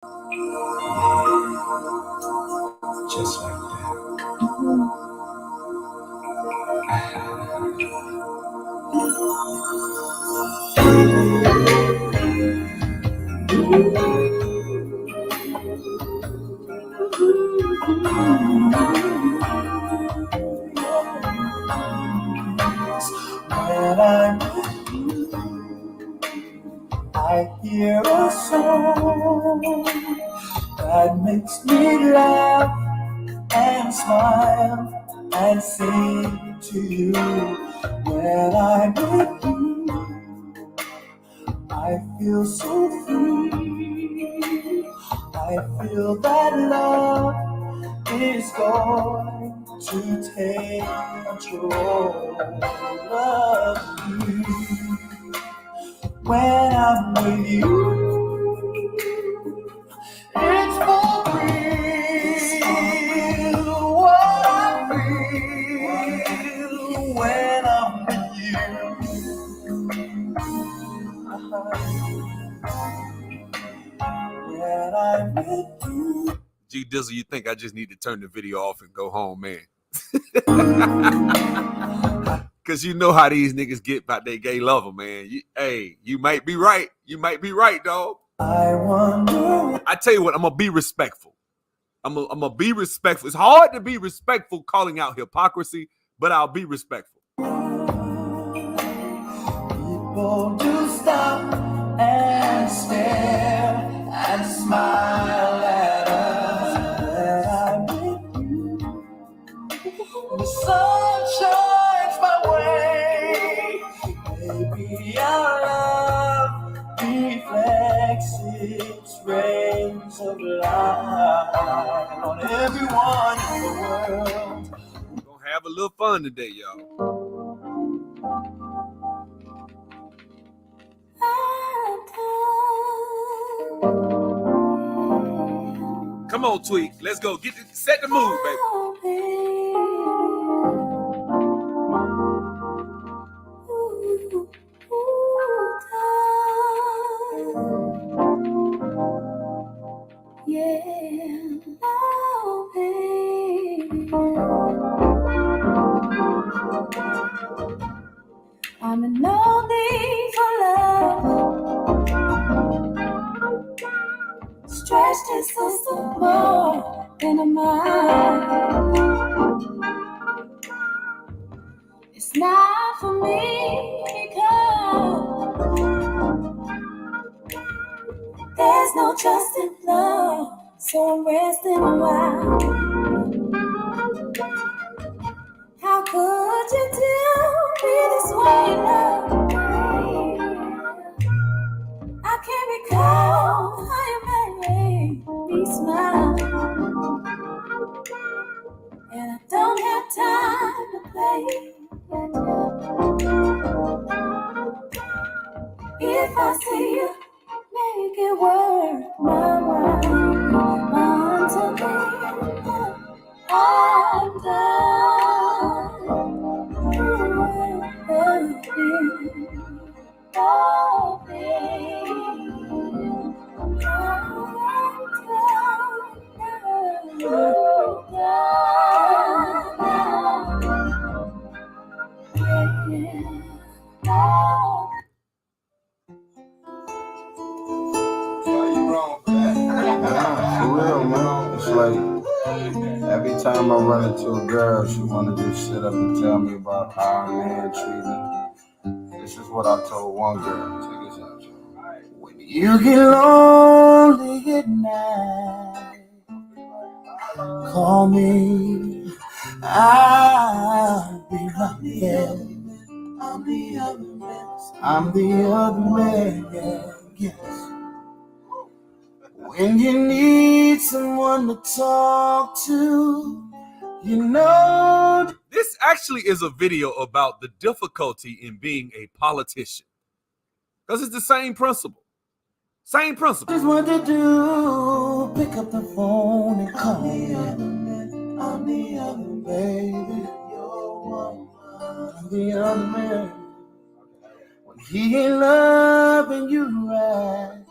Just like that. When I'm with you, I hear a song that makes me laugh and smile and sing to you. When I'm with you, I feel so free. I feel that love is going to take control of me. When I'm with you, it's for real. What I feel when I'm with you. When I'm with you. G Dizzle, you think I just need to turn the video off and go home, man? Cause you know how these niggas get about their gay lover, man. You might be right. You might be right, dog. I tell you what, I'm gonna be respectful. I'm gonna be respectful. It's hard to be respectful calling out hypocrisy, but I'll be respectful. People do stop and stare and smile at us when I'm with you. The sun shines my way. Baby, our love reflects its rays of light on everyone in the world. We're gonna have a little fun today, y'all. Come on, Tweak. Let's go. Set the mood, baby. I'm in no need for love. Stretched is so more than a mind. It's not for me because there's no trust in love, so I'm resting a while. How could you do me this way, love? I can't recall how you made me smile, and I don't have time to play. If I see you, make it worth my while. Until then, I'm done. For real, man. It's like every time I run into a girl, she wanna just sit up and tell me about how a man treated her. This is what I told one girl. Check this out, y'all. When you get lonely at night, call me. I'll be right there. I'm the other man, yeah, yes. When you need someone to talk to, you know. This actually is a video about the difficulty in being a politician. Because it's the same principle. Same principle. Just what to do, pick up the phone and call me. I'm the other baby. I'm the other man. When he ain't loving you right,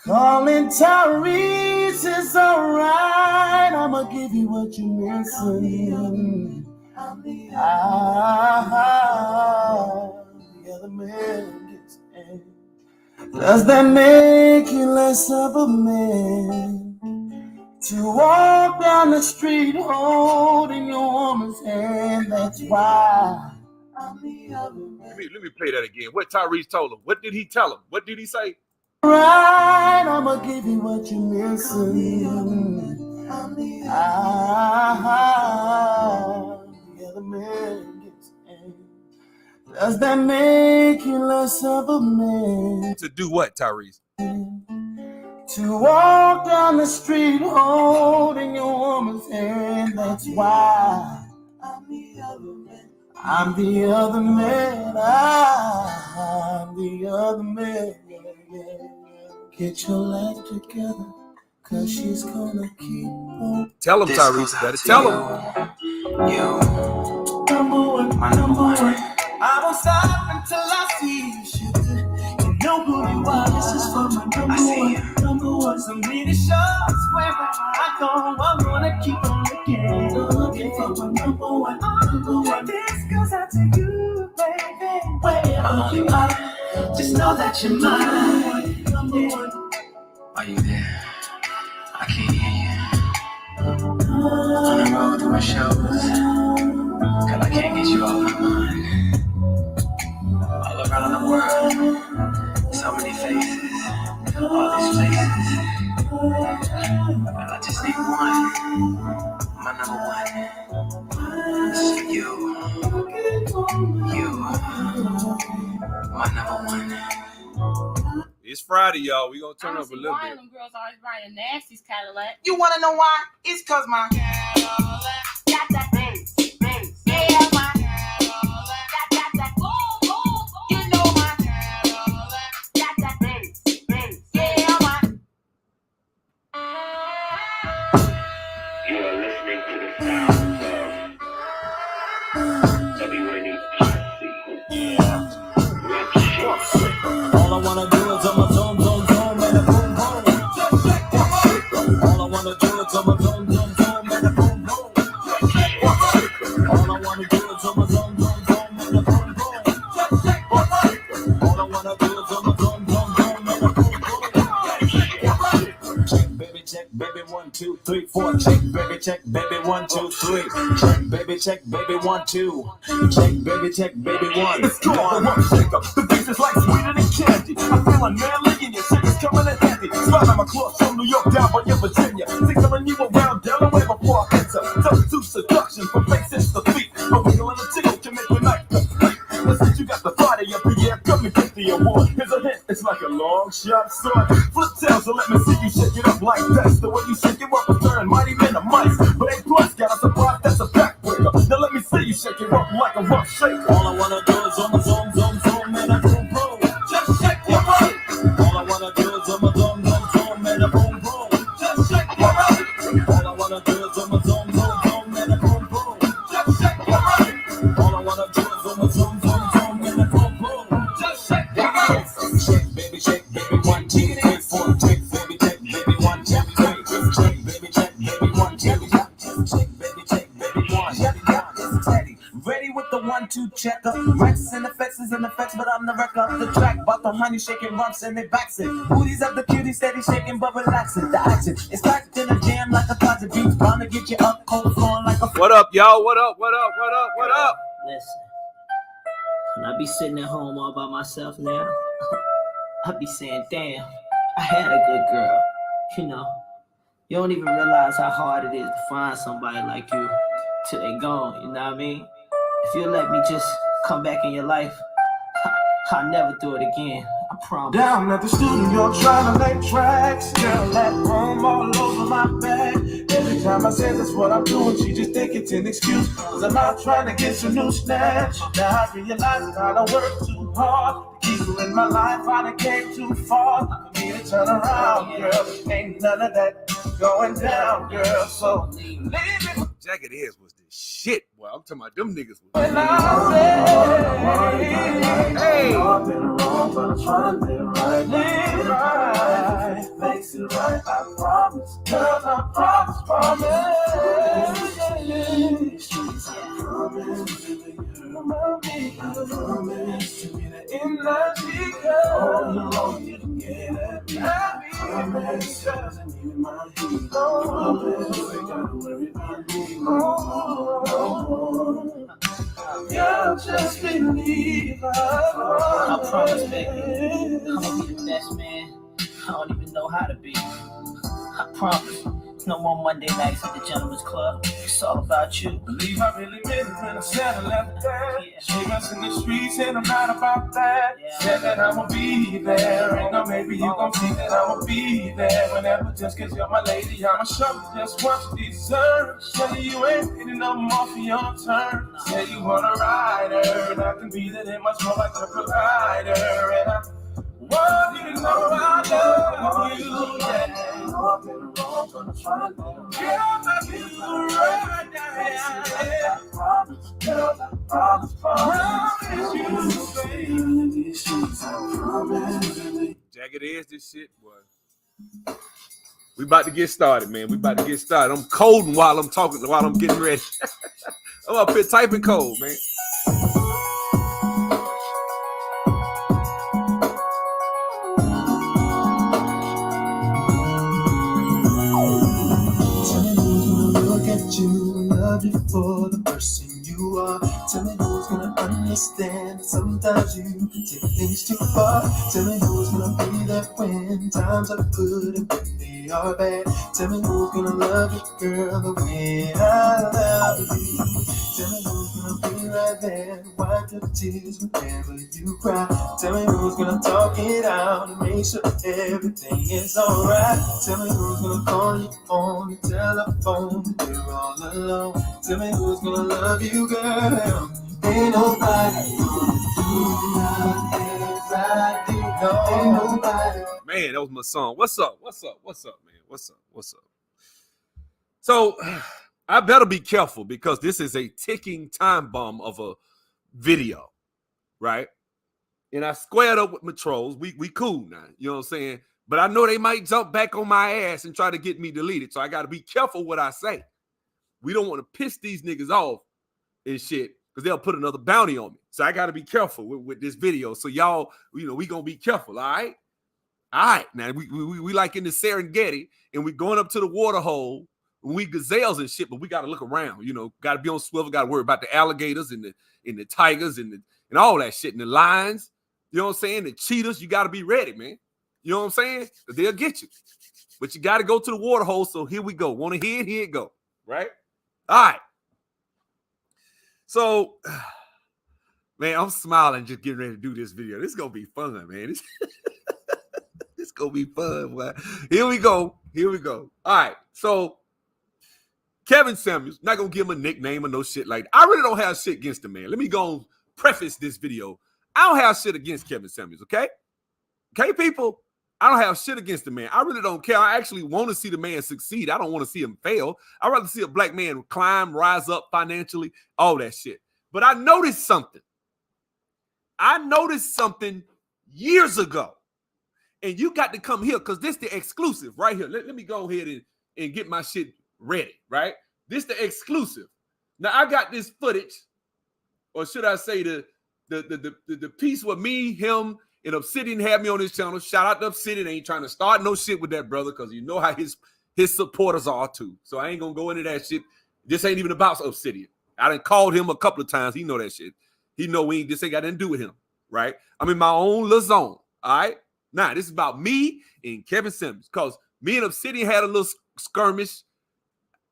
Calling Tyrese is alright. I'ma give you what you're missing. The other man gets in. Does that make you less of a man? To walk down the street holding your woman's hand, that's why I'm the other man. Let me play that again. What Tyrese told him. What did he tell him? What did he say? Right, I'ma give you what you're missing. The other man gets in. Does that make you less of a man? To do what, Tyrese? To walk down the street holding your woman's hand, that's why I'm the other man. I'm the other man. I'm the other man. Get your life together, cause she's gonna keep on. Tell him, Tyrese. Better tell him. You, number one, my number one. I won't stop until I see you, sugar. You know who you are. This is for my number one. So many shows wherever I go, I'm gonna keep on looking for my number one. This goes out to you, baby. Wherever you are, just know that you're mine. Are you there? I can't hear you. On the road to my shows, cause I can't get you off my mind. All around the world, so many faces, all these places. But I just need one, my number one. This is for you, my number one. It's Friday, y'all. We gonna turn up a little why bit. Them girls always riding Nasty's Cadillac. You wanna know why? It's cause my Cadillac got that bass. Yeah, my Cadillac got that boom, boom. You know my Cadillac got that bass. Yeah, my. You are listening to the sounds of WNEPC. All I wanna do is I'm a zone, and a boom, boom. All I wanna do is I'm a zone, and a boom, boom. All I wanna do is I'm a zone, and a boom, boom. All I wanna do is I'm a zone, and a boom, boom. Check, baby, 1, 2, 3, 4. Check, baby, 1, 2, 3. Check, baby, 1, 2. Check, baby, 1. It's called the one shaker. The beat is like sweeter than candy. I'm feeling manly and your shit is coming in handy. Slide on my clothes from New York down by Virginia. Signaling you around Delaware before I enter. Substitute seduction from faces to feet. A wiggle and a tickle can make the night complete. Listen, you got the body of the year. Come and get the award. Here's a hint. It's like a long shot sword. Flip tail, so let me see you shake it up like that. The way you shake it up is turning mighty men of mice. But A plus got a surprise that's a backbreaker. Now let me see you shake it up like a rough shaker. All I wanna do is I'm a zone, and a boom, boom. Just shake your body. All I wanna do is I'm a zone, and a boom, boom. Just shake your body. All I wanna do is I'm a zone, and a boom, boom. Just shake your body. All I wanna do is I'm a zone, and a boom, boom. Just shake your body. Shake, baby, 1, 2, 3, 4. Check, baby, 1, 2, 3. Check, baby, 1, 2, 3. Check, baby, 1. Teddy, ready with the 1, 2 checker. Rex and effects is in effects, but I'm the wrecker of the track. But the honey shaking rumps and they backs it. Booties of the cutie steady shaking but relaxing. The action is packed in a jam like a closet beats. Bound to get you up, cold flowing like a. What up, y'all? What up? Listen, when I be sitting at home all by myself now, I be saying, damn, I had a good girl. You know, you don't even realize how hard it is to find somebody like you till they gone, you know what I mean? If you let me just come back in your life, I'll never do it again, I promise. Down at the studio trying to lay tracks. Girl, that room all over my back. Every time I say that's what I'm doing, she just think it's an excuse. Cause I'm out trying to get some new snatch. Now I realize that I don't work too hard to keep her in my life. I done came too far. need to turn around, girl. Ain't none of that going down, girl. So leave it. Jagged Edge was the shit. Well, I'm talking about them niggas. When I say, Hey, I've been wrong, but I'm trying to live right. Live right. Makes it right, I promise. Girl, I promise. I promise. I promise to be the energy, girl. All along you can get at me. I promise that doesn't need my heat. I promise you ain't gotta worry about me. You'll just believe I promise, baby. I'm gonna be the best man I don't even know how to be. I promise. No more Monday nights at the Gentleman's Club. It's all about you. Believe I really meant it when I said I left that. She was in the streets and I'm not about that. Said that I'ma be there. Ain't no maybe you gon' see that I'ma be there. Whenever just cause you're my lady, I'ma show you just what you deserve. Tell you ain't getting no more for your turn. Say you want a rider, and I can be that much more like a provider. And I want you to know I love you, yeah. I've been wrong, but I'm trying to do right now. I promise, girl, I promise you, baby. I promise. Jagged Edge, this shit, boy. We about to get started, man. We about to get started. I'm coding while I'm talking, while I'm getting ready. I'm up here typing code, man. You love you for the person you are. Tell me who's gonna understand. Sometimes you take things too far. Tell me who's gonna be there when times are good and when they are bad. Tell me who's gonna love you, girl, the way I love you. Tell me who's gonna be right there, wipe your tears whenever you cry. Tell me who's gonna talk it out and make sure everything is alright. Tell me who's gonna call you on the telephone when you're all alone. Tell me who's gonna love you, girl. Ain't nobody gonna do like I do. No, ain't nobody. Man, that was my song. What's up? What's up? What's up, man? What's up? What's up? So I better be careful because this is a ticking time bomb of a video, right? And I squared up with my trolls. We cool now, you know what I'm saying? But I know they might jump back on my ass and try to get me deleted. So I got to be careful what I say. We don't want to piss these niggas off and shit because they'll put another bounty on me. So I got to be careful with this video. So y'all, you know, we going to be careful, all right? All right. Now, we like in the Serengeti and we going up to the water hole. We gazelles and shit, but we got to look around. You know, got to be on swivel. Got to worry about the alligators and the tigers and all that shit and the lions. You know what I'm saying? The cheetahs. You got to be ready, man. You know what I'm saying? They'll get you, but you got to go to the water hole. So here we go. Want to hear it? Here it go. Right? All right. So, man, I'm smiling just getting ready to do this video. This is gonna be fun, man. This gonna be fun, boy. Here we go. Here we go. All right. So. Kevin Samuels, not gonna give him a nickname or no shit like that. I really don't have shit against the man. Let me go and preface this video. I don't have shit against Kevin Samuels, okay? Okay, people? I don't have shit against the man. I really don't care. I actually want to see the man succeed. I don't want to see him fail. I'd rather see a black man climb, rise up financially, all that shit. But I noticed something. I noticed something years ago. And you got to come here because this the exclusive right here. Let me go ahead and get my shit ready, right? This the exclusive. Now I got this footage, or should I say the piece with me, him, and Obsidian had me on his channel. Shout out to Obsidian. Ain't trying to start no shit with that brother because you know how his supporters are too. So I ain't gonna go into that shit. This ain't even about Obsidian. I done called him a couple of times. He know that shit. He know this ain't got nothing to do with him, right? I'm in my own little zone. All right. Now this is about me and Kevin Samuels because me and Obsidian had a little skirmish.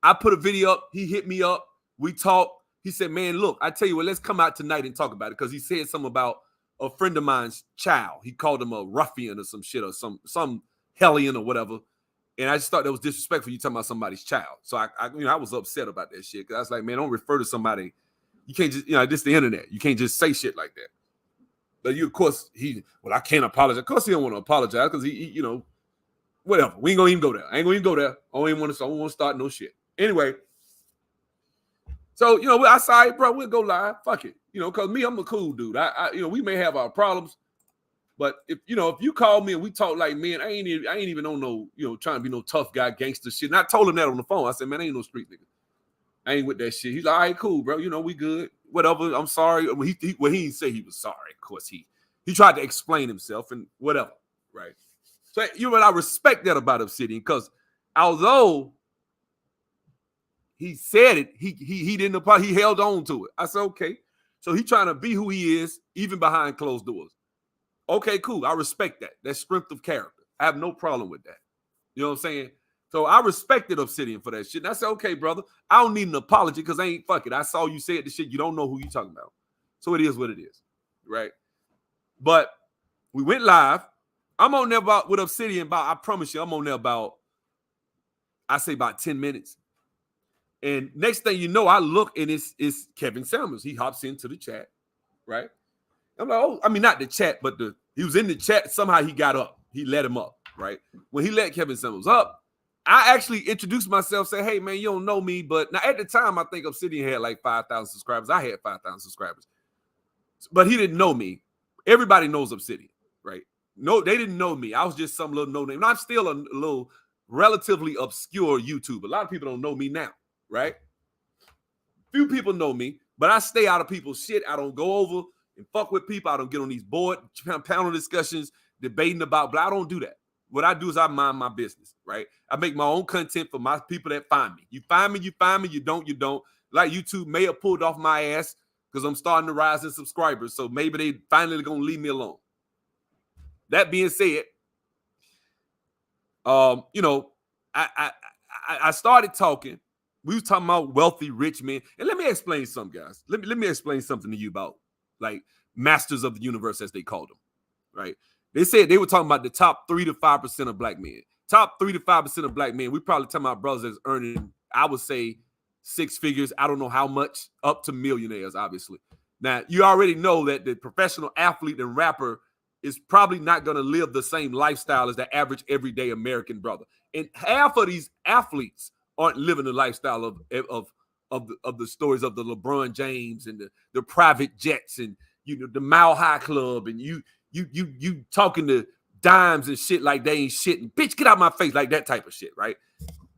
I put a video up. He hit me up. We talked. He said, man, look, I tell you what, let's come out tonight and talk about it. Because he said something about a friend of mine's child. He called him a ruffian or some shit or some hellion or whatever. And I just thought that was disrespectful. You talking about somebody's child. So I was upset about that shit. Because I was like, man, don't refer to somebody. You can't just, this is the internet. You can't just say shit like that. But of course, I can't apologize. Of course, he don't want to apologize because he, whatever. We ain't gonna even go there. I ain't gonna even go there. I don't want to start no shit. Anyway, so I say, bro, we'll go live. Fuck it. Because me, I'm a cool dude. I we may have our problems, but if you call me and we talk like men, I ain't even on no, trying to be no tough guy, gangster shit. And I told him that on the phone. I said, man, I ain't no street nigga. I ain't with that shit. He's like, all right, cool, bro. We good. Whatever. I'm sorry. He didn't say he was sorry. Of course, he tried to explain himself and whatever, right? So I respect that about Obsidian because although he said it, he didn't apologize. He held on to it. I said, okay. So he trying to be who he is, even behind closed doors. Okay, cool. I respect that. That's strength of character. I have no problem with that. You know what I'm saying? So I respected Obsidian for that shit. And I said, okay, brother, I don't need an apology because I ain't fuck it. I saw you say the shit. You don't know who you talking about. So it is what it is, right? But we went live. I'm on there with Obsidian I promise you, I'm on there about 10 minutes. And next thing you know, I look and it's Kevin Samuels. He hops into the chat, right? I'm like, oh, I mean, not the chat, but he was in the chat. Somehow he got up. He let him up, right? When he let Kevin Samuels up, I actually introduced myself, say, hey, man, you don't know me. But now at the time, I think Obsidian had like 5,000 subscribers. I had 5,000 subscribers. But he didn't know me. Everybody knows Obsidian, right? No, they didn't know me. I was just some little no-name. And I'm still a little relatively obscure YouTuber. A lot of people don't know me now, right? Few people know me, but I stay out of people's shit. I don't go over and fuck with people. I don't get on these board panel discussions, debating about blah. I don't do that. What I do is I mind my business, right? I make my own content for my people that find me. You find me, you find me. You don't, you don't. Like YouTube may have pulled off my ass because I'm starting to rise in subscribers. So maybe they finally going to leave me alone. That being said, I started talking. We was talking about wealthy, rich men. And let me explain something, guys. Let me explain something to you about like masters of the universe, as they called them, right? They said they were talking about the top 3 to 5% of black men. Top 3 to 5% of black men. We probably talking about brothers that's earning, I would say, 6 figures. I don't know how much, up to millionaires, obviously. Now, you already know that the professional athlete and rapper is probably not going to live the same lifestyle as the average everyday American brother. And half of these athletes aren't living the lifestyle of the stories of the LeBron James and the private jets and the Mile High Club and you talking to dimes and shit like they ain't shit and bitch get out my face, like that type of shit, right?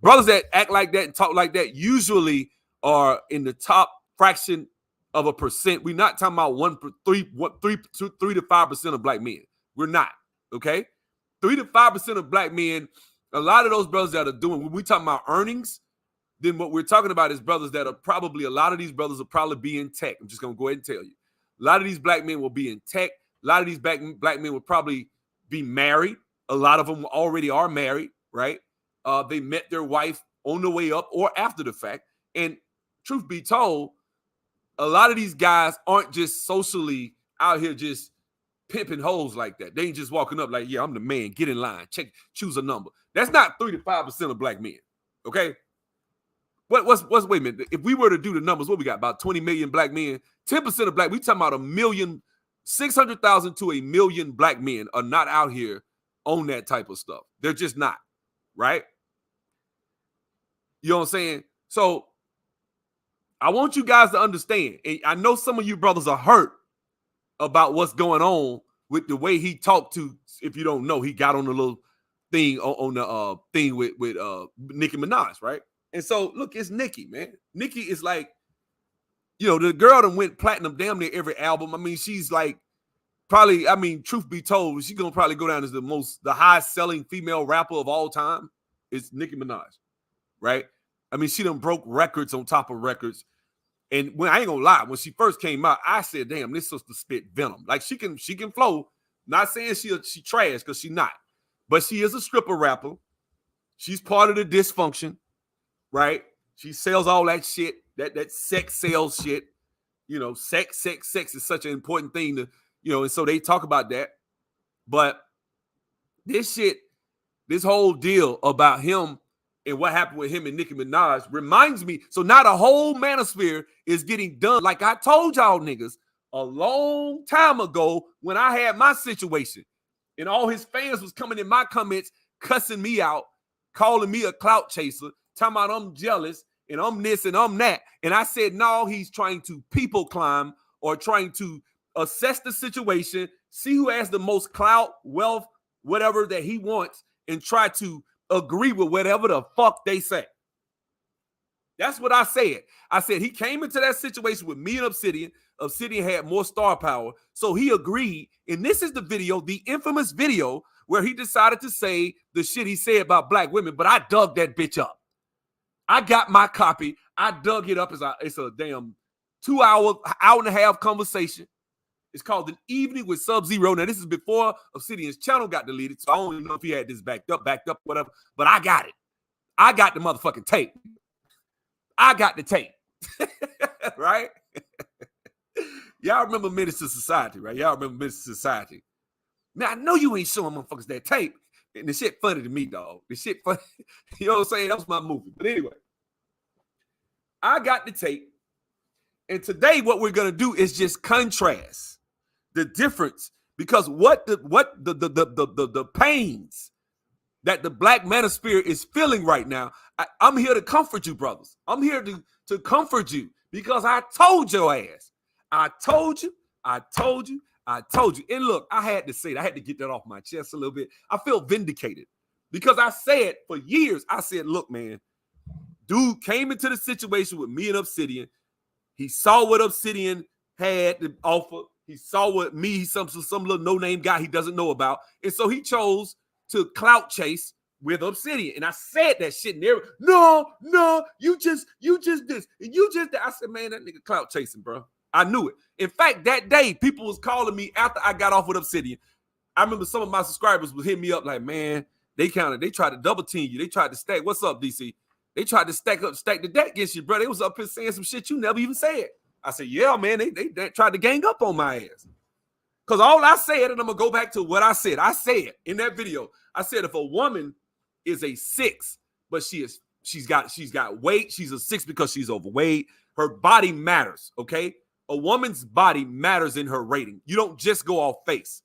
Brothers that act like that and talk like that usually are in the top fraction of a percent. We're not talking about 3 to 5% of black men. We're not, okay? 3 to 5% of black men. A lot of those brothers that are doing, when we talking about earnings, then what we're talking about is brothers that are probably, a lot of these brothers will probably be in tech. I'm just going to go ahead and tell you. A lot of these black men will be in tech. A lot of these black men will probably be married. A lot of them already are married, right? They met their wife on the way up or after the fact. And truth be told, a lot of these guys aren't just socially out here just pimping hoes like that. They ain't just walking up like, yeah, I'm the man. Get in line. Choose a number. That's not 3 to 5% of black men. Okay. Wait a minute. If we were to do the numbers, what we got? About 20 million black men. 10% of black, we talking about 600,000 to 1 million black men are not out here on that type of stuff. They're just not, right? You know what I'm saying? So I want you guys to understand, and I know some of you brothers are hurt about what's going on with the way he talked to, if you don't know, he got on the little thing on the thing with Nicki Minaj, right? And so, look, it's Nicki, man. Nicki is like, the girl that went platinum damn near every album. I mean, she's like probably, I mean, truth be told, she's going to probably go down as the highest selling female rapper of all time. It's Nicki Minaj, right? I mean, she done broke records on top of records. And when I ain't gonna lie, when she first came out, I said, damn, this sister spit venom. Like she can flow. Not saying she trash, because she not. But she is a stripper rapper. She's part of the dysfunction, right? She sells all that shit, that sex sales shit. Sex is such an important thing to, and so they talk about that. But this whole deal about him and what happened with him and Nicki Minaj reminds me, so now the whole manosphere is getting done. Like I told y'all niggas, a a long time ago when I had my situation and all his fans was coming in my comments, cussing me out, calling me a clout chaser, talking about I'm jealous and I'm this and I'm that. And I said, no, he's trying to people climb or trying to assess the situation, see who has the most clout, wealth, whatever that he wants, and try to agree with whatever the fuck they say. That's what I said. I said he came into that situation with me and Obsidian. Obsidian had more star power, so he agreed. And this is the video, the infamous video, where he decided to say the shit he said about black women, but I dug that bitch up. I got my copy. I dug it up. It's a damn 2 hour, hour and a half conversation. It's called An Evening with Sub-Zero. Now, this is before Obsidian's channel got deleted, so I don't even know if he had this backed up, whatever. But I got it. I got the motherfucking tape. I got the tape. Right? Y'all remember Menace to Society, right? Y'all remember Menace to Society. Now, I know you ain't showing motherfuckers that tape. And the shit funny to me, dog. The shit funny. You know what I'm saying? That was my movie. But anyway, I got the tape. And today what we're going to do is just contrast the difference, because what the pains that the black manosphere is feeling right now. I'm here to comfort you, brothers. I'm here to comfort you, because I told your ass. I told you. And look, I had to say that. I had to get that off my chest a little bit. I feel vindicated because I said for years, I said, look, man, dude came into the situation with me and Obsidian. He saw what Obsidian had to offer. He saw what me, some little no-name guy he doesn't know about. And so he chose to clout chase with Obsidian. And I said that shit in there. No, you just this. And you just that. I said, man, that nigga clout chasing, bro. I knew it. In fact, that day, people was calling me after I got off with Obsidian. I remember some of my subscribers was hitting me up like, man, they tried to double team you. They tried to stack. What's up, DC? They tried to stack the deck against you, bro. They was up here saying some shit you never even said. I said, yeah, man, they tried to gang up on my ass. Because all I said, and I'm going to go back to what I said. I said in that video, I said if a woman is a 6, but she's got weight, she's a 6 because she's overweight, her body matters, okay? A woman's body matters in her rating. You don't just go off face.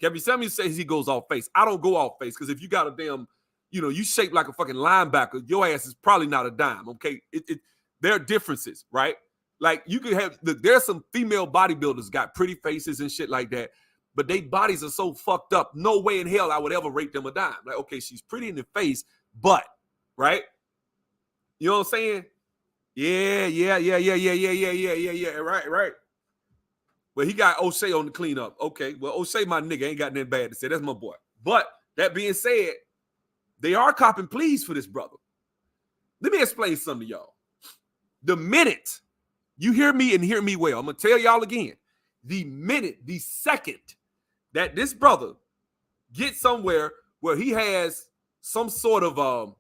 Kevin Samuel says he goes off face. I don't go off face, because if you got a damn, you shaped like a fucking linebacker, your ass is probably not a dime, okay? There are differences, right? Like you could have, there's some female bodybuilders got pretty faces and shit like that, but they bodies are so fucked up. No way in hell I would ever rate them a dime. Like, okay, she's pretty in the face, but, right? You know what I'm saying? Yeah, right. Well, he got O'Shea on the cleanup. Okay, well, O'Shea, my nigga, ain't got nothing bad to say. That's my boy. But that being said, they are copping pleas for this brother. Let me explain something to y'all. The minute you hear me and hear me well, I'm going to tell y'all again, the second that this brother gets somewhere where he has some sort of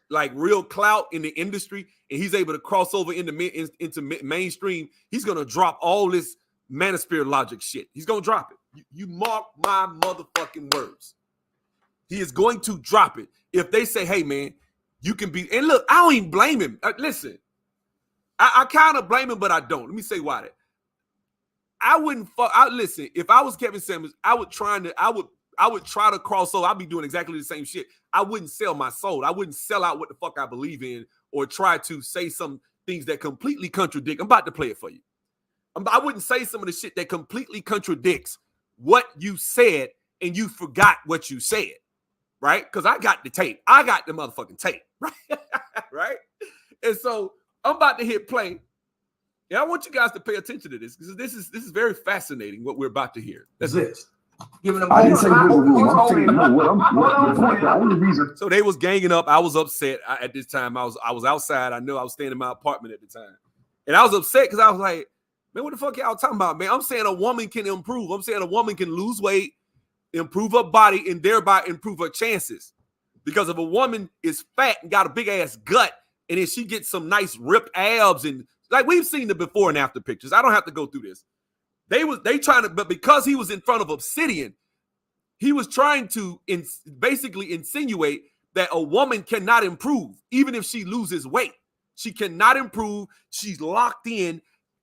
like real clout in the industry and he's able to cross over into mainstream, he's going to drop all this manosphere logic shit. He's going to drop it. You mark my motherfucking words. He is going to drop it. If they say, hey, man, you can be, and look, I don't even blame him. Listen, I kind of blame him, but I don't. Let me say why that. Listen, if I was Kevin Samuels, I would try to cross over. I'd be doing exactly the same shit. I wouldn't sell my soul. I wouldn't sell out what the fuck I believe in or try to say some things that completely contradict. I'm about to play it for you. I wouldn't say some of the shit that completely contradicts what you said and you forgot what you said, right? Because I got the tape. I got the motherfucking tape, right? Right? And so I'm about to hit play. And I want you guys to pay attention to this because this is very fascinating what we're about to hear. That's it. I didn't say I'm saying the only reason. So they was ganging up. I was upset at this time. I was outside. I knew I was staying in my apartment at the time. And I was upset because I was like, man, what the fuck y'all talking about, man? I'm saying a woman can improve. I'm saying a woman can lose weight, improve her body, and thereby improve her chances. Because if a woman is fat and got a big ass gut, and then she gets some nice ripped abs, and like we've seen the before and after pictures. I don't have to go through this. They trying to, but because he was in front of Obsidian, he was trying to basically insinuate that a woman cannot improve, even if she loses weight. She cannot improve. She's locked in.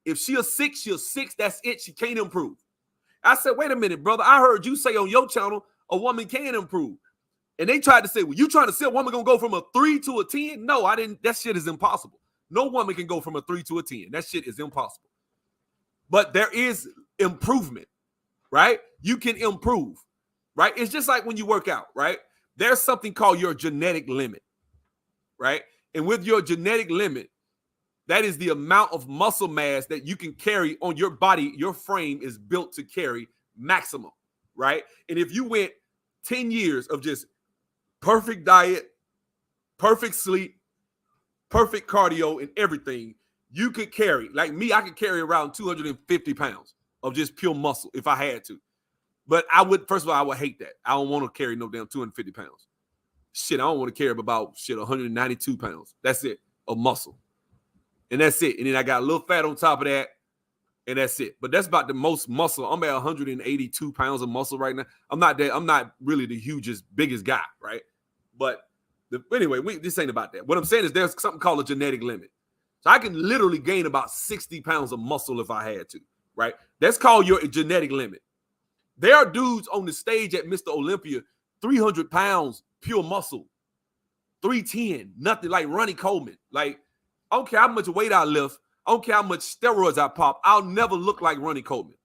If she a 6, she a 6. That's it. She can't improve. I said, wait a minute, brother. I heard you say on your channel a woman can improve. And they tried to say, well, you trying to say a woman gonna go from a 3 to a 10? No, I didn't. That shit is impossible. No woman can go from a 3 to a 10. That shit is impossible. But there is improvement, right? You can improve, right? It's just like when you work out, right? There's something called your genetic limit, right? And with your genetic limit, that is the amount of muscle mass that you can carry on your body. Your frame is built to carry maximum, right? And if you went 10 years of just perfect diet, perfect sleep, perfect cardio, and everything, you could carry, like me, I could carry around 250 pounds of just pure muscle if I had to. But I would, first of all, I would hate that. I don't want to carry no damn 250 pounds. Shit, I don't want to carry about 192 pounds. That's it, of muscle. And that's it. And then I got a little fat on top of that, and that's it. But that's about the most muscle. I'm at 182 pounds of muscle right now. I'm not really the hugest, biggest guy, right? But anyway, this ain't about that. What I'm saying is there's something called a genetic limit. So I can literally gain about 60 pounds of muscle if I had to, right? That's called your genetic limit. There are dudes on the stage at Mr. Olympia, 300 pounds, pure muscle, 310, nothing, like Ronnie Coleman. Like, I don't care how much weight I lift. I don't care how much steroids I pop. I'll never look like Ronnie Coleman,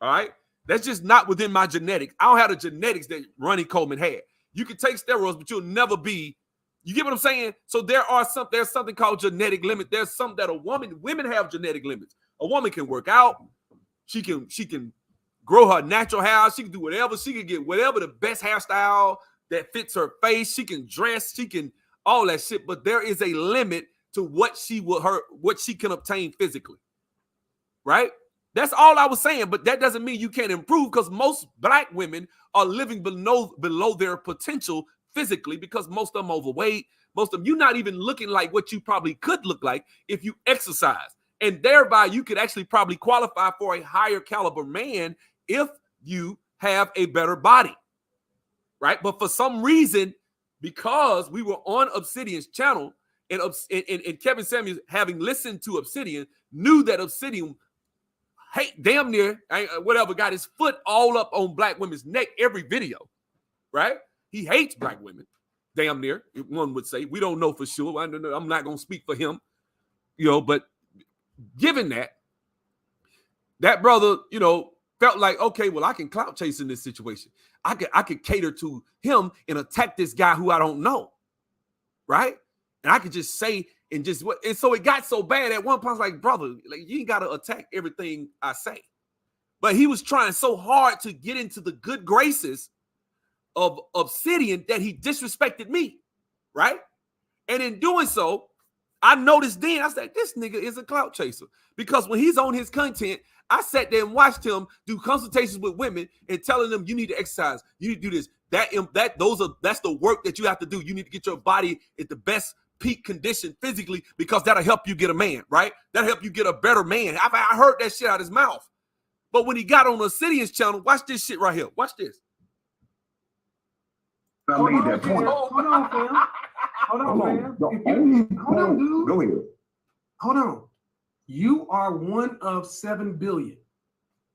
all right? That's just not within my genetics. I don't have the genetics that Ronnie Coleman had. You can take steroids, but you'll never be, you get what I'm saying? So there's something called genetic limit. There's something that women have genetic limits. A woman can work out. She can grow her natural hair. She can do whatever. She can get whatever the best hairstyle that fits her face. She can dress. She can all that shit. But there is a limit to what she can obtain physically, right? That's all I was saying. But that doesn't mean you can't improve, because most black women are living below their potential physically, because most of them overweight. Most of them, you're not even looking like what you probably could look like if you exercise. And thereby, you could actually probably qualify for a higher caliber man if you have a better body, right? But for some reason, because we were on Obsidian's channel, and Kevin Samuels, having listened to Obsidian, knew that Obsidian damn near whatever got his foot all up on black women's neck every video, right? He hates black women, damn near. One would say. We don't know for sure. I don't know. I'm not gonna speak for him, but given that brother, felt like, okay, well, I can clout chase in this situation. I could cater to him and attack this guy who I don't know, right? And I could just say and so it got so bad at one point, I was like, brother, like, you ain't got to attack everything I say. But he was trying so hard to get into the good graces of Obsidian that he disrespected me, right? And in doing so, I noticed then, I said, this nigga is a clout chaser. Because when he's on his content, I sat there and watched him do consultations with women and telling them, you need to exercise, you need to do this. That's the work that you have to do. You need to get your body at the best peak condition physically, because that'll help you get a man, right? That'll help you get a better man. I heard that shit out of his mouth. But when he got on Obsidian's channel, watch this shit right here. Watch this. I made that point. Hold on, fam. Hold on, dude. Go ahead. Hold on. You are one of 7 billion.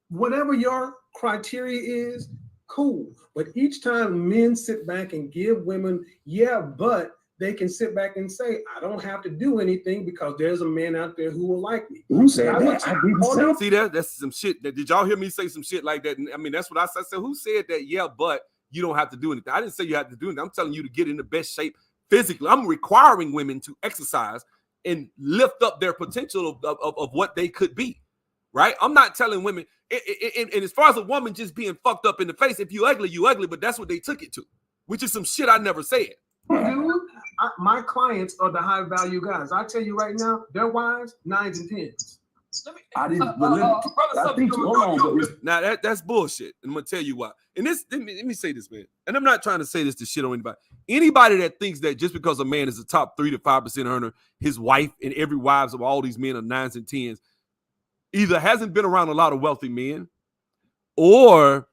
Whatever your criteria is, cool. But each time men sit back and give women, but they can sit back and say, I don't have to do anything because there's a man out there who will like me. Who said that? See that? That's some shit. Did y'all hear me say some shit like that? I mean, that's what I said. So who said that? Yeah, but you don't have to do anything. I didn't say you have to do anything. I'm telling you to get in the best shape physically. I'm requiring women to exercise and lift up their potential of what they could be, right? I'm not telling women, and as far as a woman just being fucked up in the face, if you ugly, but that's what they took it to, which is some shit I never said. Dude, my clients are the high value guys. I tell you right now, their wives, 9s and 10s. Now that's bullshit. And I'm gonna tell you why. And this, let me say this, man. And I'm not trying to say this to shit on anybody. Anybody that thinks that just because a man is a top 3 to 5% earner, his wife and every wives of all these men are 9s and 10s, either hasn't been around a lot of wealthy men, or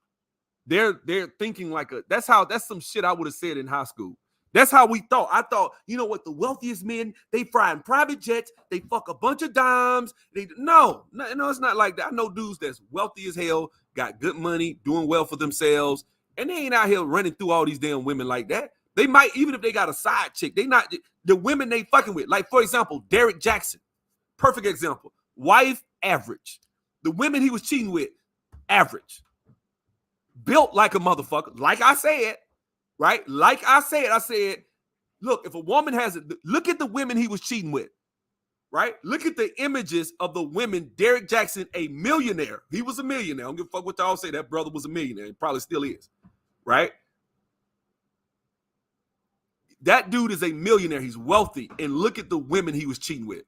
they're thinking like that's some shit I would have said in high school. That's how we thought. I thought, you know what, the wealthiest men, they fly in private jets, they fuck a bunch of dimes. No, it's not like that. I know dudes that's wealthy as hell, got good money, doing well for themselves, and they ain't out here running through all these damn women like that. They might, even if they got a side chick, they not the women they fucking with. Like, for example, Derek Jackson, perfect example. Wife, average. The women he was cheating with, average. Built like a motherfucker, like I said. Right? Like I said, look, if a woman has it, look at the women he was cheating with, right? Look at the images of the women. Derek Jackson, a millionaire. He was a millionaire. I don't give a fuck what y'all say. That brother was a millionaire. He probably still is, right? That dude is a millionaire. He's wealthy. And look at the women he was cheating with.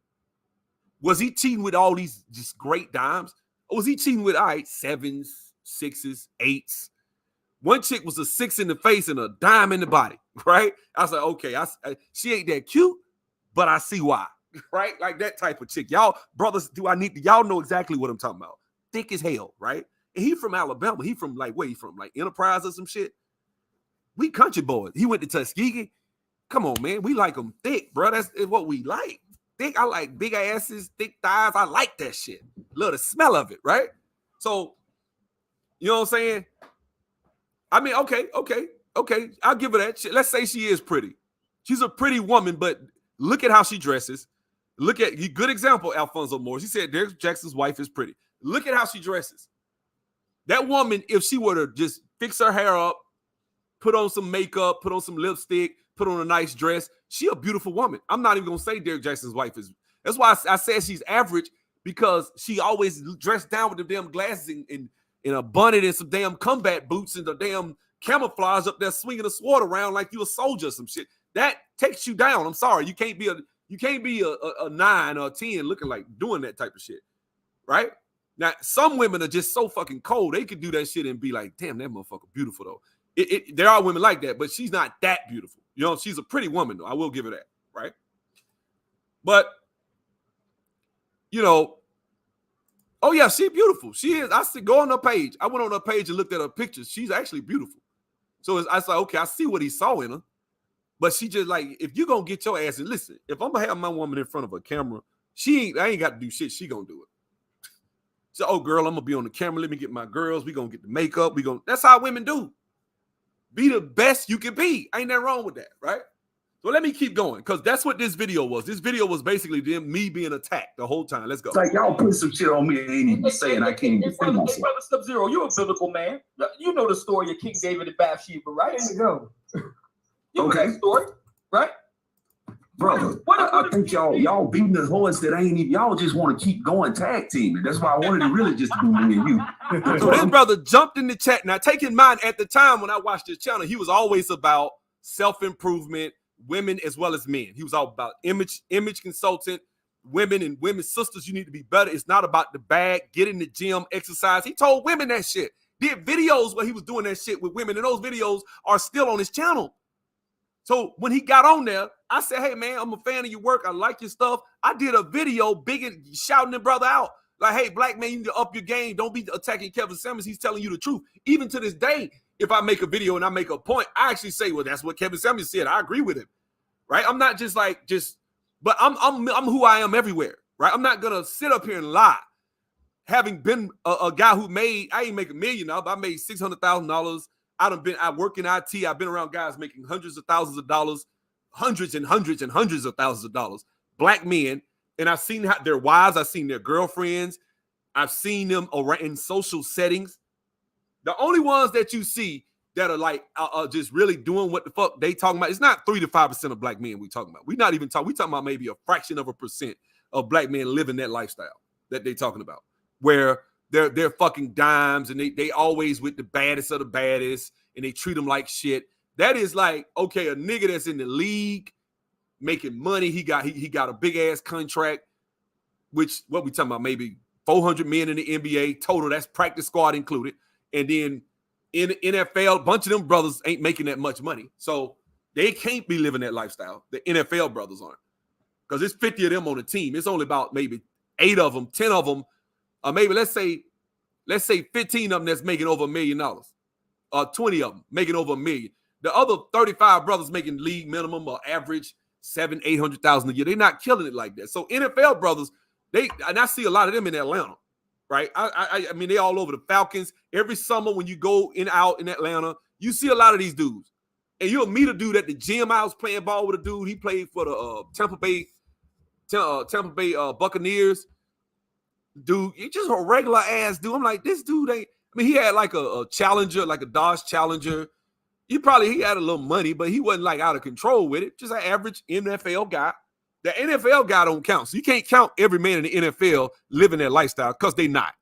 Was he cheating with all these just great dimes? Or was he cheating with, all right, 7s, 6s, 8s? One chick was a 6 in the face and a dime in the body, right? I was like, okay, she ain't that cute, but I see why, right? Like that type of chick. Y'all, brothers, y'all know exactly what I'm talking about. Thick as hell, right? And he from Alabama. He from where he from? Like Enterprise or some shit? We country boys. He went to Tuskegee. Come on, man. We like them thick, bro. That's what we like. Thick. I like big asses, thick thighs. I like that shit. Love the smell of it, right? So, you know what I'm saying? I mean, okay. I'll give her that. Let's say she is pretty. She's a pretty woman, but look at how she dresses. Look at you. Good example, Alfonso Moore. She said Derek Jackson's wife is pretty. Look at how she dresses. That woman, if she were to just fix her hair up, put on some makeup, put on some lipstick, put on a nice dress, she a beautiful woman. I'm not even gonna say Derek Jackson's wife is. That's why I said she's average, because she always dressed down with the damn glasses and in a bonnet and some damn combat boots and the damn camouflage up there swinging a sword around like you a soldier or some shit. That takes you down. I'm sorry. You can't be a 9 or a 10 looking like doing that type of shit. Right? Now, some women are just so fucking cold. They could do that shit and be like, damn, that motherfucker beautiful though. There are women like that, but she's not that beautiful. You know, she's a pretty woman though. I will give her that. Right? But, you know, oh, yeah, she's beautiful. She is. I see. Go on her page. I went on her page and looked at her pictures. She's actually beautiful. So I was like, okay, I see what he saw in her. But she just like, if you're going to get your ass in, listen, if I'm going to have my woman in front of a camera, I ain't got to do shit. She going to do it. So, oh, girl, I'm going to be on the camera. Let me get my girls. We going to get the makeup. That's how women do. Be the best you can be. Ain't nothing wrong with that, right? So let me keep going, because that's what this video was. This video was basically me being attacked the whole time. Let's go. It's like y'all put some shit on me. I ain't even saying I can't even defend myself. Brother Sub-Zero, you're a biblical man. You know the story of King David and Bathsheba, right? There you go. You know that story, right? Brother, I think y'all beating the horse that ain't even, y'all just want to keep going tag teaming. That's why I wanted to really just do me and you. So this brother jumped in the chat. Now, take in mind, at the time when I watched his channel, he was always about self-improvement, women as well as men. He was all about image consultant, women and women's sisters. You need to be better. It's not about the bag. Get in the gym, exercise. He told women that shit. Did videos where he was doing that shit with women, and those videos are still on his channel. So when he got on there, I said, hey, man, I'm a fan of your work. I like your stuff. I did a video big and shouting the brother out. Like, hey, black man, you need to up your game. Don't be attacking Kevin Samuels. He's telling you the truth. Even to this day, if I make a video and I make a point, I actually say, well, that's what Kevin Samuels said. I agree with him. Right? I'm not just but I'm who I am everywhere. Right? I'm not gonna sit up here and lie. Having been a guy who I ain't make $1 million, but I made $600,000. I work in IT. I've been around guys making hundreds of thousands of dollars, hundreds and hundreds and hundreds of thousands of dollars, black men. And I've seen their wives. I've seen their girlfriends. I've seen them around in social settings. The only ones that you see that are like just really doing what the fuck they talking about, it's not 3 to 5% of black men we talking about. We're not even talking. We talking about maybe a fraction of a percent of black men living that lifestyle that they talking about, where they're fucking dimes and they always with the baddest of the baddest and they treat them like shit. That is like, okay, a nigga that's in the league making money. He got a big ass contract, which what we talking about, maybe 400 men in the NBA total. That's practice squad included. And then in the NFL, a bunch of them brothers ain't making that much money. So they can't be living that lifestyle. The NFL brothers aren't. Because it's 50 of them on the team. It's only about maybe 8 of them, 10 of them, or maybe let's say 15 of them that's making over $1 million, or 20 of them making over $1 million. The other 35 brothers making league minimum or average 700,000-800,000 a year. They're not killing it like that. So NFL brothers, and I see a lot of them in Atlanta, right? I mean, they all over the Falcons. Every summer when you go in out in Atlanta, you see a lot of these dudes. And you'll meet a dude at the gym. I was playing ball with a dude. He played for the Tampa Bay Buccaneers. Dude, he's just a regular ass dude. I'm like, this dude ain't. I mean, he had like a Challenger, like a Dodge Challenger. He had a little money, but he wasn't like out of control with it. Just an average NFL guy. The NFL guy don't count. So you can't count every man in the NFL living their lifestyle because they not.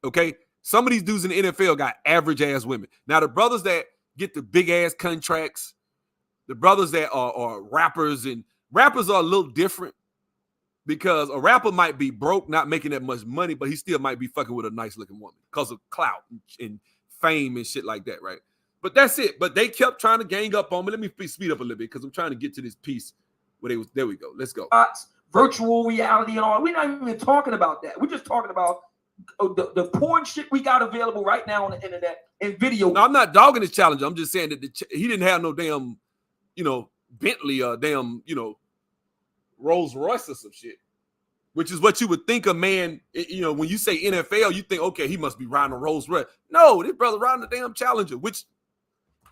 Okay? Some of these dudes in the NFL got average ass women. Now, the brothers that get the big ass contracts, the brothers that are rappers, and rappers are a little different because a rapper might be broke, not making that much money, but he still might be fucking with a nice looking woman because of clout and fame and shit like that, right? But that's it. But they kept trying to gang up on me. Let me speed up a little bit because I'm trying to get to this piece where they was. There we go. Let's go. Virtual reality and all. We're not even talking about that. We're just talking about the porn shit we got available right now on the internet and video. No, I'm not dogging this challenge. I'm just saying that he didn't have no damn, Bentley or damn, Rolls Royce or some shit, which is what you would think a man, when you say NFL, you think, okay, he must be riding a Rolls Royce. No, this brother riding a damn Challenger, which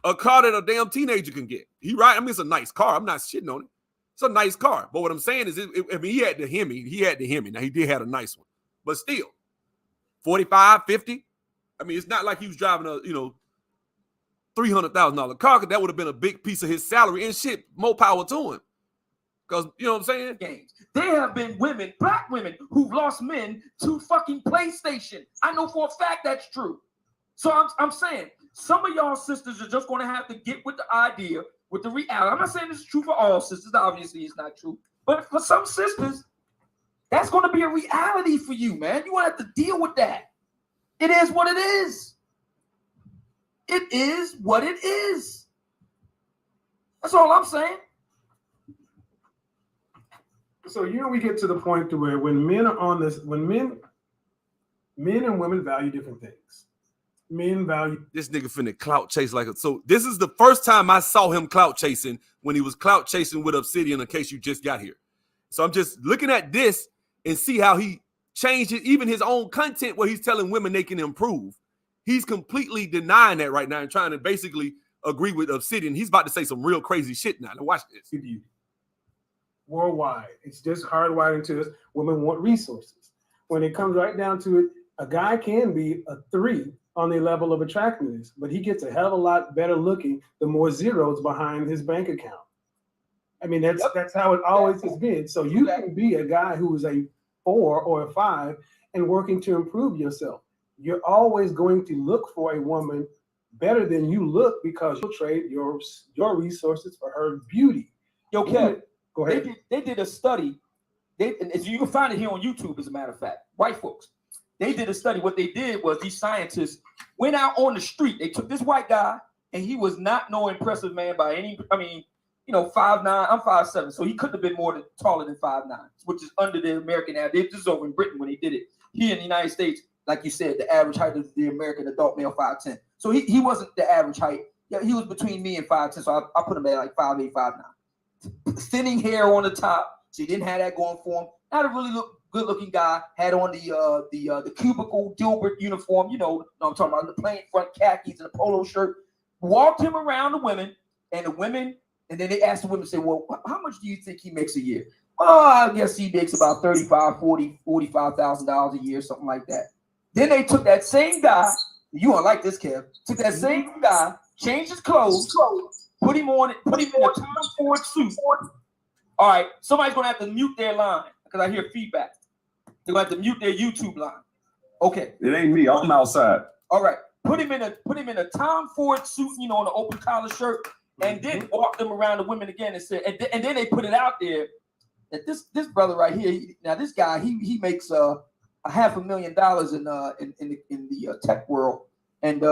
a car that a damn teenager can get. It's a nice car. I'm not shitting on it. It's a nice car. But what I'm saying is, he had the Hemi. Now, he did have a nice one. But still, 45, 50. I mean, it's not like he was driving a, $300,000 car, because that would have been a big piece of his salary and shit. More power to him. Because, you know what I'm saying? Games. There have been women, black women, who've lost men to fucking PlayStation. I know for a fact that's true. So I'm saying, some of y'all sisters are just going to have to get with the idea, with the reality. I'm not saying this is true for all sisters. Obviously, it's not true. But for some sisters, that's going to be a reality for you, man. You're going to have to deal with that. It is what it is. It is what it is. That's all I'm saying. So, we get to the point to where when men are on this, when men and women value different things. Men value. This nigga finna clout chase so this is the first time I saw him clout chasing, when he was clout chasing with Obsidian, in case you just got here. So I'm just looking at this and see how he changed even his own content where he's telling women they can improve. He's completely denying that right now and trying to basically agree with Obsidian. He's about to say some real crazy shit now. Now watch this. Worldwide, it's just hardwired into us. Women want resources. When it comes right down to it, a guy can be a 3 on the level of attractiveness, but he gets a hell of a lot better looking the more zeros behind his bank account. I mean, that's how it always has been. So you can be a guy who is a 4 or a 5 and working to improve yourself. You're always going to look for a woman better than you look, because you'll trade your resources for her beauty. Yo, Kev, go ahead. They did a study. And you can find it here on YouTube, as a matter of fact. White folks. They did a study. What they did was, these scientists went out on the street. They took this white guy, and he was not no impressive man by any. I mean, 5'9". I'm 5'7", so he couldn't have been taller than 5'9", which is under the American average. This is over in Britain when they did it. Here in the United States, like you said, the average height of the American adult male 5'10". So he wasn't the average height. Yeah, he was between me and 5'10", so I put him at like 5'8", 5'9". Thinning hair on the top, so he didn't have that going for him. Not a really good-looking guy. Had on the cubicle Dilbert uniform. I'm talking about, the plain front khakis and a polo shirt. Walked him around the women, and then they asked the women, say, well, how much do you think he makes a year? Oh, I guess he makes about $45,000 a year, something like that. Then they took that same guy. You don't like this, Kev. Took that same guy, changed his clothes, put him in a Tom Ford suit. All right, somebody's gonna have to mute their line because I hear feedback. They're gonna have to mute their YouTube line. Okay. It ain't me. I'm outside. All right. Put him in a Tom Ford suit, on an open collar shirt, and then walk them around the women again and said, and then they put it out there that this brother right here, now this guy, he makes $500,000 in the tech world. And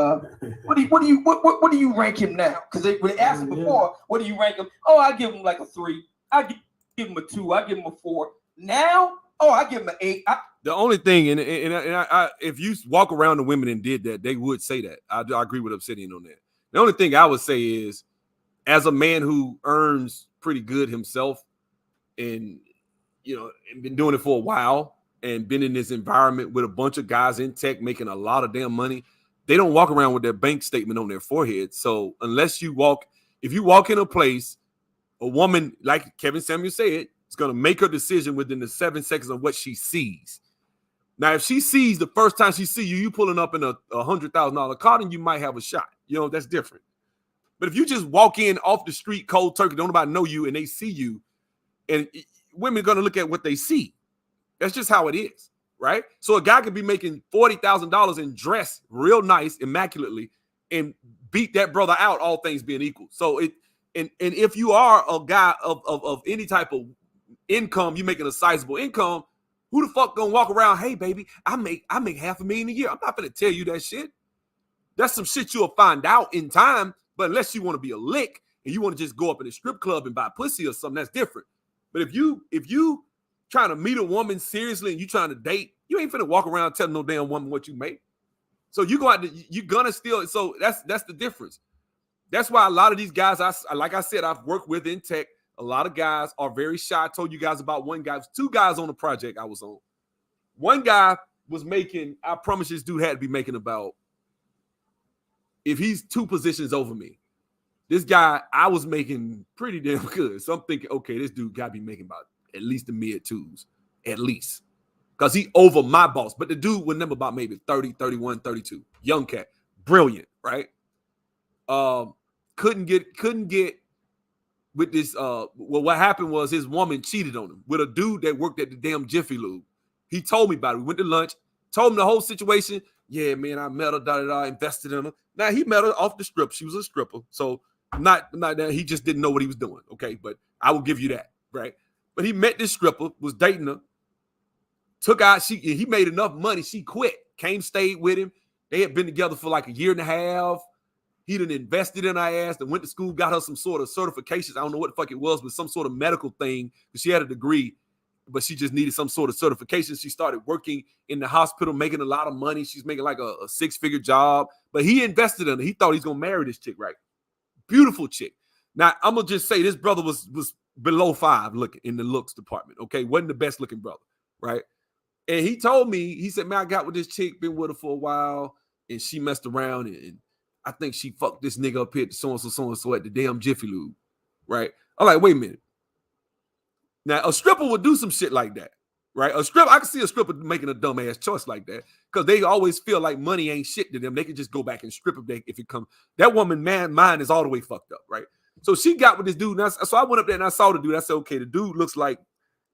what do you rank him now? Because when they asked him before, what do you rank him? Oh, I give him like a 3. I give him a 2. I give him a 4. Now, I give him an 8. The only thing, and I, if you walk around the women and did that, they would say that. I agree with Obsidian on that. The only thing I would say is, as a man who earns pretty good himself and, you know, and been doing it for a while and been in this environment with a bunch of guys in tech making a lot of damn money, they don't walk around with their bank statement on their forehead. So unless you walk, if you walk in a place, a woman, like Kevin Samuel said, is going to make her decision within the 7 seconds of what she sees. Now, if she sees the first time she see you pulling up in a $100,000 car, then you might have a shot. You know, that's different. But if you just walk in off the street cold turkey, don't nobody know you, and they see you, and women are going to look at what they see. That's just how it is, right? So a guy could be making $40,000 and dress real nice, immaculately, and beat that brother out, all things being equal. So and if you are a guy of any type of income, you making a sizable income, who the fuck gonna walk around, hey baby, I make $500,000 a year. I'm not gonna tell you that shit. That's some shit you'll find out in time. But unless you want to be a lick and you want to just go up in a strip club and buy pussy or something, that's different. But if you trying to meet a woman seriously and you trying to date, you ain't finna walk around telling no damn woman what you make. So you go out, you're gonna steal it. So that's the difference. That's why a lot of these guys, like I said, I've worked with in tech. A lot of guys are very shy. I told you guys about one guy. It was 2 guys on the project I was on. One guy was making, I promise this dude had to be making about, if he's 2 positions over me, this guy, I was making pretty damn good. So I'm thinking, okay, this dude got to be making about at least the mid-2s, at least. Because he over my boss. But the dude would never about maybe 30, 31, 32. Young cat. Brilliant, right? Couldn't get with this. Well, what happened was his woman cheated on him with a dude that worked at the damn Jiffy Lube. He told me about it. We went to lunch, told him the whole situation. Yeah, man, I met her, invested in her. Now he met her off the strip. She was a stripper. So not that he just didn't know what he was doing. Okay, but I will give you that, right? But he met this stripper, was dating her, took out, he made enough money, she quit, stayed with him. They had been together for like a year and a half. He done invested in her ass and went to school, got her some sort of certifications. I don't know what the fuck it was, but some sort of medical thing. She had a degree, but she just needed some sort of certification. She started working in the hospital, making a lot of money. She's making like a 6-figure job, but he invested in her. He thought he's going to marry this chick, right? Beautiful chick. Now, I'm going to just say this brother was below 5 looking in the looks department, okay? Wasn't the best looking brother, right? And he told me, he said, man, I got with this chick, been with her for a while, and she messed around, and I think she fucked this nigga up here at so-and-so at the damn Jiffy Lube, right? I'm like, wait a minute. Now, a stripper would do some shit like that, right? I can see a stripper making a dumbass choice like that because they always feel like money ain't shit to them. They can just go back and strip if it comes. That woman, mind is all the way fucked up, right? So she got with this dude. So I went up there and I saw the dude. I said, okay, the dude looks like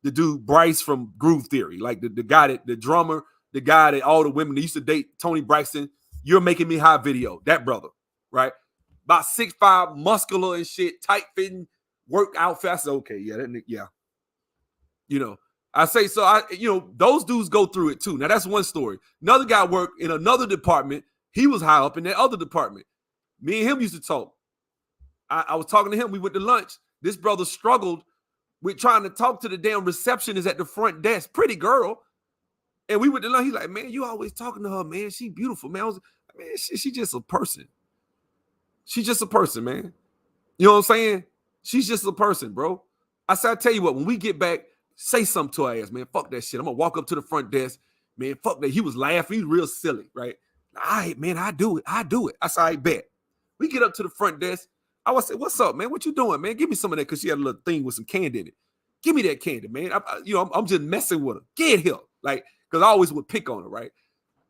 the dude Bryce from Groove Theory, like the guy the drummer, the guy that all the women that used to date, Tony Braxton. You're making me high video, that brother, right? About 6'5", muscular and shit, tight fitting, work outfit. I said, okay, yeah. You know, I say, so those dudes go through it too. Now that's one story. Another guy worked in another department. He was high up in that other department. Me and him used to talk. I was talking to him. We went to lunch. This brother struggled with trying to talk to the damn receptionist at the front desk, pretty girl. And we went to lunch. He's like, man, you always talking to her, man. She beautiful, man. She just a person. She's just a person, man. You know what I'm saying? She's just a person, bro. I said, I tell you what, when we get back, say something to her ass, man. Fuck that shit. I'm going to walk up to the front desk. Man, fuck that. He was laughing. He was real silly, right? All right, man, I do it. I said, I bet. We get up to the front desk. I would say, what's up, man? What you doing, man? Give me some of that because she had a little thing with some candy in it. Give me that candy, man. I'm just messing with her. Get here. Like, because I always would pick on her, right?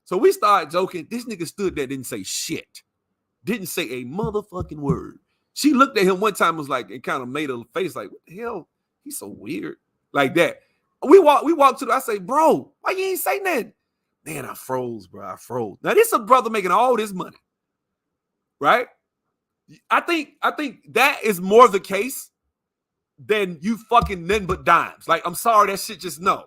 So we started joking. This nigga stood there, didn't say shit. Didn't say a motherfucking word. She looked at him one time, was like, and kind of made a face like, what the hell? He's so weird. Like that. We walked to I say, bro, why you ain't say nothing? Man, I froze, bro. I froze. Now, this is a brother making all this money, right? I think that is more the case than you fucking nothing but dimes. Like, I'm sorry, that shit just no.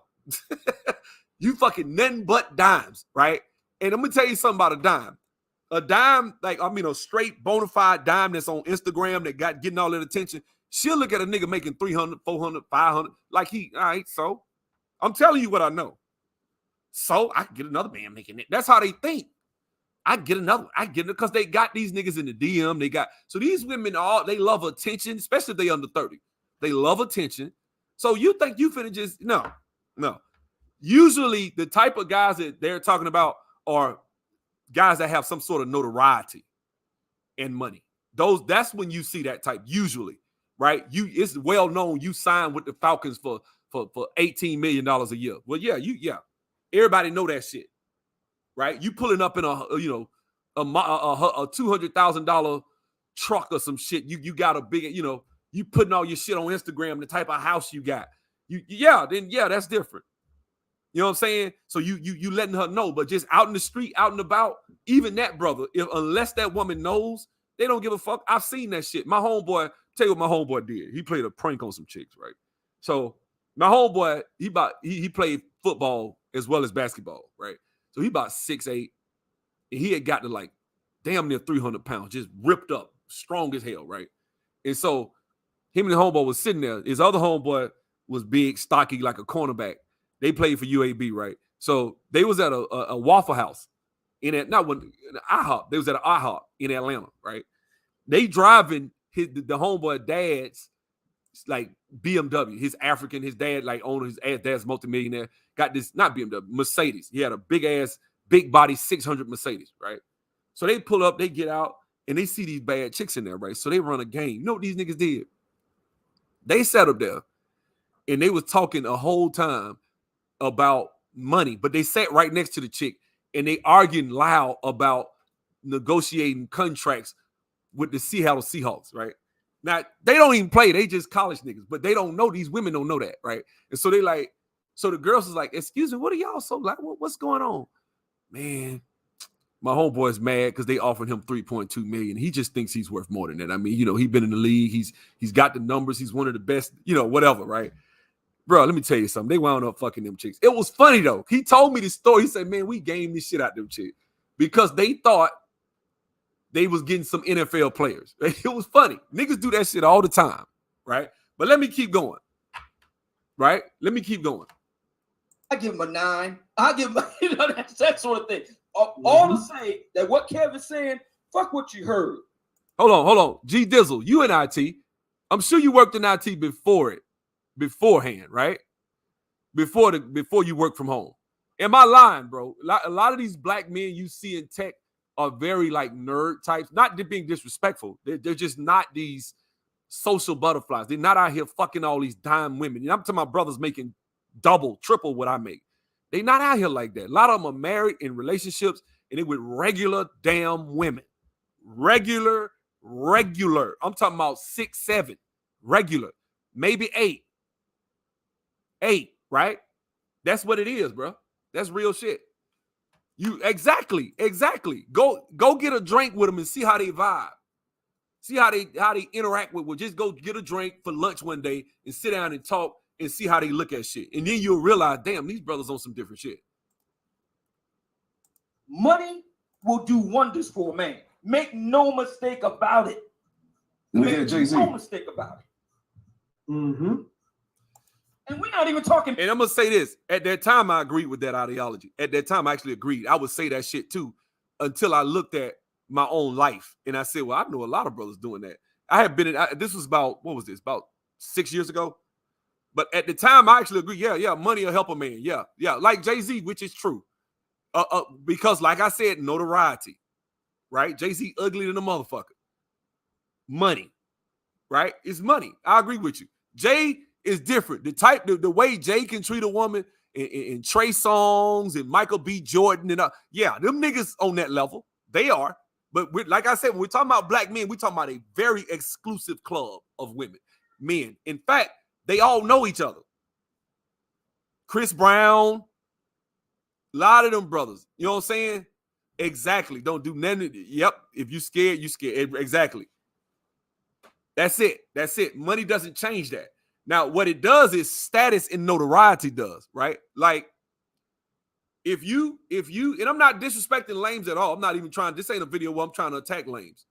You fucking nothing but dimes, right? And I'm gonna tell you something about a dime. A dime, like, I mean, a straight bona fide dime that's on Instagram that getting all that attention. She'll look at a nigga making 300, 400, 500. Like all right, so I'm telling you what I know. So I can get another man making it. That's how they think. I get another one. I get it because they got these niggas in the DM. So these women they love attention, especially if they under 30. They love attention. So you think you finna just no. Usually the type of guys that they're talking about are guys that have some sort of notoriety and money. That's when you see that type usually, right? It's well known you signed with the Falcons for $18 million a year. Well, yeah. Everybody know that shit. Right? You pulling up in a $200,000 truck or some shit. You got a big, you putting all your shit on Instagram, the type of house you got. That's different. You know what I'm saying? So you letting her know, but just out in the street, out and about, even that brother, unless that woman knows, they don't give a fuck. I've seen that shit. My homeboy, tell you what my homeboy did. He played a prank on some chicks, right? So my homeboy, he played football as well as basketball, right? So he about 6'8", and he had got to like damn near 300 pounds, just ripped up, strong as hell, right? And so him and the homeboy was sitting there. His other homeboy was big, stocky, like a cornerback. They played for UAB, right? So they was at a Waffle House IHOP. They was at an IHOP in Atlanta, right? They driving the homeboy dad's like BMW. His African, his dad like owner, his dad's multimillionaire. Got this, not BMW, Mercedes. He had a big body 600 Mercedes, right? So they pull up, they get out, and they see these bad chicks in there, right? So they run a game. You know what these niggas did? They sat up there, and they was talking the whole time about money, but they sat right next to the chick, and they arguing loud about negotiating contracts with the Seattle Seahawks, right? Now, they don't even play. They just college niggas, but they don't know. These women don't know that, right? And so they like, so the girls is like, excuse me, what are y'all so like? What's going on? Man, my homeboy's mad because they offered him $3.2 million. He just thinks he's worth more than that. I mean, he's been in the league. He's got the numbers. He's one of the best, whatever, right? Bro, let me tell you something. They wound up fucking them chicks. It was funny, though. He told me the story. He said, man, we gamed this shit out them chicks because they thought they was getting some NFL players. It was funny. Niggas do that shit all the time, right? But let me keep going, right? Let me keep going. I give him a 9. I give him, that sort of thing. All to say that what Kevin's saying, fuck what you heard. Hold on. G Dizzle, you in IT. I'm sure you worked in IT beforehand, right? Before you work from home. Am I lying, bro? A lot of these black men you see in tech are very like nerd types, not being disrespectful. They're just not these social butterflies. They're not out here fucking all these dime women. I'm talking about brothers making double, triple what I make. They not out here like that. A lot of them are married in relationships and they with regular damn women. Regular. I'm talking about 6, 7. Regular. Maybe 8. 8, right? That's what it is, bro. That's real shit. You exactly. Go get a drink with them and see how they vibe. See how they interact with. Just go get a drink for lunch one day and sit down and talk and see how they look at shit. And then you'll realize, damn, these brothers on some different shit. Money will do wonders for a man. Make no mistake about it. Make no mistake about it. Mm-hmm. And we're not even talking. And I'm going to say this. At that time, I agreed with that ideology. At that time, I actually agreed. I would say that shit too until I looked at my own life. And I said, well, I know a lot of brothers doing that. I had been this was about, what was this? About 6 years ago. But at the time, I actually agree. Yeah, money will help a man. Yeah. Like Jay-Z, which is true. Because like I said, notoriety, right? Jay-Z ugly than a motherfucker. Money, right? It's money. I agree with you. Jay is different. The way Jay can treat a woman in Trey Songz and Michael B. Jordan and them niggas on that level. They are. But like I said, when we're talking about black men, we're talking about a very exclusive club of women, men. In fact, they all know each other. Chris Brown, a lot of them brothers. You know what I'm saying? Exactly. Don't do nothing. Yep. If you scared, you scared. Exactly. That's it. Money doesn't change that. Now, what it does is status and notoriety does, right? Like, if you, and I'm not disrespecting lames at all. I'm not even this ain't a video where I'm trying to attack lames.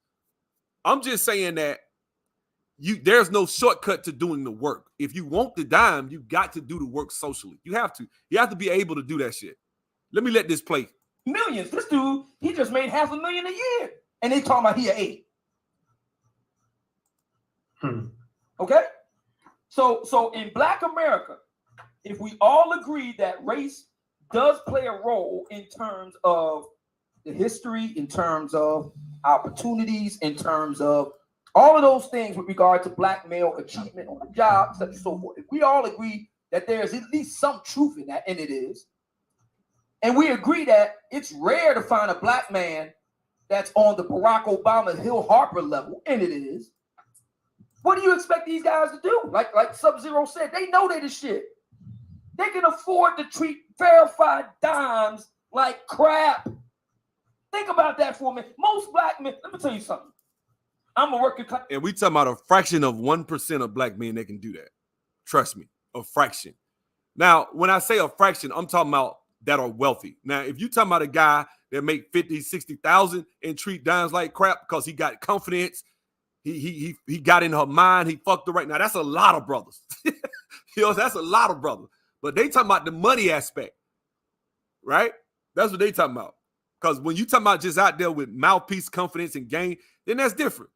I'm just saying that there's no shortcut to doing the work. If you want the dime, you got to do the work socially. You have to be able to do that shit. Let me let this play. millions. This dude, he just made $500,000 a year, and they talking about he an 8. Okay, so in Black America, if we all agree that race does play a role in terms of the history, in terms of opportunities, in terms of all of those things with regard to Black male achievement on the job, such and so forth, if we all agree that there's at least some truth in that, and it is, and we agree that it's rare to find a Black man that's on the Barack Obama Hill Harper level, and it is, what do you expect these guys to do? Like Sub-Zero said, they know they the shit. They can afford to treat verified dimes like crap. Think about that for a minute. Most Black men, let me tell you something. I'm a working class. And we talking about a fraction of 1% of Black men that can do that. Trust me, a fraction. Now, when I say a fraction, I'm talking about that are wealthy. Now, if you talking about a guy that make 50, 60,000 and treat dimes like crap because he got confidence, he got in her mind, he fucked her right now. That's a lot of brothers. That's a lot of brothers. But they talking about the money aspect, right? That's what they talking about. Because when you talking about just out there with mouthpiece, confidence, and game, then that's different,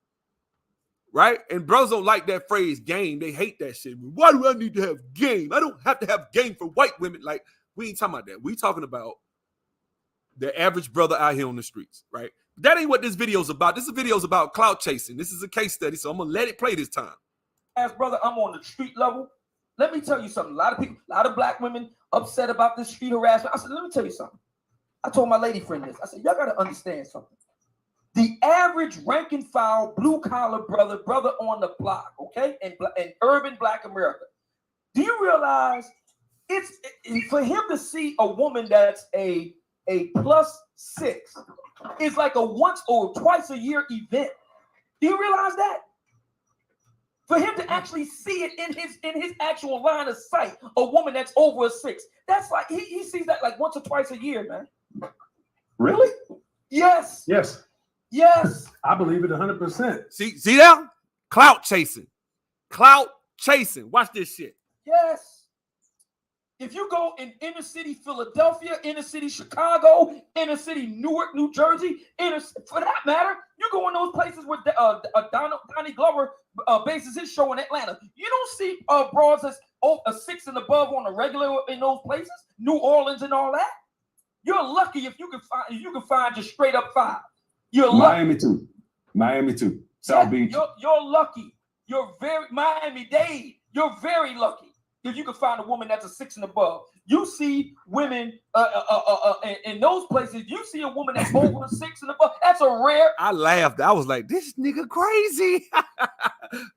right? And brothers don't like that phrase game. They hate that shit. Why do I need to have game? I don't have to have game for white women. Like, we ain't talking about that. We talking about the average brother out here on the streets, right? That ain't what this video is about. This video is about clout chasing. This is a case study, so I'm going to let it play this time. As brother, I'm on the street level. Let me tell you something. A lot of people, a lot of Black women upset about this street harassment. I said, let me tell you something. I told my lady friend this. I said, y'all got to understand something. The average rank and file, blue-collar brother on the block, okay, in urban Black America, do you realize it's for him to see a woman that's a +6 is like a once or twice a year event. Do you realize that? For him to actually see it in his actual line of sight, a woman that's over a 6, that's like he sees that like once or twice a year, man. Really? Yes. Yes. Yes. I believe it 100%. See that? Clout chasing. Clout chasing. Watch this shit. Yes. If you go in inner city Philadelphia, inner city Chicago, inner city Newark, New Jersey, for that matter, you go in those places where Donnie Glover bases his show in Atlanta. You don't see broads that's a 6 and above on a regular in those places, New Orleans and all that. You're lucky if you can find just straight up 5. You're Miami lucky. Miami too. South Beach. You're lucky. You're very Miami-Dade. You're very lucky if you can find a woman that's a 6 and above. You see women in those places. You see a woman that's over a 6 and above. That's a rare. I laughed. I was like, this nigga crazy.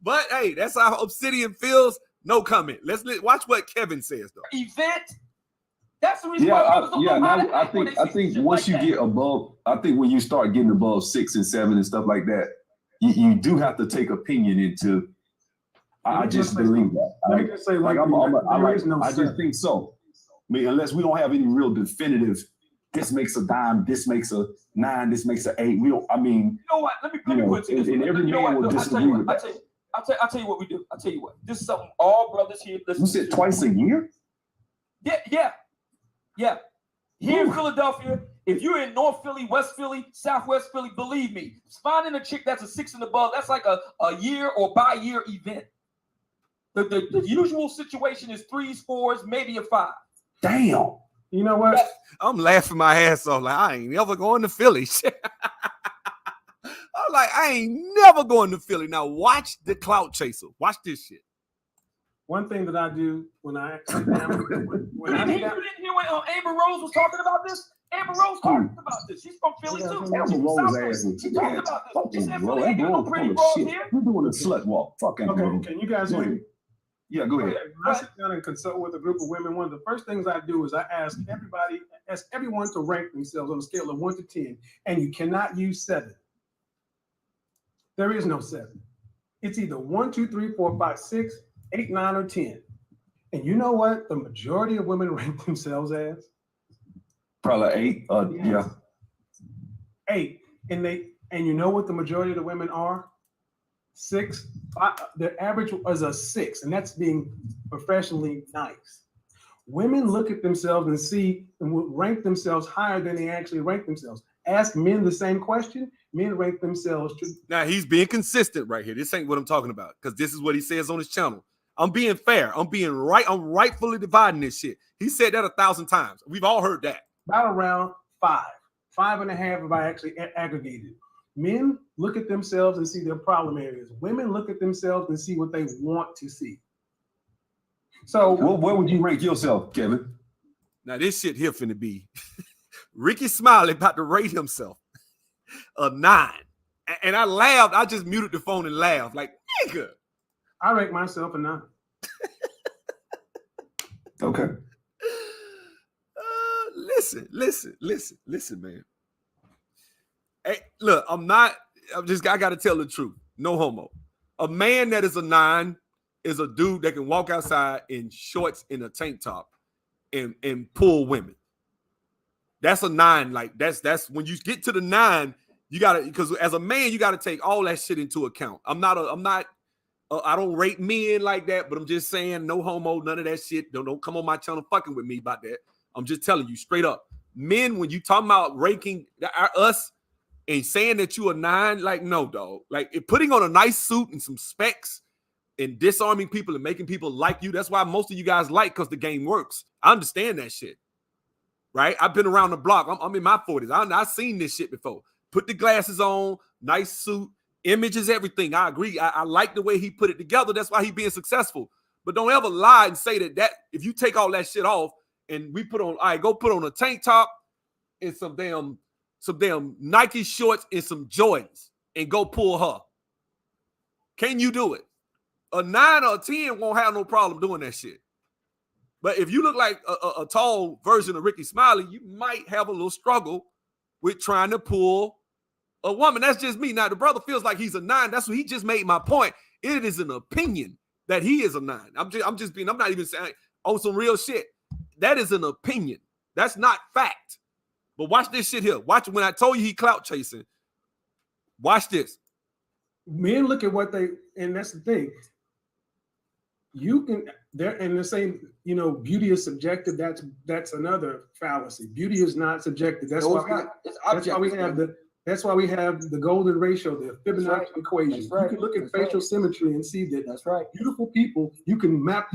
But hey, that's how Obsidian feels. No comment. Let's watch what Kevin says though. Event. That's the reason I think once you get above, I think when you start getting above 6 and 7 and stuff like that, you do have to take opinion into. I just believe that. I just think so. I mean, unless we don't have any real definitive, this makes a dime, this makes a 9, this makes an 8. We don't. I mean, you know what? Let me put it and every man will disagree with that. I'll tell you what we do. I'll tell you what. This is something all brothers here. You said twice a year? Yeah. Here in Philadelphia, if you're in North Philly, West Philly, Southwest Philly, believe me, finding a chick that's a 6 and above, that's like a year or bi-year event. The usual situation is 3s, 4s, maybe a 5. Damn. You know what? I'm laughing my ass off. Like, I ain't never going to Philly. I'm like, I ain't never going to Philly. Now watch the clout chaser. Watch this shit. One thing that I do when I you didn't hear when Amber Rose was talking about this? Amber Rose talked about this. She's from Philly too. Amber Rose ass. She talked about this. She said, Bro, ain't got no pretty bras here. We're doing a slut walk. Fucking. Okay, can you guys hear me? Yeah, go ahead. When I sit down and consult with a group of women, one of the first things I do is I ask everyone to rank themselves on a scale of 1 to 10, and you cannot use 7. There is no 7. It's either 1, 2, 3, 4, 5, 6, 8, 9, or 10. And you know what the majority of women rank themselves as? Probably 8. Yeah. 8. And you know what the majority of the women are? 6. The average is a 6, and that's being professionally nice. Women look at themselves and see and will rank themselves higher than they actually rank themselves. Ask men the same question. Men rank themselves. Now he's being consistent right here. This ain't what I'm talking about because this is what he says on his channel. I'm being fair. I'm being right. I'm rightfully dividing this shit. He said that 1,000 times. We've all heard that. About around 5.5 if I actually aggregated. Men look at themselves and see their problem areas. Women look at themselves and see what they want to see. So where would you rank yourself, Kevin? Now this shit here finna be Ricky Smiley about to rate himself a 9. And I laughed. I just muted the phone and laughed like, nigga. I rank myself a 9. Okay. Listen, man. Hey, look, I gotta tell the truth. No homo. A man that is a 9 is a dude that can walk outside in shorts and a tank top and pull women. That's a 9. Like that's when you get to the 9, you gotta, because as a man, you gotta take all that shit into account. I don't rate men like that, but I'm just saying no homo, none of that shit. Don't come on my channel fucking with me about that. I'm just telling you straight up. Men, when you talking about ranking us and saying that you a 9, like no, dog. Like putting on a nice suit and some specs and disarming people and making people like you. That's why most of you guys like, because the game works. I understand that shit. Right? I've been around the block. I'm in my 40s. I've seen this shit before. Put the glasses on, nice suit. Images, everything. I agree. I like the way he put it together. That's why he's being successful. But don't ever lie and say that if you take all that shit off and we put on, all right, go put on a tank top and some damn Nike shorts and some Jordans and go pull her. Can you do it? A 9 or a 10 won't have no problem doing that shit. But if you look like a tall version of Ricky Smiley, you might have a little struggle with trying to pull a woman. That's just me. Now, the brother feels like he's a 9. That's what he just made my point. It is an opinion that he is a 9. I'm not even saying on some real shit. That is an opinion. That's not fact. But watch this shit here. Watch when I told you he clout chasing. Watch this. Men look at what they, and that's the thing. They're in the same, beauty is subjective. That's another fallacy. Beauty is not subjective. That's why we have the golden ratio, the Fibonacci equation. Right. You can look at facial symmetry and see that That's right. beautiful people, you can map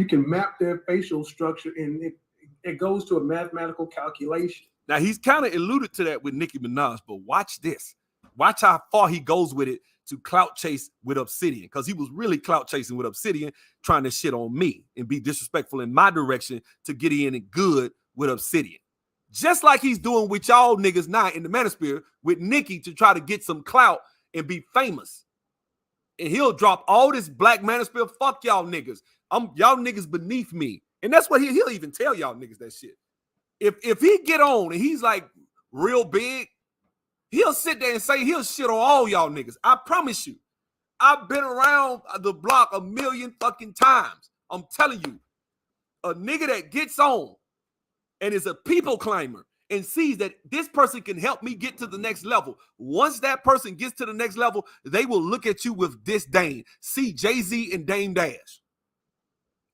their facial structure, and it goes to a mathematical calculation. Now, he's kind of alluded to that with Nicki Minaj, but watch this. Watch how far he goes with it to clout chase with Obsidian, because he was really clout chasing with Obsidian, trying to shit on me and be disrespectful in my direction to get in and good with Obsidian. Just like he's doing with y'all niggas now in the manosphere with Nicki to try to get some clout and be famous. And he'll drop all this black manosphere. Fuck y'all niggas. Y'all niggas beneath me. And that's what he'll even tell y'all niggas that shit. If he get on and he's like real big, he'll sit there and say he'll shit on all y'all niggas. I promise you. I've been around the block a million fucking times. I'm telling you. A nigga that gets on and is a people climber and sees that this person can help me get to the next level. Once that person gets to the next level, they will look at you with disdain. See Jay-Z and Dame Dash.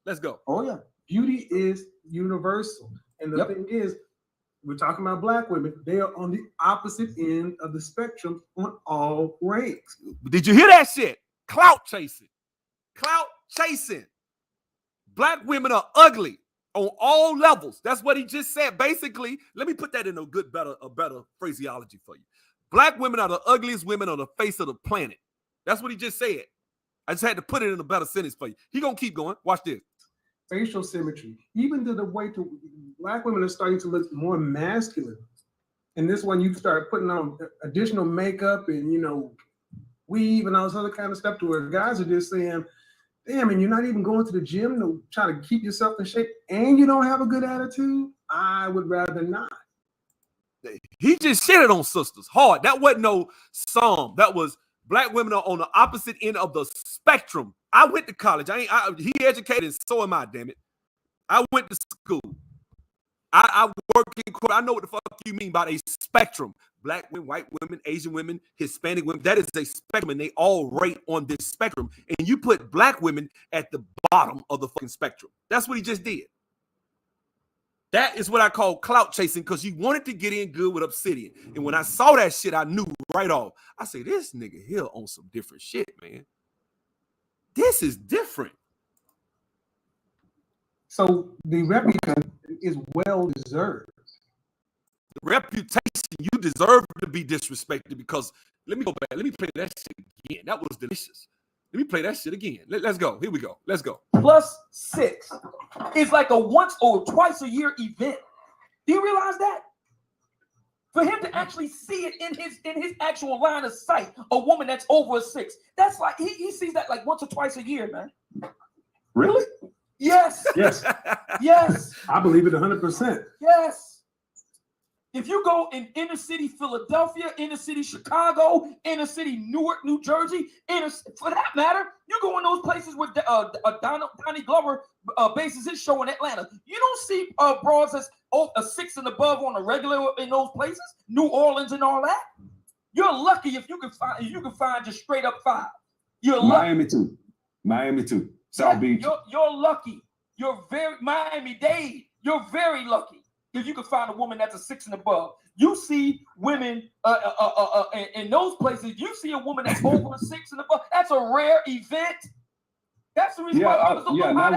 Let's go. Oh, yeah. Beauty is universal. And the thing is, we're talking about black women. They are on the opposite end of the spectrum on all ranks. Did you hear that shit? Clout chasing. Clout chasing. Black women are ugly on all levels. That's what he just said. Basically, let me put that in a better phraseology for you. Black women are the ugliest women on the face of the planet. That's what he just said. I just had to put it in a better sentence for you. He gonna keep going. Watch this. Facial symmetry, even to the way black women are starting to look more masculine. And this one, you start putting on additional makeup and weave and all this other kind of stuff, to where guys are just saying, damn, and you're not even going to the gym to try to keep yourself in shape, and you don't have a good attitude. I would rather not. He just shitted on sisters hard. That wasn't no song. That was black women are on the opposite end of the spectrum. I went to college. He educated, and so am I, damn it. I went to school. I work in court. I know what the fuck you mean by a spectrum. Black women, white women, Asian women, Hispanic women. That is a spectrum, and they all rate on this spectrum. And you put black women at the bottom of the fucking spectrum. That's what he just did. That is what I call clout chasing, because you wanted to get in good with Obsidian. And when I saw that shit, I knew right off. I say, this nigga here on some different shit, man. This is different. So the reputation is well deserved. The reputation, you deserve to be disrespected, because let me go back. Let me play that shit again. That was delicious. Let me play that shit again. Let's go. Here we go. Let's go. +6 is like a once or twice a year event. Do you realize that? For him to actually see it in his actual line of sight, a woman that's over a 6, that's like he sees that like once or twice a year, man. Really? Yes. Yes. Yes. I believe it 100%. Yes. If you go in inner city Philadelphia, inner city Chicago, inner city Newark, New Jersey, for that matter, you go in those places where Donnie Glover bases his show in Atlanta. You don't see broads that's a 6 and above on a regular in those places, New Orleans and all that. You're lucky if you can find just straight up 5. You're lucky. Miami too. South Beach. You're lucky. You're very Miami-Dade. You're very lucky if you can find a woman that's a 6 and above. You see women in those places. You see a woman that's over a 6 and above. That's a rare event. That's the reason why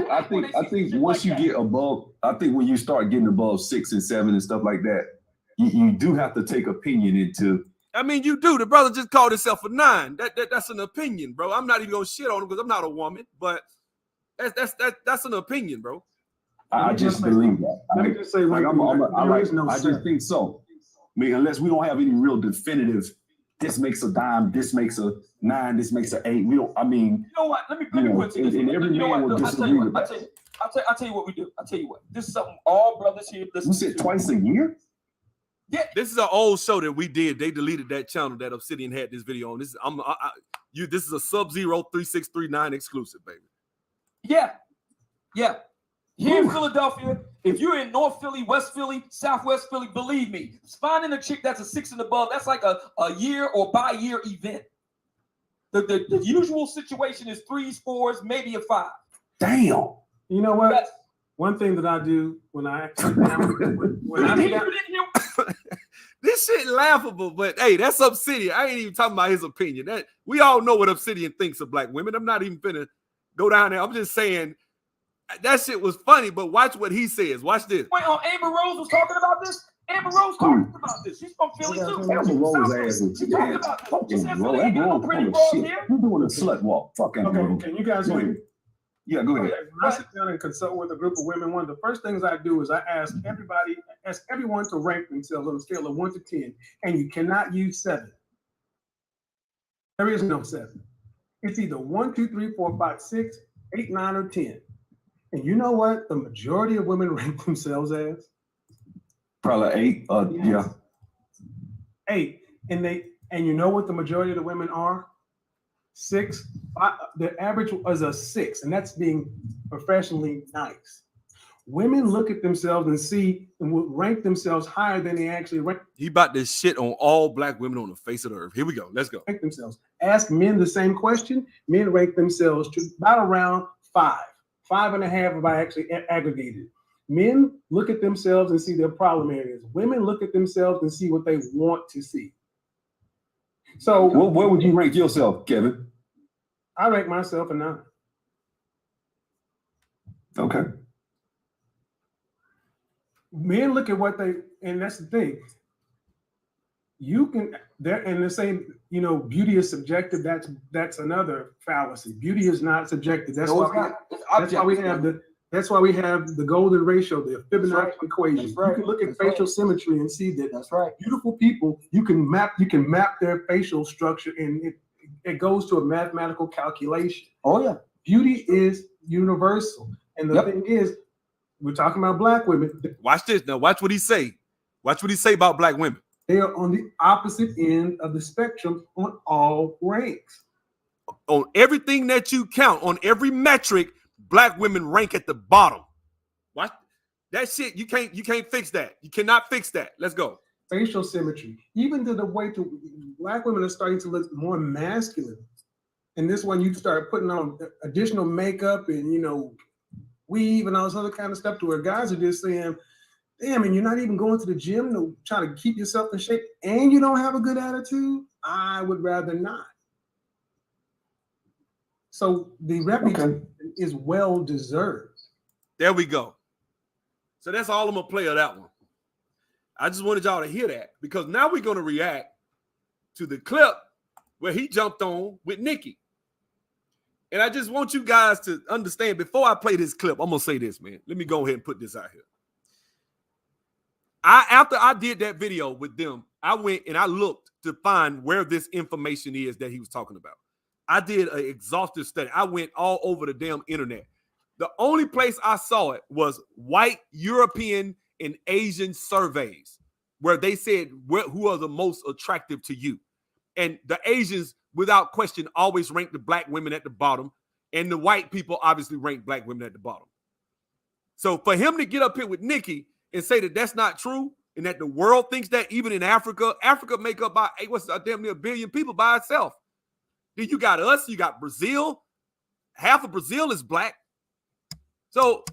I think once you get above, I think when you start getting above 6 and 7 and stuff like that, you do have to take opinion into. I mean, you do. The brother just called himself a 9. That's an opinion, bro. I'm not even gonna shit on him because I'm not a woman, but that's an opinion, bro. I just believe that. Let me just say one thing. I just think so. I mean, unless we don't have any real definitive, this makes a dime, this makes a 9, this makes an 8. We don't. I mean, you know what? Let me put it and every man will disagree with that. I'll tell you what we do. I'll tell you what. This is something all brothers here listen to. You said twice a year? Yeah. This is an old show that we did. They deleted that channel that Obsidian had this video on. This is a Sub-Zero 3639 exclusive, baby. Yeah. Here in Philadelphia, if you're in North Philly, West Philly, Southwest Philly, believe me, finding a chick that's a 6 and above, that's like a year or bi-year event. The usual situation is 3s, 4s, maybe a 5. Damn. You know what? Yes. One thing that I do when I actually this shit laughable, but hey, that's Obsidian. I ain't even talking about his opinion. That we all know what Obsidian thinks of black women. I'm not even finna go down there. I'm just saying that shit was funny, but watch what he says. Watch this. Wait, Amber Rose was talking about this? Amber Rose talking about this. She's from Philly too. Amber Rose ass. She talking about this. She said Philly Amber ain't got no Rose pretty full of bras shit. here. You're doing a slut walk. Fuck Amber Rose. Can you guys hear me? Yeah, go ahead. When I sit down and consult with a group of women, one of the first things I do is I ask everyone to rank themselves on a scale of 1 to 10, and you cannot use 7. There is no 7. It's either 1, 2, 3, 4, 5, 6, 8, 9, or 10. And you know what the majority of women rank themselves as? Probably 8. Yeah. 8. And you know what the majority of the women are? 6. The average is a 6, and that's being professionally nice. Women look at themselves and see and will rank themselves higher than they actually rank. He about to shit on all black women on the face of the earth. Here we go. Let's go. Rank themselves. Ask men the same question. Men rank themselves to about around 5, 5.5 if I actually aggregated. Men look at themselves and see their problem areas. Women look at themselves and see what they want to see. So, where would you rank yourself, Kevin? I rank myself a 9. Okay. Men look at what they, and that's the thing. You can, they're in the same, beauty is subjective. That's another fallacy. Beauty is not subjective. That's why we have the golden ratio, the Fibonacci equation. Right. You can look at facial symmetry and see that. That's right. Beautiful people, you can map their facial structure, and it goes to a mathematical calculation. Oh yeah. Beauty is universal, and the thing is, we're talking about black women. Watch this now. Watch what he say. Watch what he say about black women. They are on the opposite end of the spectrum on all ranks. On everything that you count, on every metric, black women rank at the bottom. Watch that shit. You can't fix that. You cannot fix that. Let's go. Facial symmetry, even to the way to black women are starting to look more masculine. And this one, you start putting on additional makeup and weave and all this other kind of stuff, to where guys are just saying, damn, and you're not even going to the gym to try to keep yourself in shape, and you don't have a good attitude, I would rather not. So the reputation is well deserved. There we go. So that's all I'm gonna play of that one. I just wanted y'all to hear that because now we're gonna react to the clip where he jumped on with Nicki. And I just want you guys to understand before I play this clip, I'm gonna say this, man. Let me go ahead and put this out here. After I did that video with them, I went and I looked to find where this information is that he was talking about. I did an exhaustive study. I went all over the damn internet. The only place I saw it was white, European, and Asian surveys where they said who are the most attractive to you. And the Asians, without question, always rank the black women at the bottom. And the white people obviously rank black women at the bottom. So for him to get up here with Nicki and say that that's not true and that the world thinks that even in Africa make up by damn near 1 billion people by itself. Then you got us, you got Brazil. Half of Brazil is black. So,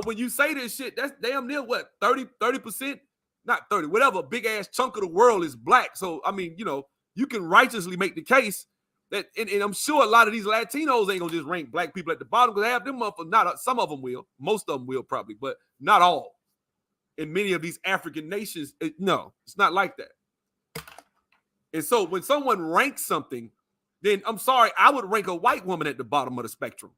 when you say this shit, that's damn near what, 30%? Not 30, whatever, big ass chunk of the world is black. So, I mean, you can righteously make the case that, and I'm sure a lot of these Latinos ain't gonna just rank black people at the bottom because they have them up for some of them will, most of them will probably, but not all. In many of these African nations, no, it's not like that. And so when someone ranks something, then I'm sorry, I would rank a white woman at the bottom of the spectrum.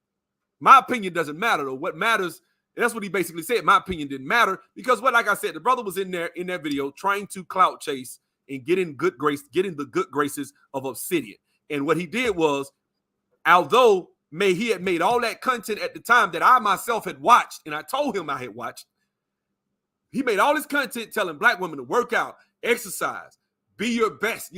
My opinion doesn't matter, though. What matters, and that's what he basically said, my opinion didn't matter, because like I said, the brother was in that video trying to clout chase and getting the good graces of Obsidian. And what he did was, although he had made all that content at the time that I myself had watched, and I told him I had watched, he made all this content telling black women to work out, exercise, be your best,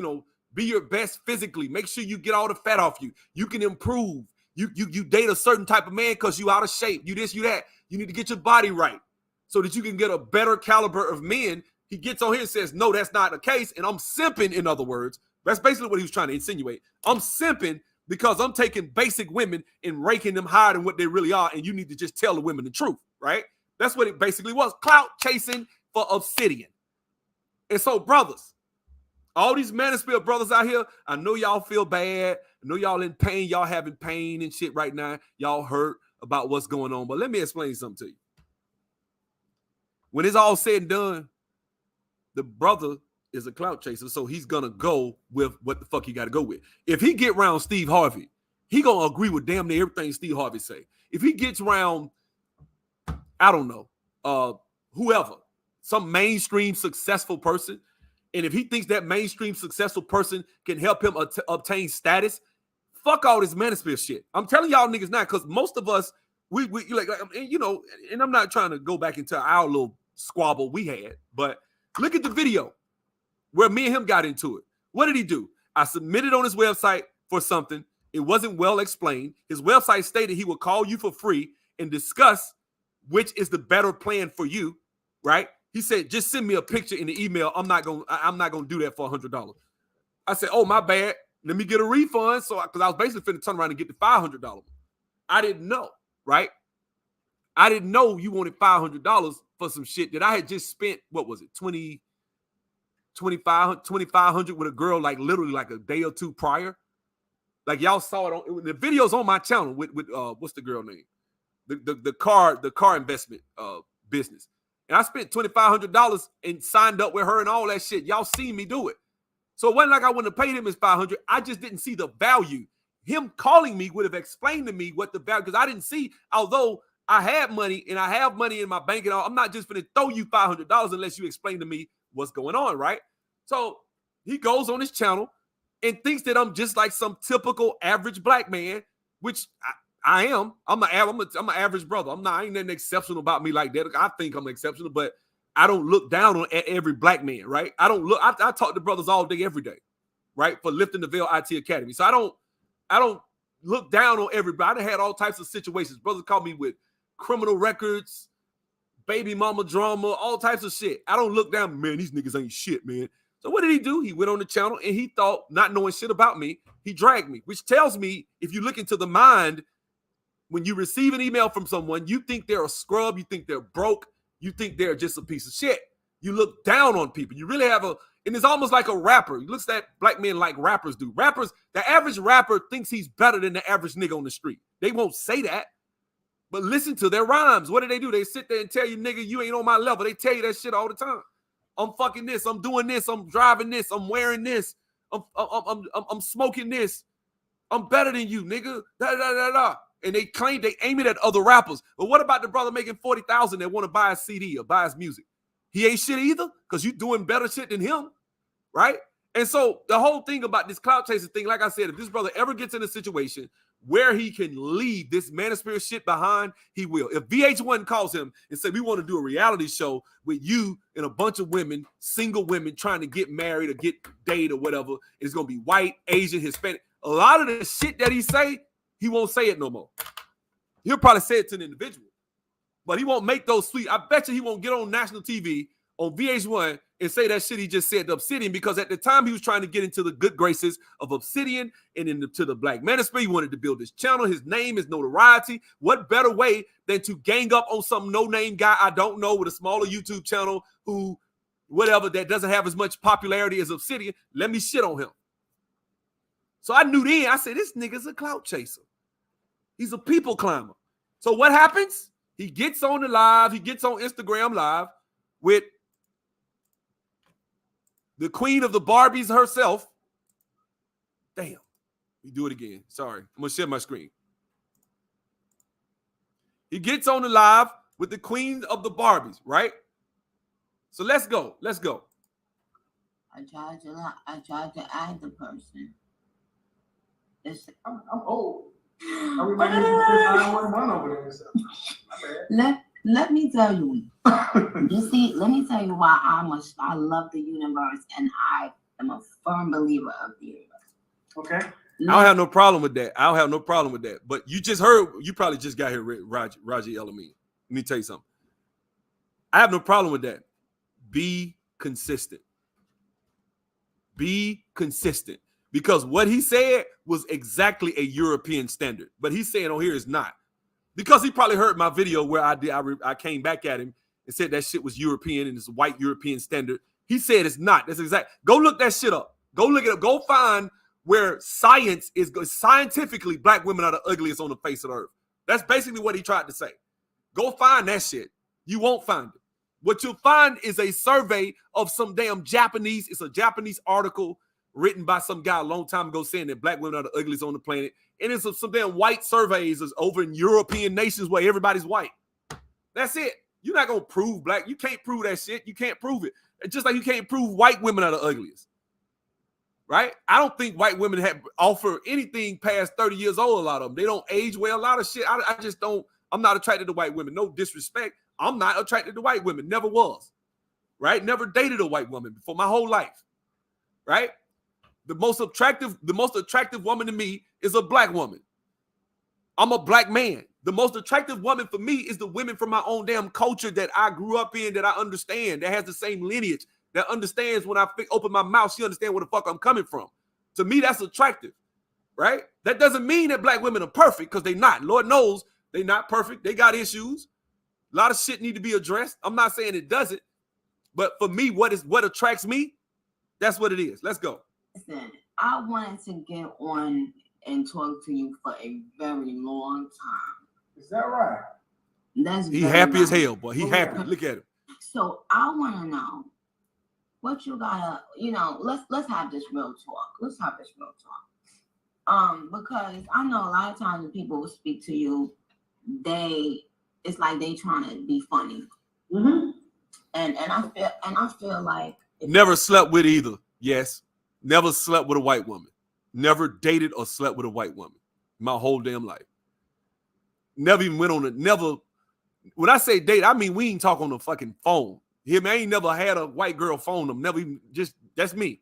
be your best physically. Make sure you get all the fat off you. You can improve. You date a certain type of man because you out of shape. You this, you that. You need to get your body right so that you can get a better caliber of men. He gets on here and says, no, that's not the case. And I'm simping, in other words. That's basically what he was trying to insinuate. I'm simping because I'm taking basic women and ranking them higher than what they really are. And you need to just tell the women the truth, right? That's what it basically was. Clout chasing for Obsidian. And so, brothers, all these manosphere brothers out here, I know y'all feel bad. I know y'all in pain. Y'all having pain and shit right now. Y'all hurt about what's going on. But let me explain something to you. When it's all said and done, the brother is a clout chaser, so he's going to go with what the fuck he got to go with. If he get around Steve Harvey, he going to agree with damn near everything Steve Harvey say. If he gets around, I don't know, whoever, some mainstream successful person, and if he thinks that mainstream successful person can help him obtain status, fuck all this manosphere shit. I'm telling y'all niggas now, because most of us, we like, and I'm not trying to go back into our little squabble we had, but look at the video where me and him got into it. What did he do? I submitted on his website for something. It wasn't well explained. His website stated he would call you for free and discuss which is the better plan for you, right? He said, just send me a picture in the email. I'm not gonna do that for $100. I said, oh, my bad. Let me get a refund. So, because I was basically finna turn around and get the $500. I didn't know, right? I didn't know you wanted $500 for some shit that I had just spent. What was it? $2,500 with a girl, like literally like a day or two prior. Like y'all saw it on the videos on my channel with what's the girl name? The car investment business. And I spent $2,500 and signed up with her and all that shit. Y'all seen me do it. So it wasn't like I wouldn't have paid him his $500. I just didn't see the value. Him calling me would have explained to me what the value, because I didn't see, although I had money and I have money in my bank and all, I'm not just going to throw you $500 unless you explain to me what's going on, right? So he goes on his channel and thinks that I'm just like some typical average black man, which I am. I'm an average brother. I ain't nothing exceptional about me like that. I think I'm exceptional, but I don't look down on every black man, right? I talk to brothers all day, every day, right? For Lifting the Veil IT Academy. So I don't look down on everybody. I had all types of situations. Brothers call me with criminal records, baby mama drama, all types of shit. I don't look down, man, these niggas ain't shit, man. So what did he do? He went on the channel and he thought, not knowing shit about me, he dragged me, which tells me if you look into the mind, when you receive an email from someone, you think they're a scrub, you think they're broke, you think they're just a piece of shit. You look down on people. You really have and it's almost like a rapper. You look at black men like rappers do. Rappers, the average rapper thinks he's better than the average nigga on the street. They won't say that, but listen to their rhymes. What do? They sit there and tell you, nigga, you ain't on my level. They tell you that shit all the time. I'm fucking this. I'm doing this. I'm driving this. I'm wearing this. I'm smoking this. I'm better than you, nigga. Da, da, da, da. And they claim they aim it at other rappers. But what about the brother making 40,000 that want to buy a CD or buy his music? He ain't shit either because you doing better shit than him, right? And so the whole thing about this clout chasing thing, like I said, if this brother ever gets in a situation where he can leave this manosphere shit behind, he will. If VH1 calls him and say, we want to do a reality show with you and a bunch of women, single women trying to get married or get dated or whatever, it's going to be white, Asian, Hispanic. A lot of the shit that he say, he won't say it no more. He'll probably say it to an individual, but he won't make those sweet. I bet you he won't get on national TV on VH1 and say that shit he just said to Obsidian, because at the time he was trying to get into the good graces of Obsidian and into the black manosphere. He wanted to build his channel, his name, his notoriety. What better way than to gang up on some no-name guy I don't know with a smaller YouTube channel who, whatever, that doesn't have as much popularity as Obsidian? Let me shit on him. So I knew then, I said, this nigga's a clout chaser. He's a people climber. So what happens? He gets on the live, he gets on Instagram live with the queen of the Barbies herself. Damn. We do it again. Sorry. I'm going to share my screen. He gets on the live with the queen of the Barbies, right? So let's go. Let's go. I tried to add the person. I'm old. I remember I want to run over there. So. Let me tell you. You see, let me tell you why I love the universe and I am a firm believer of the universe. Okay. I don't have no problem with that. I don't have no problem with that. But you just heard, you probably just got here, Raji Elamine. Let me tell you something. I have no problem with that. Be consistent. Be consistent. Because what he said was exactly a European standard. But he's saying on here is not. Because he probably heard my video where I came back at him and said that shit was European and it's a white European standard. He said it's not. That's exact. Go look that shit up. Go look it up. Go find where science is scientifically black women are the ugliest on the face of the earth. That's basically what he tried to say. Go find that shit. You won't find it. What you'll find is a survey of some damn Japanese. It's a Japanese article written by some guy a long time ago saying that black women are the ugliest on the planet. And it's some damn white surveys over in European nations where everybody's white. That's it. You're not going to prove black. You can't prove that shit. You can't prove it. It's just like you can't prove white women are the ugliest. Right? I don't think white women offer anything past 30 years old, a lot of them. They don't age well. A lot of shit. I just don't. I'm not attracted to white women. No disrespect. I'm not attracted to white women. Never was. Right? Never dated a white woman for my whole life. Right? The most attractive woman to me is a black woman. I'm a black man. The most attractive woman for me is the women from my own damn culture that I grew up in, that I understand, that has the same lineage, that understands when I open my mouth, she understands where the fuck I'm coming from. To me, that's attractive, right? That doesn't mean that black women are perfect, because they're not. Lord knows they're not perfect. They got issues. A lot of shit need to be addressed. I'm not saying it doesn't, but for me, what attracts me, that's what it is. Let's go. Listen, I wanted to get on and talk to you for a very long time. Is that right? He happy as hell, boy. He happy. Look at him. So I want to know what you gotta, let's have this real talk. Let's have this real talk. Because I know a lot of times when people will speak to you, it's like they trying to be funny. Mm-hmm. And I feel like never slept with either. Yes. Never slept with a white woman. Never dated or slept with a white woman. My whole damn life. Never even went on when I say date, I mean we ain't talk on the fucking phone. Hear me? I ain't never had a white girl phone them. Never even, that's me.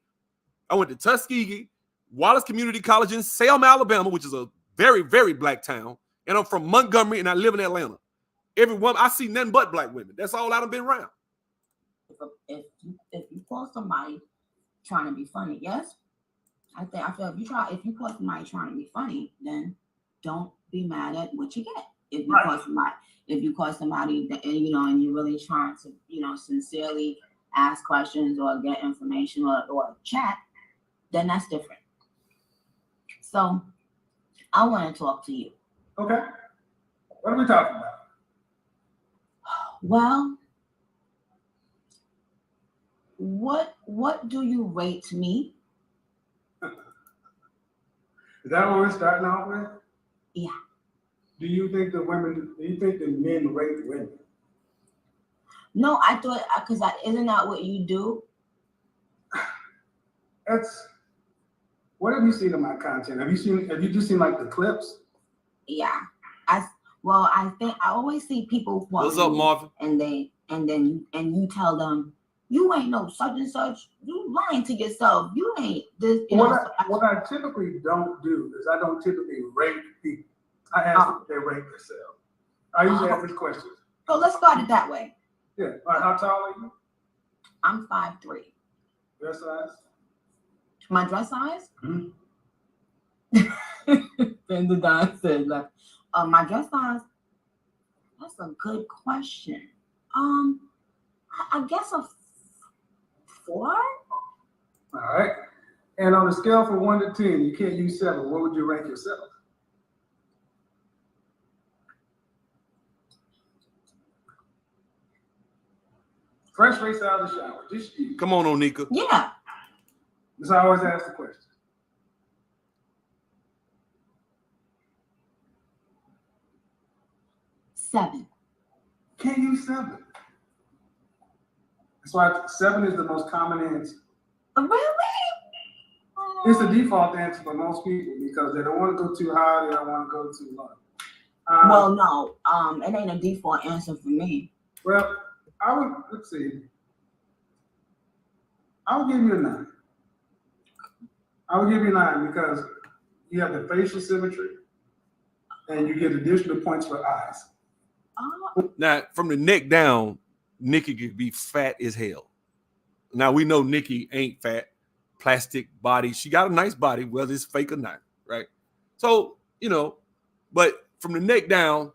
I went to Tuskegee, Wallace Community College in Selma, Alabama, which is a very, very black town. And I'm from Montgomery and I live in Atlanta. Everyone, I see nothing but black women. That's all I've been around. If you call somebody trying to be funny, yes, I feel if you call somebody trying to be funny, then don't be mad at what you get. if you call somebody that, you know, and you're really trying to, you know, sincerely ask questions or get information or chat, then that's different. So I want to talk to you. Okay. What are we talking about? Well, what do you rate me? Is that what we're starting off with? Yeah. Do you think the men rate women? No, I thought, because isn't that what you do? What have you seen in my content? Have you just seen like the clips? Yeah. I think I always see people. What's up, Marvin? And you tell them, you ain't no such and such. You lying to yourself. You ain't this. What I typically don't do is I don't typically rate people. I ask them if they rate themselves. I usually ask this question. So let's start it that way. Yeah. How tall are you? I'm 5'3". Dress size? My dress size? Mm-hmm. And the guy said, like, my dress size. That's a good question. I guess a 4. All right. And on a scale from 1 to 10, you can't use 7. What would you rank yourself? Fresh face out of the shower. Just you. Come on, Nika. Yeah. That's how I always ask the question. 7. Can't use 7. That's why 7 is the most common answer. Really? It's the default answer for most people because they don't want to go too high, they don't want to go too low. Well, no, it ain't a default answer for me. Well, let's see. I would give you a 9. I would give you a 9 because you have the facial symmetry and you get additional points for eyes. Now, from the neck down, Nicki could be fat as hell. Now, we know Nicki ain't fat, plastic body. She got a nice body, whether it's fake or not, right? So, you know, but from the neck down,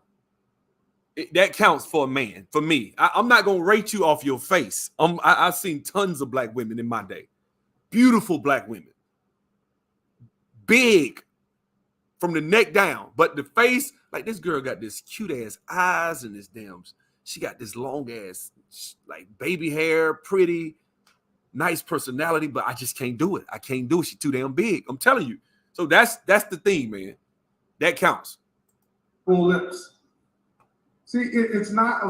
that counts for a man. For me, I'm not going to rate you off your face. I've seen tons of black women in my day. Beautiful black women. Big from the neck down. But the face, like this girl got this cute ass eyes and this she got this long ass, like baby hair, pretty, nice personality, but I just can't do it. I can't do it. She's too damn big. I'm telling you. So that's the thing, man. That counts. Full lips. See, it's not.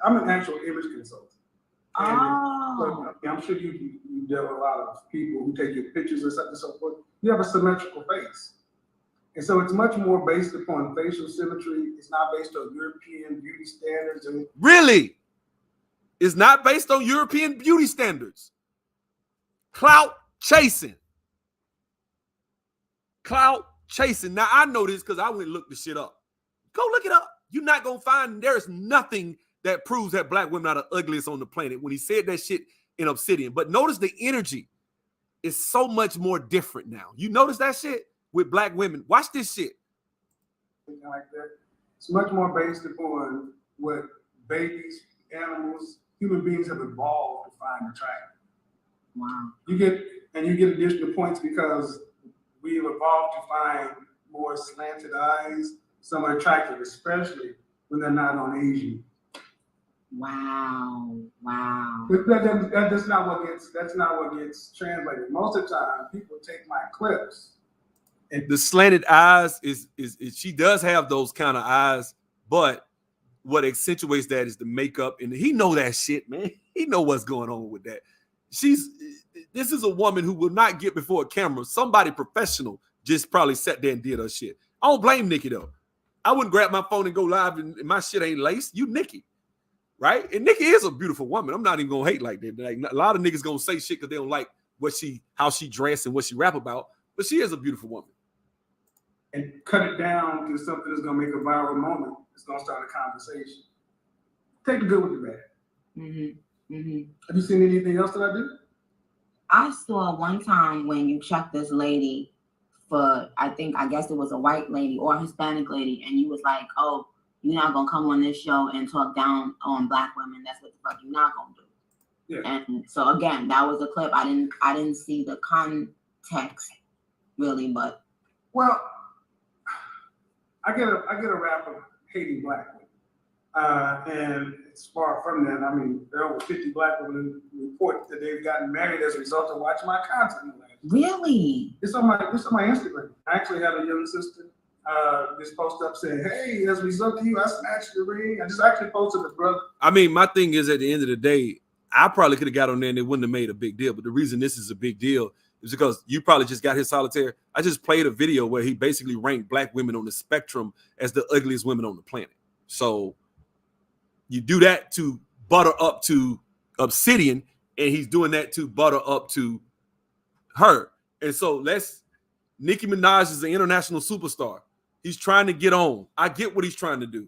I'm an actual image consultant. So, I'm sure you deal with a lot of people who take your pictures and such and so forth. You have a symmetrical face. And so it's much more based upon facial symmetry. It's not based on European beauty standards. Really? It's not based on European beauty standards. Clout chasing. Clout chasing. Now, I know this because I went and looked the shit up. Go look it up. You're not going to find, there's nothing that proves that black women are the ugliest on the planet when he said that shit in Obsidian. But notice the energy is so much more different now. You notice that shit with black women? Watch this shit. Like that. It's much more based upon what babies, animals, human beings have evolved to find attractive. Wow. You get additional points because we have evolved to find more slanted eyes. Some are attractive, especially when they're not on Asian. Wow. But that's not what gets translated. Most of the time, people take my clips. And the slanted eyes is she does have those kind of eyes, but what accentuates that is the makeup, and he know that shit, man. He know what's going on with that. This is a woman who will not get before a camera. Somebody professional just probably sat there and did her shit. I don't blame Nicki though. I wouldn't grab my phone and go live and my shit ain't laced. You Nicki, right? And Nicki is a beautiful woman. I'm not even gonna hate like that. Like, a lot of niggas gonna say shit because they don't like how she dressed and what she rap about. But she is a beautiful woman. And cut it down to something that's gonna make a viral moment. It's gonna start a conversation. Take the good with the bad. Mm-hmm. Mm-hmm. Have you seen anything else that I do? I saw one time when you checked this lady for, I guess it was a white lady or a Hispanic lady, and you was like, oh, You're not gonna come on this show and talk down on black women. That's what the fuck you're not gonna do. Yeah. And so again, that was a clip. I didn't see the context really, but well, I get a rap of hating black women. And it's far from that. I mean, there are over 50 black women who report that they've gotten married as a result of watching my content. Really? It's on my Instagram. I actually have a young sister just post up saying, "Hey, as a result of you, I snatched the ring." I just actually posted a brother. I mean, my thing is, at the end of the day, I probably could have got on there and it wouldn't have made a big deal. But the reason this is a big deal is because you probably just got his solitaire. I just played a video where he basically ranked black women on the spectrum as the ugliest women on the planet. So you do that to butter up to Obsidian, and he's doing that to butter up to her. And so Nicki Minaj is an international superstar. He's trying to get on. I get what he's trying to do.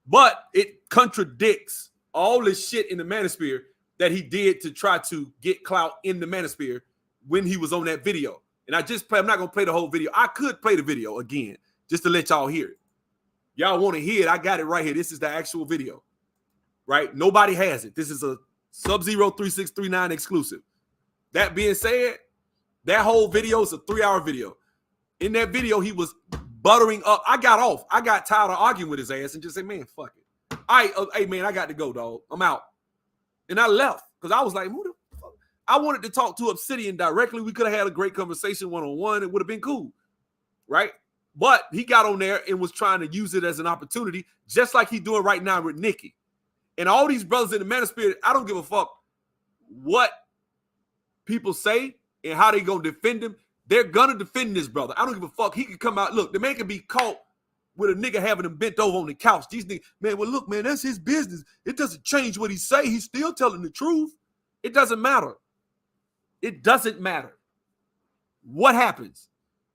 But it contradicts all this shit in the manosphere that he did to try to get clout in the manosphere when he was on that video. And I'm not going to play the whole video. I could play the video again just to let y'all hear it. Y'all want to hear it? I got it right here. This is the actual video, right? Nobody has it. This is a Sub-Zero 3639 exclusive. That being said, that whole video is a 3-hour video. In that video, he was buttering up. I got off. I got tired of arguing with his ass and just said, man, fuck it. Hey, man, I got to go, dog. I'm out. And I left because I was like, who the fuck? I wanted to talk to Obsidian directly. We could have had a great conversation one-on-one. It would have been cool, right? But he got on there and was trying to use it as an opportunity, just like he's doing right now with Nicki. And all these brothers in the manosphere, I don't give a fuck what people say and how they gonna defend him. They're gonna defend this brother. I don't give a fuck. He can come out. Look, the man can be caught with a nigga having him bent over on the couch. These niggas, man, well, look, man, that's his business. It doesn't change what he say. He's still telling the truth. It doesn't matter. It doesn't matter. What happens?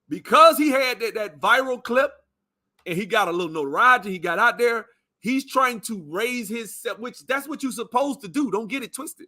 Because he had that viral clip and he got a little notoriety, he got out there, he's trying to raise his, which that's what you're supposed to do. Don't get it twisted.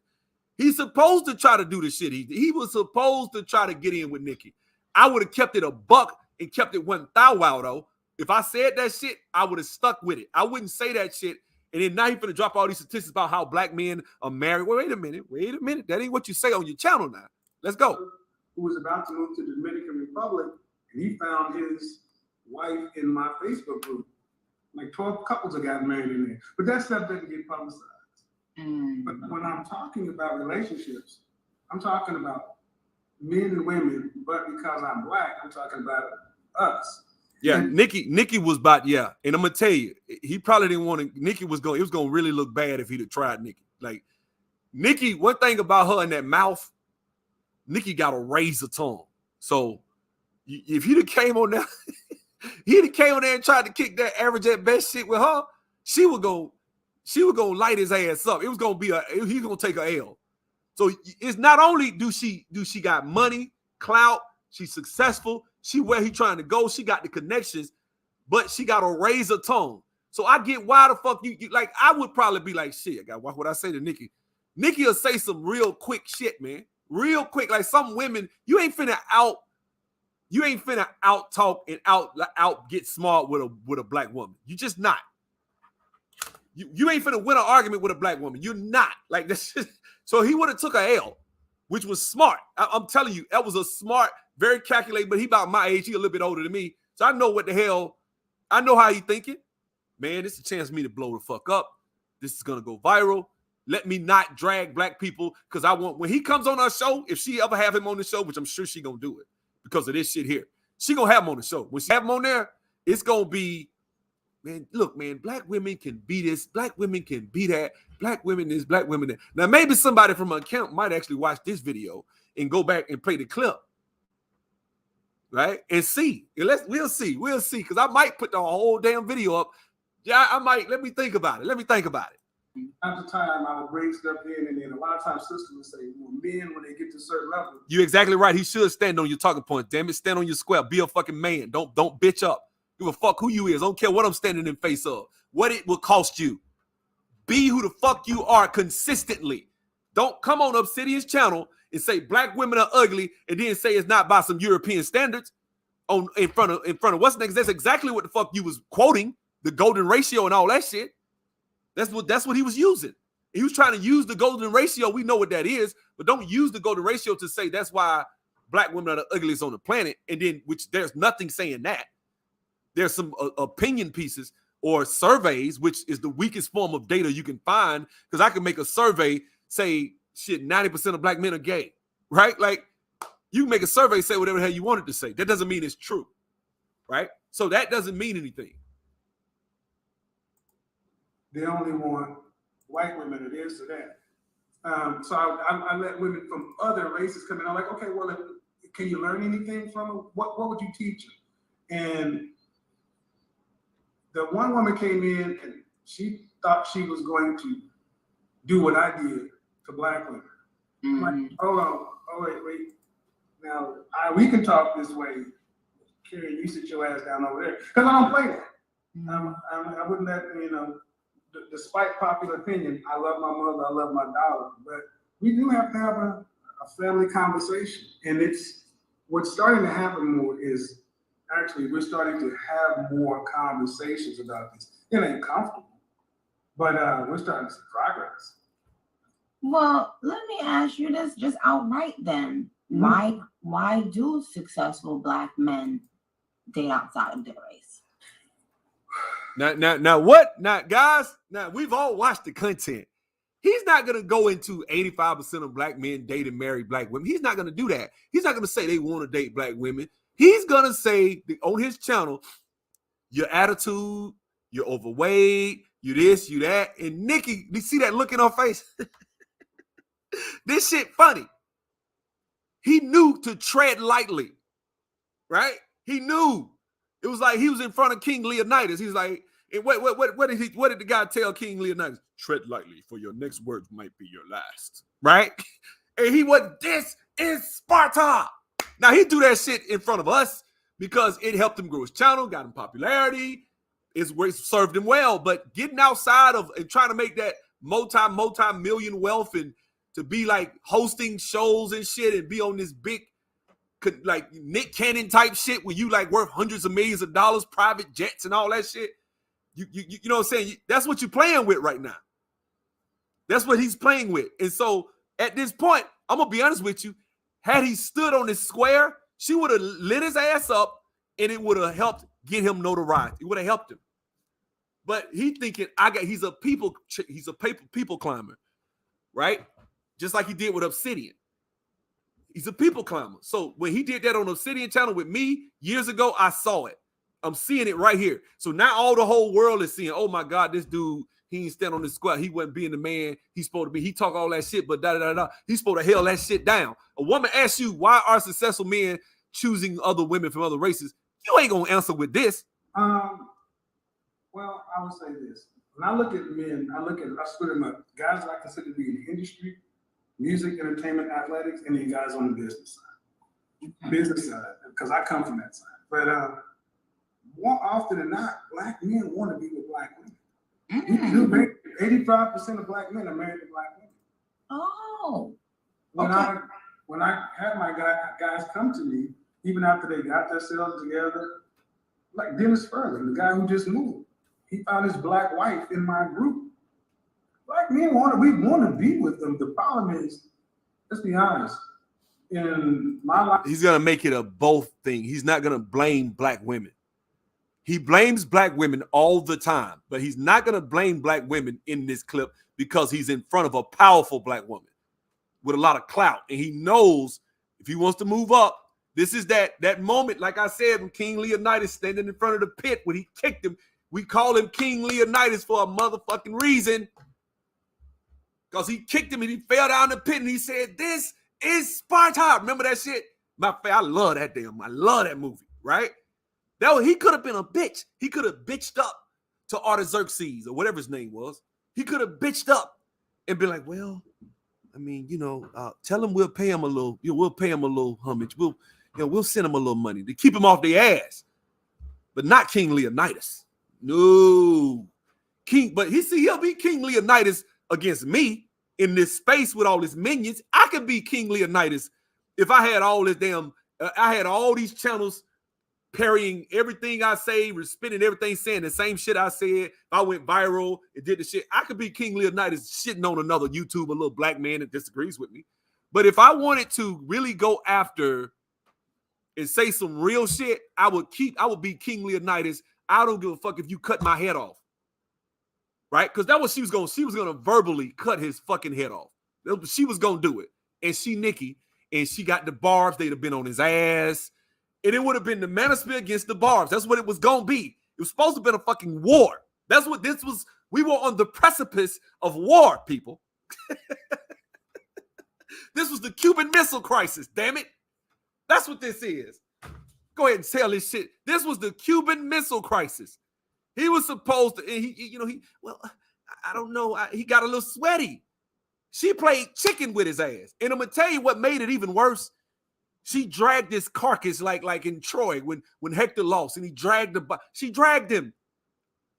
He's supposed to try to do the shit. He was supposed to try to get in with Nicki. I would have kept it a buck and kept it one thou wow though. If I said that shit, I would have stuck with it. I wouldn't say that shit. And then now he's finna drop all these statistics about how black men are married. Well, wait a minute. That ain't what you say on your channel now. Let's go. Who was about to move to the Dominican Republic, and he found his wife in my Facebook group. Like 12 couples have gotten married in there. But that stuff doesn't get publicized. But when I'm talking about relationships, I'm talking about men and women, but because I'm black, I'm talking about us. Yeah, Nicki was about, yeah. And I'm gonna tell you, he probably didn't want to, it was gonna really look bad if he'd have tried Nicki. Like Nicki, one thing about her in that mouth, Nicki got a razor tongue. So if he'd have came on there, he'd have came on there and tried to kick that average at best shit with her, she would go light his ass up. It was gonna be he's gonna take a L. So it's not only do she got money, clout, she's successful, she where he trying to go, she got the connections, but she got a razor tongue. So I get why the fuck you like. I would probably be like, shit, what would I say to Nicki? Nicki will say some real quick shit, man. Real quick. Like some women, you ain't finna out talk and out get smart with a black woman. You just not. You ain't finna win an argument with a black woman. You're not. Like this. So he would have took a L, which was smart. I'm telling you, that was a smart, very calculated, but he about my age. He a little bit older than me. So I know what the hell, I know how he thinking. Man, this is a chance for me to blow the fuck up. This is gonna go viral. Let me not drag black people, because I want, when he comes on our show, if she ever have him on the show, which I'm sure she gonna do it because of this shit here, she gonna have him on the show. When she have him on there, it's gonna be, man, look, man, black women can be this, black women can be that, black women this, black women that. Now, maybe somebody from an account might actually watch this video and go back and play the clip, right? And see. And we'll see, because I might put the whole damn video up. Yeah, I might. Let me think about it. Time to time, I would bring stuff in, and then a lot of times sisters would say, well, men, when they get to a certain level. You're exactly right. He should stand on your talking point. Damn it, stand on your square. Be a fucking man. Don't bitch up. Give a fuck who you is. I don't care what I'm standing in face of. What it will cost you. Be who the fuck you are consistently. Don't come on Obsidian's channel and say black women are ugly and then say it's not by some European standards in front of what's next. That's exactly what the fuck you was quoting. the golden ratio and all that shit. That's what he was using. He was trying to use the golden ratio. We know what that is, but don't use the golden ratio to say that's why black women are the ugliest on the planet. And then, which there's nothing saying that. There's some opinion pieces or surveys, which is the weakest form of data you can find. Because I can make a survey say, shit, 90% of black men are gay, right? Like, you can make a survey say whatever the hell you want it to say. That doesn't mean it's true, right? So that doesn't mean anything. They only want white women, it is to that. So I let women from other races come in. I'm like, okay, well, can you learn anything from them? What would you teach them? And the one woman came in and she thought she was going to do what I did to black women. I'm like, hold on, wait. Now, we can talk this way. Carrie, you sit your ass down over there. Because I don't play that. I wouldn't let, despite popular opinion, I love my mother, I love my daughter, but we do have to have a family conversation. And what's starting to happen more is actually we're starting to have more conversations about this. It ain't comfortable, but we're starting to see progress. Well, let me ask you this just outright then. Why do successful black men date outside of their race? Now what? Now, guys, we've all watched the content. He's not going to go into 85% of black men date and marry black women. He's not going to do that. He's not going to say they want to date black women. He's going to say on his channel, your attitude, you're overweight, you this, you that. And Nicki, you see that look in her face? This shit funny. He knew to tread lightly, right? He knew. It was like he was in front of King Leonidas. He's like, what did the guy tell King Leonidas? Tread lightly, for your next words might be your last, right? And he was, this is Sparta. Now, he do that shit in front of us because it helped him grow his channel, got him popularity. It served him well. But getting outside of and trying to make that multi-million wealth and to be like hosting shows and shit and be on this big, like Nick Cannon type shit where you like worth hundreds of millions of dollars, private jets and all that shit. You know what I'm saying? That's what you're playing with right now. That's what he's playing with. And so at this point, I'm going to be honest with you. Had he stood on this square, she would have lit his ass up and it would have helped get him notoriety. It would have helped him. But he thinking, he's a people climber, right? Just like he did with Obsidian. He's a people climber. So when he did that on Obsidian channel with me years ago, I saw it. I'm seeing it right here. So now all the whole world is seeing, oh my God, this dude, he ain't stand on this square. He wasn't being the man he's supposed to be. He talk all that shit, but he's supposed to held that shit down. A woman asks you, why are successful men choosing other women from other races? You ain't gonna answer with this. Well, I would say this. When I look at men, I split them up. Guys that I consider to be in the industry, music, entertainment, athletics, and then guys on the business side. Business side, because I come from that side. But more often than not, black men want to be with black women. 85% of black men are married to black women. Oh. When I had my guys come to me, even after they got themselves together, like Dennis Furlan, the guy who just moved, he found his black wife in my group. Black men want to be with them. The problem is, let's be honest, in my life, he's gonna make it a both thing. He's not gonna blame black women. He blames black women all the time, but he's not gonna blame black women in this clip because he's in front of a powerful black woman with a lot of clout, and he knows if he wants to move up, this is that moment. Like I said, when King Leonidas standing in front of the pit when he kicked him, we call him King Leonidas for a motherfucking reason. Because he kicked him and he fell down the pit and he said, this is Sparta. Remember that shit? I love that I love that movie, right? He could have been a bitch. He could have bitched up to Artaxerxes or whatever his name was. He could have bitched up and been like, well, I mean, tell him we'll pay him a little, we'll pay him a little homage. We'll send him a little money to keep him off their ass. But not King Leonidas. No. But he'll be King Leonidas against me in this space with all his minions. I could be King Leonidas if I had all this I had all these channels parrying everything I say, spinning everything, saying the same shit I said. If I went viral and did the shit, I could be King Leonidas shitting on another YouTuber, a little black man that disagrees with me. But if I wanted to really go after and say some real shit, I would be King Leonidas. I don't give a fuck if you cut my head off. Right? Because that's what she was going to. She was going to verbally cut his fucking head off. She was going to do it. And she, Nicki, and she got the barbs. They'd have been on his ass. And it would have been the manosphere against the barbs. That's what it was going to be. It was supposed to have been a fucking war. That's what this was. We were on the precipice of war, people. This was the Cuban Missile Crisis, damn it. That's what this is. Go ahead and tell this shit. This was the Cuban Missile Crisis. He was supposed to, I don't know. He got a little sweaty. She played chicken with his ass. And I'm going to tell you what made it even worse. She dragged this carcass like in Troy when Hector lost, and she dragged him.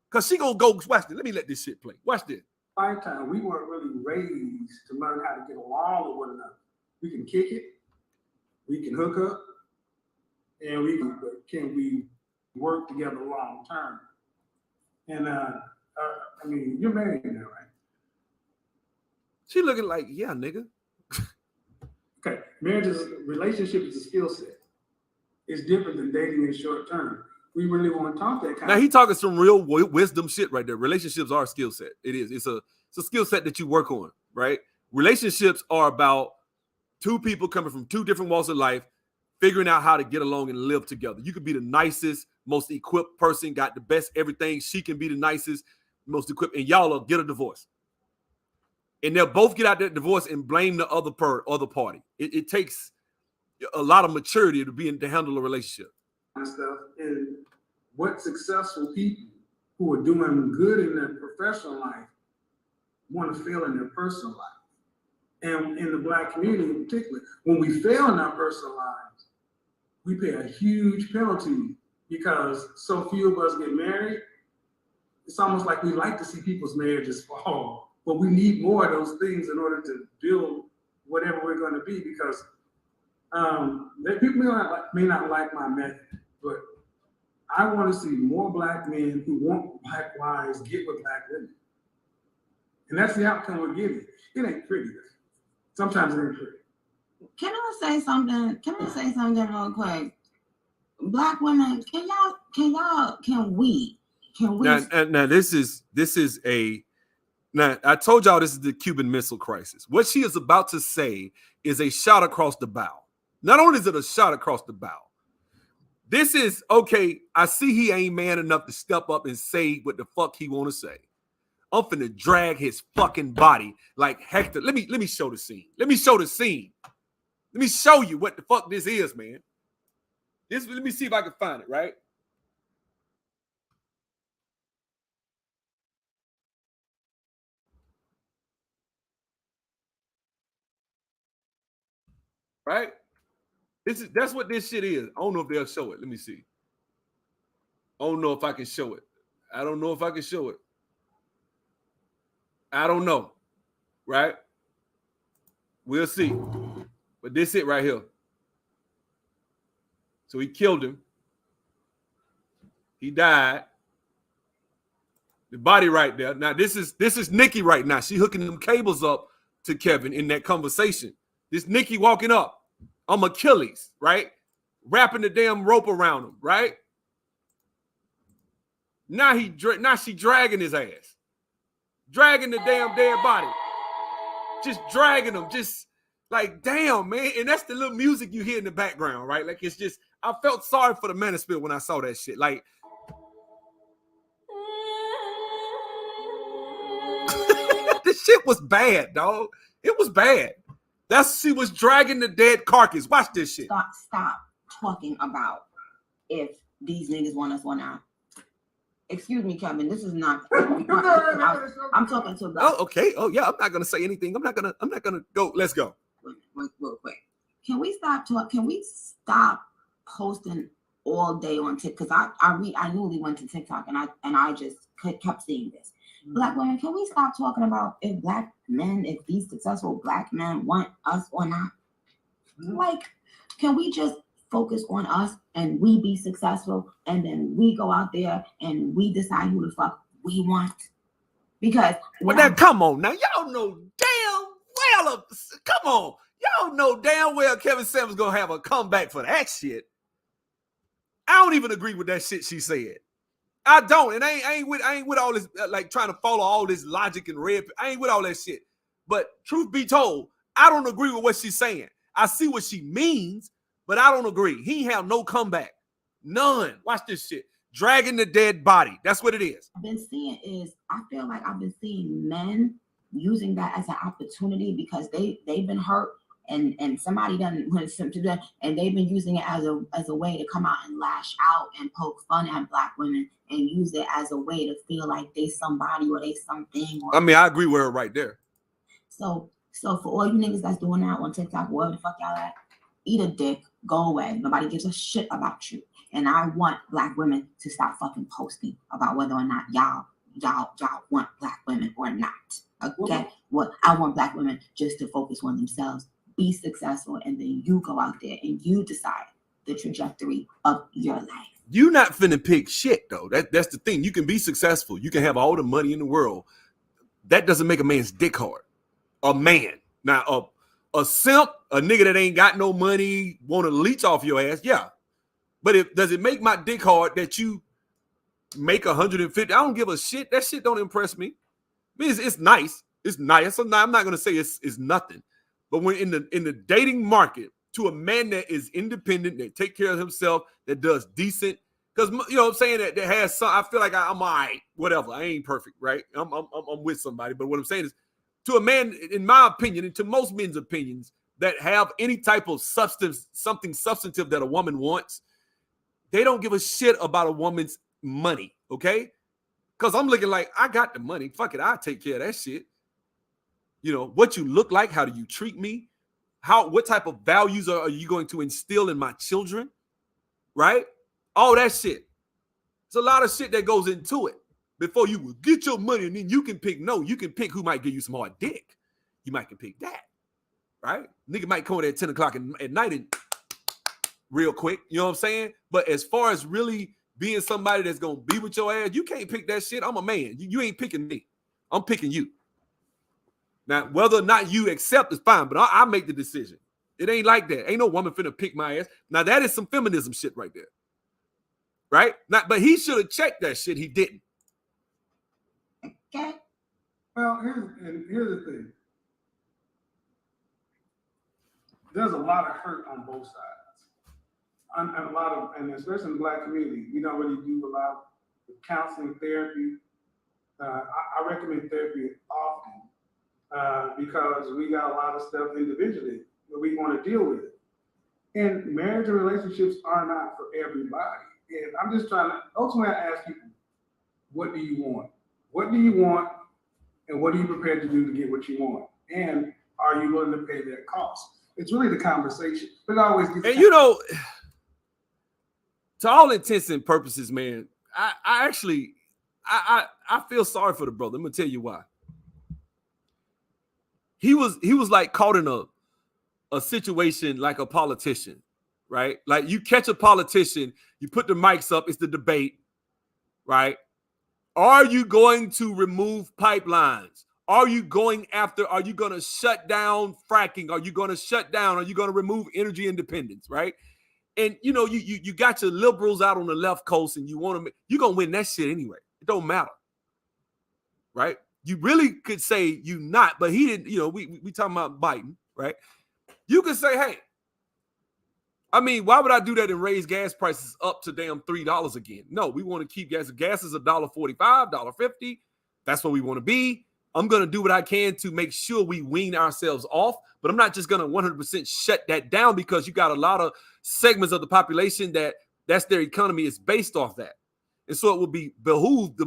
Because she going to go, watch this. Let me let this shit play. Watch this. Lifetime, we weren't really raised to learn how to get along with one another. We can kick it, we can hook up, and we work together long term. And I mean, you're married now, right? She looking like, yeah, nigga. Okay, relationship is a skill set. It's different than dating in short term. We really want to talk that kind. Now he talking some real wisdom shit right there. Relationships are a skill set. It is. It's a skill set that you work on, right? Relationships are about two people coming from two different walks of life, figuring out how to get along and live together. You could be the nicest, most equipped person, got the best everything. She can be the nicest, most equipped, and y'all will get a divorce. And they'll both get out that divorce and blame the other party. It takes a lot of maturity to handle a relationship. And stuff, and what successful people who are doing good in their professional life want to fail in their personal life. And in the Black community in particular, when we fail in our personal lives, we pay a huge penalty because so few of us get married. It's almost like we like to see people's marriages fall, but we need more of those things in order to build whatever we're going to be, because people may not like my method, but I want to see more Black men who want Black wives get with Black women. And that's the outcome we're getting. It ain't pretty. Sometimes it ain't pretty. Can I say something? Real quick? Black women, can we? Now this is a, now I told y'all this is the Cuban Missile Crisis. What she is about to say is a shot across the bow. Not only is it a shot across the bow, this is, okay, I see he ain't man enough to step up and say what the fuck he want to say. I'm finna drag his fucking body like Hector. Let me show the scene. Let me show you what the fuck this is, man. Let me see if I can find it, right? Right? That's what this shit is. I don't know if they'll show it. Let me see. I don't know if I can show it. I don't know if I can show it. I don't know. Right? We'll see. But this it right here. So he killed him. He died. The body right there. Now this is Nicki right now. She hooking them cables up to Kevin in that conversation. This Nicki walking up. I'm Achilles, right? Wrapping the damn rope around him, right? Now she dragging his ass. Dragging the damn dead body. Just dragging him. Just like, damn, man. And that's the little music you hear in the background, right? Like, it's just, I felt sorry for the manosphere when I saw that shit. Like, this shit was bad, dog. It was bad. She was dragging the dead carcass. Watch this shit. Stop talking about if these niggas want us or not. Excuse me, Kevin. This is not. I'm talking to. Oh, okay. Oh, yeah. I'm not gonna say anything. I'm not gonna go. Let's go. Real quick. Can we stop talking? Can we stop posting all day on TikTok? Because I newly went to TikTok and I just kept seeing this. Black women, can we stop talking about if these successful Black men want us or not? Like, can we just focus on us and we be successful, and then we go out there and we decide who the fuck we want. Because well, now come on, now y'all know damn well. Come on, y'all know damn well Kevin Samuels gonna have a comeback for that shit. I don't even agree with that shit she said. I don't, and I ain't with all this like trying to follow all this logic and red. I ain't with all that shit. But truth be told, I don't agree with what she's saying. I see what she means, but I don't agree. He have no comeback, none. Watch this shit. Dragging the dead body. That's what it is. I've been seeing is, I feel like I've been seeing men using that as an opportunity because they've been hurt and somebody done went to them, and they've been using it as a way to come out and lash out and poke fun at Black women and use it as a way to feel like they somebody or they something. Or, I mean, I agree with her right there. So for all you niggas that's doing that on TikTok, wherever the fuck y'all at, eat a dick, go away. Nobody gives a shit about you. And I want Black women to stop fucking posting about whether or not y'all want Black women or not. Okay? Well, I want Black women just to focus on themselves, be successful, and then you go out there and you decide the trajectory of your life. You not finna pick shit though. That's the thing. You can be successful. You can have all the money in the world. That doesn't make a man's dick hard. A man. Now, a simp, a nigga that ain't got no money, want to leech off your ass, yeah. But does it make my dick hard that you make 150? I don't give a shit. That shit don't impress me. I mean, it's nice. It's nice. I'm not gonna say it's nothing. But when in the dating market, to a man that is independent, that take care of himself, that does decent, because you know what I'm saying, that has some. I feel like I'm all right. Whatever. I ain't perfect, right? I'm with somebody. But what I'm saying is, to a man, in my opinion, and to most men's opinions, that have any type of substance, something substantive that a woman wants, they don't give a shit about a woman's money, okay? Because I'm looking like, I got the money. Fuck it, I'll take care of that shit. You know, what you look like, how do you treat me? What type of values are you going to instill in my children? Right? All that shit. There's a lot of shit that goes into it before you will get your money, and then you can pick. No, you can pick who might give you some hard dick. You might can pick that. Right? Nigga might come in at 10 o'clock at night and real quick. You know what I'm saying? But as far as really being somebody that's going to be with your ass, you can't pick that shit. I'm a man. You ain't picking me. I'm picking you. Now, whether or not you accept is fine, but I make the decision. It ain't like that. Ain't no woman finna pick my ass. Now, that is some feminism shit right there. Right? But he should have checked that shit. He didn't. Okay. Well, here's the thing. There's a lot of hurt on both sides. And especially in the Black community, we don't really do a lot of counseling, therapy. I recommend therapy often because we got a lot of stuff individually that we want to deal with. And marriage and relationships are not for everybody. And I'm just trying to, ultimately I ask people, what do you want? What do you want? And what are you prepared to do to get what you want? And are you willing to pay that cost? It's really the conversation. But it always gets. And you know, to all intents and purposes, man, I actually feel sorry for the brother. I'm gonna tell you why. He was like caught in a situation like a politician, right? Like you catch a politician, you put the mics up, it's the debate, right? Are you going to remove pipelines? Are you going to shut down fracking? Are you going to remove energy independence, right? And you know, you got your liberals out on the left coast and you're going to win that shit anyway. It don't matter. Right? You really could say you not, but he didn't, you know, we talking about Biden, right? You could say, hey, I mean, why would I do that and raise gas prices up to damn $3 again? No, we want to keep gas. Gas is $1.45, $1.50. That's what we want to be. I'm going to do what I can to make sure we wean ourselves off, but I'm not just going to 100% shut that down because you got a lot of segments of the population that's their economy is based off that. And so it would be behooved.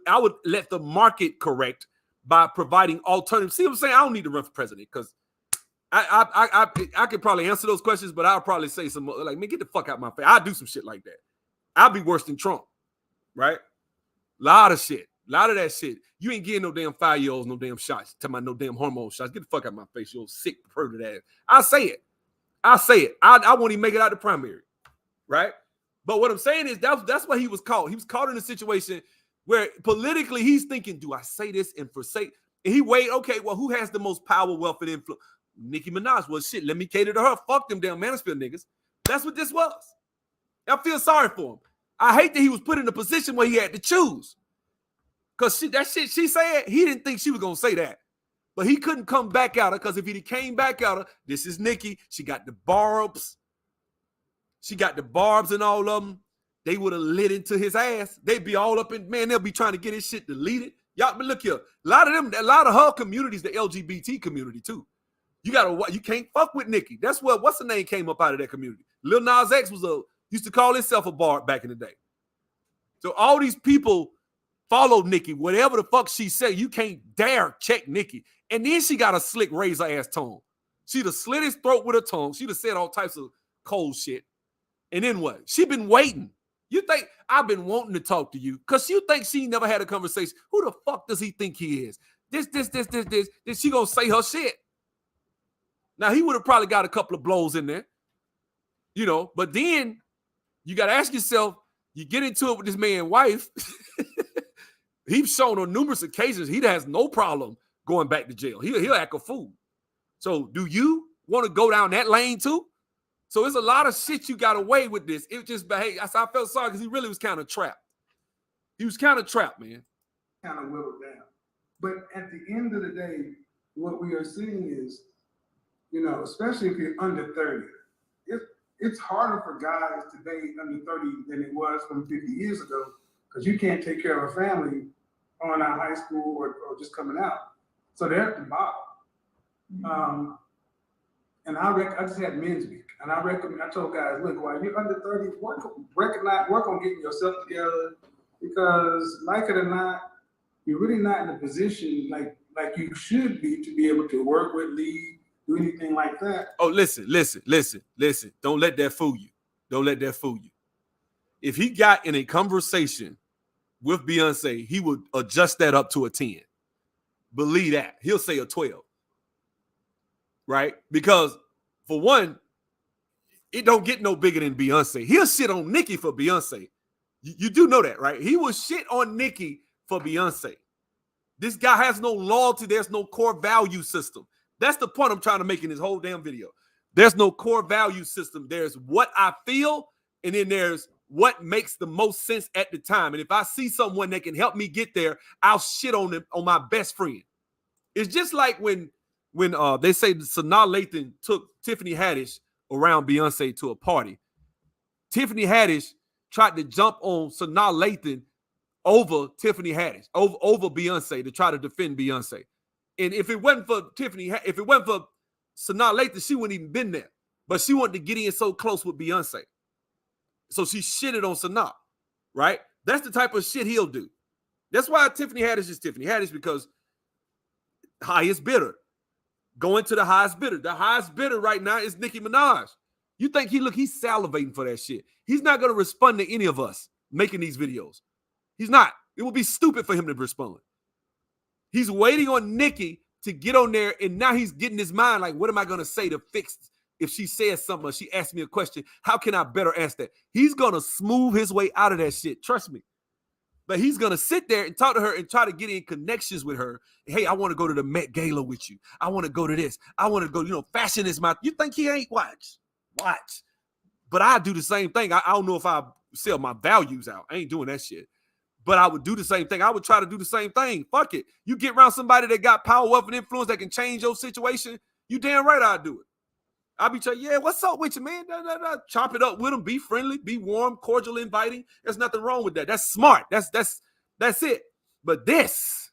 I would let the market correct by providing alternatives. See what I'm saying? I don't need to run for president because I could probably answer those questions, but I'll probably say some like, man, get the fuck out my face. I'll do some shit like that. I'll be worse than Trump, right? Lot of shit. A lot of that shit. You ain't getting no damn 5-year-olds no damn shots. Talking about no damn hormone shots. Get the fuck out my face, you old sick pervert ass. I say it. I won't even make it out the primary. right? But what I'm saying is that's why he was caught. He was caught in a situation where politically he's thinking, do I say this and forsake? And he weighed, okay, well, who has the most power, wealth, and influence? Nicki Minaj. Well, shit, let me cater to her. Fuck them damn Mansfield niggas. That's what this was. I feel sorry for him. I hate that he was put in a position where he had to choose. Because that shit she said, he didn't think she was going to say that. But he couldn't come back at her, because if he came back at her, this is Nicki. She got the barbs. She got the barbs and all of them. They would have lit into his ass. They'd be all up in, man, they'll be trying to get his shit deleted. Y'all, but look here. A lot of her communities, the LGBT community too. You can't fuck with Nicki. That's what's the name came up out of that community. Lil Nas X used to call himself a barb back in the day. So all these people follow Nicki. Whatever the fuck she say, you can't dare check Nicki. And then she got a slick razor ass tongue. She'd have slit his throat with her tongue. She'd have said all types of cold shit. And then what? She been waiting. You think I've been wanting to talk to you because you think she never had a conversation. Who the fuck does he think he is? This. Then she gonna say her shit. Now he would have probably got a couple of blows in there, you know. But then you got to ask yourself, you get into it with this man's wife. He's shown on numerous occasions he has no problem going back to jail. He'll act a fool. So do you want to go down that lane too? So there's a lot of shit you got away with this. It just behaved. I felt sorry because he really was kind of trapped. He was kind of trapped, man. Kind of whittled down. But at the end of the day, what we are seeing is, you know, especially if you're under 30, it's harder for guys to date under 30 than it was from 50 years ago because you can't take care of a family on out of high school or just coming out. So they're at the bottom. And I just had men's week, and I told guys, look, while you're under 30, work on getting yourself together, because like it or not, you're really not in a position like you should be to be able to work with, lead, do anything like that. Oh, listen. Don't let that fool you. Don't let that fool you. If he got in a conversation with Beyonce, he would adjust that up to a 10. Believe that. He'll say a 12. Right? Because for one, it don't get no bigger than Beyonce. He'll shit on Nicki for Beyonce. You do know that, right? He will shit on Nicki for Beyonce. This guy has no loyalty. There's no core value system. That's the point I'm trying to make in this whole damn video. There's no core value system. There's what I feel, and then there's what makes the most sense at the time. And if I see someone that can help me get there, I'll shit on them, on my best friend. It's just like when they say Sanaa Lathan took Tiffany Haddish around Beyonce to a party. Tiffany Haddish tried to jump on Sanaa Lathan over Tiffany Haddish, over Beyonce, to try to defend Beyonce. And if it wasn't for Sanaa Lathan, she wouldn't even been there. But she wanted to get in so close with Beyonce. So she shitted on Sanaa, right? That's the type of shit he'll do. That's why Tiffany Haddish is Tiffany Haddish, because highest bidder. Going to the highest bidder. The highest bidder right now is Nicki Minaj. You think he's salivating for that shit. He's not going to respond to any of us making these videos. He's not. It would be stupid for him to respond. He's waiting on Nicki to get on there, and now he's getting his mind like, what am I going to say to fix if she says something or she asks me a question? How can I better ask that? He's going to smooth his way out of that shit. Trust me. But he's going to sit there and talk to her and try to get in connections with her. Hey, I want to go to the Met Gala with you. I want to go to this. I want to go, fashion is my... You think he ain't? Watch. But I do the same thing. I don't know if I sell my values out. I ain't doing that shit. But I would do the same thing. I would try to do the same thing. Fuck it. You get around somebody that got power, wealth, and influence that can change your situation, you damn right I'd do it. I'll be telling, yeah, what's up with you, man? Chop it up with them. Be friendly, be warm, cordial, inviting. There's nothing wrong with that. That's smart. That's it. But this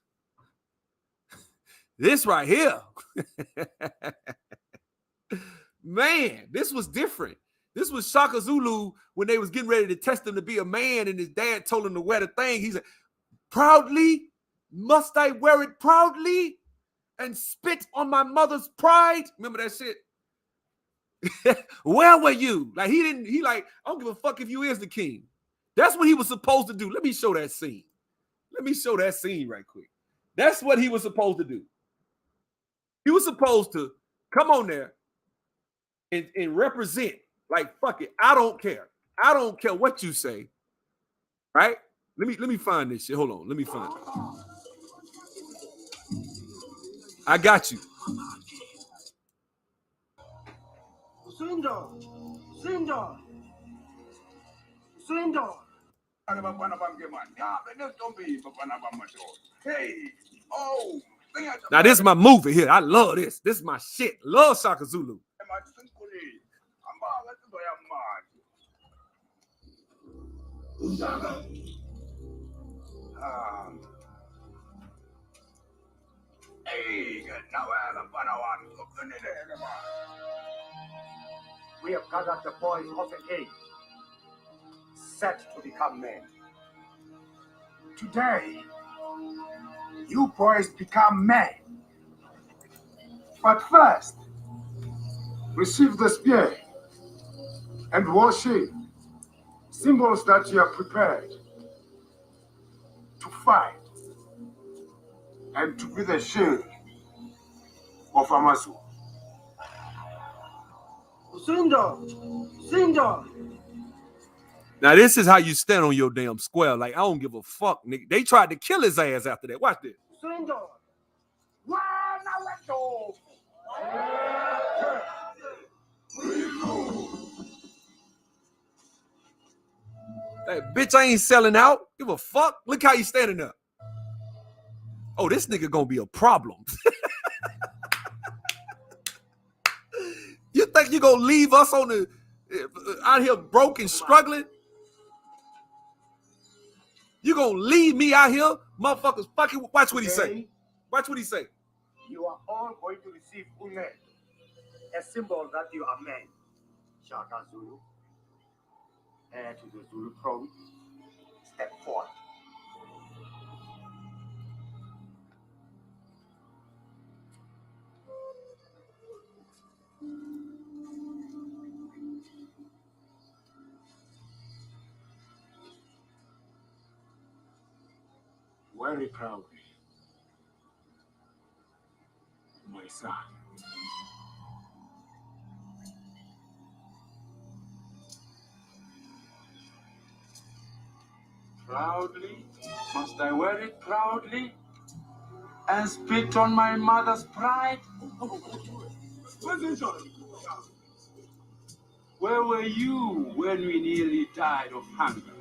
right here, man, this was different. This was Shaka Zulu when they was getting ready to test him to be a man, and his dad told him to wear the thing. He said, proudly, must I wear it proudly and spit on my mother's pride? Remember that shit? Where were you? Like, I don't give a fuck if you is the king. That's what he was supposed to do. Let me show that scene. Right quick. That's what he was supposed to do. He was supposed to come on there and represent, like, fuck it. I don't care. I don't care what you say. Right? Let me find this shit. Hold on. Let me find it. I got you. Hey, oh, Now this is my movie here. I love this. This is my shit. Love Shaka Zulu. We have gathered the boys of the age, set to become men. Today, you boys become men. But first, receive the spear and worship, symbols that you are prepared to fight and to be the shield of Amasu. Now this is how you stand on your damn square. Like, I don't give a fuck, nigga. They tried to kill his ass after that. Watch this. Hey, bitch, I ain't selling out. Give a fuck. Look how you standing up. Oh, this nigga gonna be a problem. You think you gonna leave us on the out here broke and struggling? You gonna leave me out here, motherfuckers? Fucking watch what he say. Watch what he say. You are all going to receive Une, a symbol that you are men. Shaka Zulu, heir to the Zulu throne. Step forward. Very proudly, my son. Proudly, must I wear it proudly and spit on my mother's pride? Where were you when we nearly died of hunger?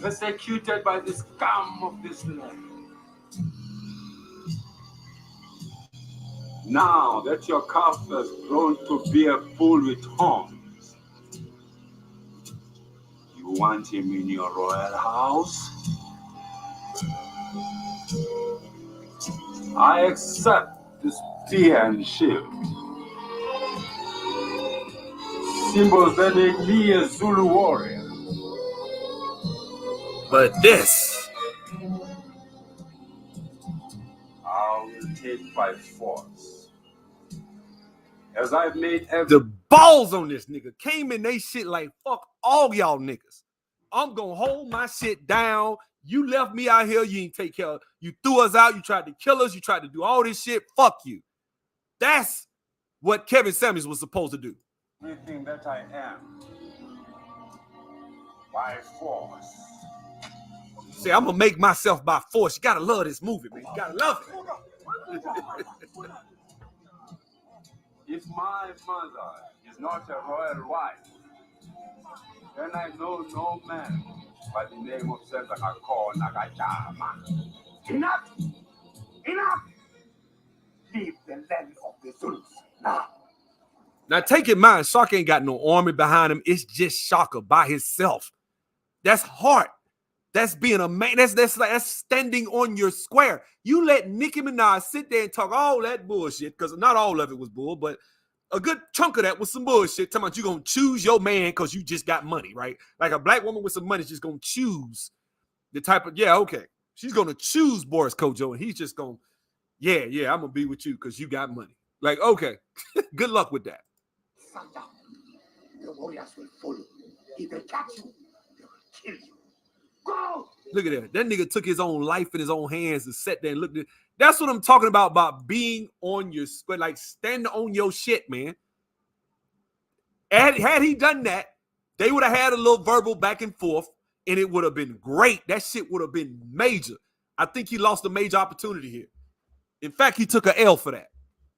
Persecuted by the scum of this land. Now that your calf has grown to be a bull with horns, you want him in your royal house? I accept this spear and shield. Symbols that make me a Zulu warrior. But this, I will take by force. As I've made the balls on this nigga came in they shit like, fuck all y'all niggas. I'm gonna hold my shit down. You left me out here. You didn't take care of. You threw us out. You tried to kill us. You tried to do all this shit. Fuck you. That's what Kevin Samuels was supposed to do. everything that I am by force. Say, I'm gonna make myself by force. You gotta love this movie, man. You gotta love it. If my mother is not a royal wife, then I know no man by the name of Senzakako Nakajama. Enough! Enough! Leave the land of the Zulus now. Now take in mind, Shaka ain't got no army behind him. It's just Shaka by himself. That's heart. That's being a man. That's standing on your square. You let Nicki Minaj sit there and talk all that bullshit, because not all of it was bull, but a good chunk of that was some bullshit. Talking about you gonna choose your man because you just got money, right? Like a black woman with some money is just gonna choose the type of, yeah, okay. She's gonna choose Boris Kojo, and he's just gonna, yeah, I'm gonna be with you because you got money. Like, okay, good luck with that. The warriors will follow. If they catch you, they will kill you. Go! Look at that. That nigga took his own life in his own hands and sat there and looked at it. That's what I'm talking about being on your square, like stand on your shit, man. Had he done that, they would have had a little verbal back and forth, and it would have been great. That shit would have been major. I think he lost a major opportunity here. In fact, he took an L for that.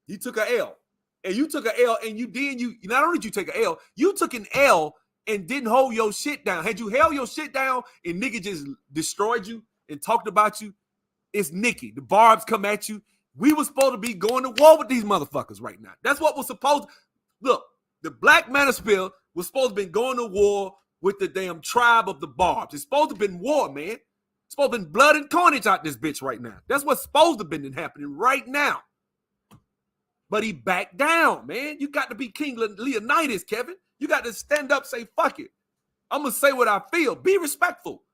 He took an L. And you took an L, and you not only did you take an L, you took an L and didn't hold your shit down. Had you held your shit down and nigga just destroyed you and talked about you, it's Nicki. The barbs come at you. We were supposed to be going to war with these motherfuckers right now. That's what was supposed to. Look, the Black Manosphere was supposed to be going to war with the damn tribe of the barbs. It's supposed to have been war, man. It's supposed to have been blood and carnage out this bitch right now. That's what's supposed to have been happening right now. But he backed down, man. You got to be King Leonidas, Kevin. You got to stand up, say, fuck it. I'm going to say what I feel. Be respectful.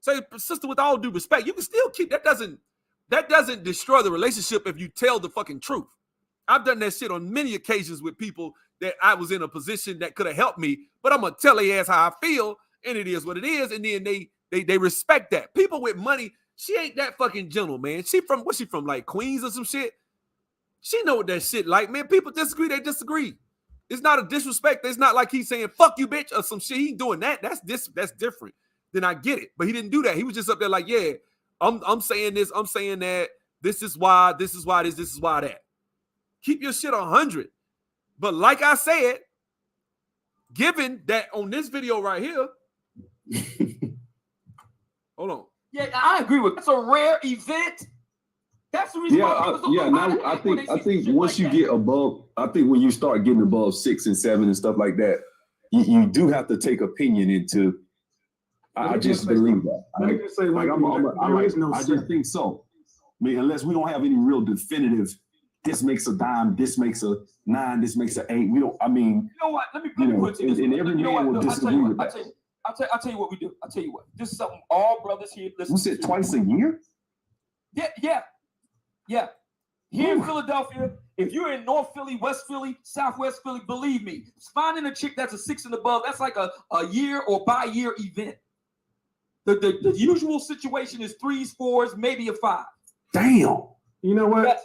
Say, sister, with all due respect, you can still keep, that doesn't destroy the relationship if you tell the fucking truth. I've done that shit on many occasions with people that I was in a position that could have helped me, but I'm going to tell their ass how I feel, and it is what it is, and then they respect that. People with money, she ain't that fucking gentle, man. What's she from, like Queens or some shit? She know what that shit like, man. People disagree, they disagree. It's not a disrespect. It's not like he's saying, fuck you, bitch, or some shit. He ain't doing that. That's different. Then I get it. But he didn't do that. He was just up there like, yeah, I'm saying this, I'm saying that. This is why this, this is why that. Keep your shit 100. But like I said, given that on this video right here, hold on. Yeah, I agree with. That's a rare event. That's the reason. Now I think once you get above, I think when you start getting above 6 and 7 and stuff like that, you do have to take opinion into. I just believe that. Let me just say, I just think so. I mean, unless we don't have any real definitive, this makes a dime, this makes a 9, this makes an 8. We don't. I mean, you know what? Let me put it to this. And every man will disagree with that. I'll tell you what we do. I'll tell you what. This is something all brothers here listen. You said twice a year? Yeah. Here in Philadelphia, if you're in North Philly, West Philly, Southwest Philly, believe me, finding a chick that's a 6 and above, that's like a year or bi-year event. The usual situation is 3s, 4s, maybe a 5. Damn. You know what? Yes.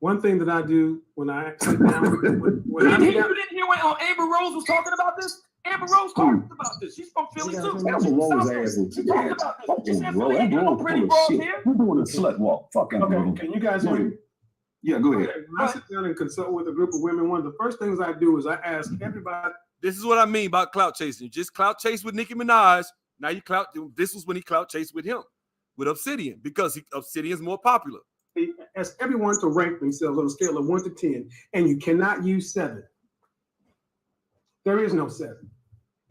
One thing that I do when I sit down, you didn't hear when Amber Rose was talking about this? Amber Rose talked about this. She's from Philly too. Amber Rose ass. She talked about this. She said, Philly ain't got no pretty bras here. We're doing a slut walk. Fuck Amber Rose. Okay, can you guys hear me? Yeah, go ahead. When I sit down and consult with a group of women, one of the first things I do is I ask everybody. This is what I mean about clout chasing. You just clout chase with Nicki Minaj. Now you clout. This was when he clout chased with him, with Obsidian, because Obsidian is more popular. He asks everyone to rank themselves on a scale of 1 to 10, and you cannot use 7. There is no 7.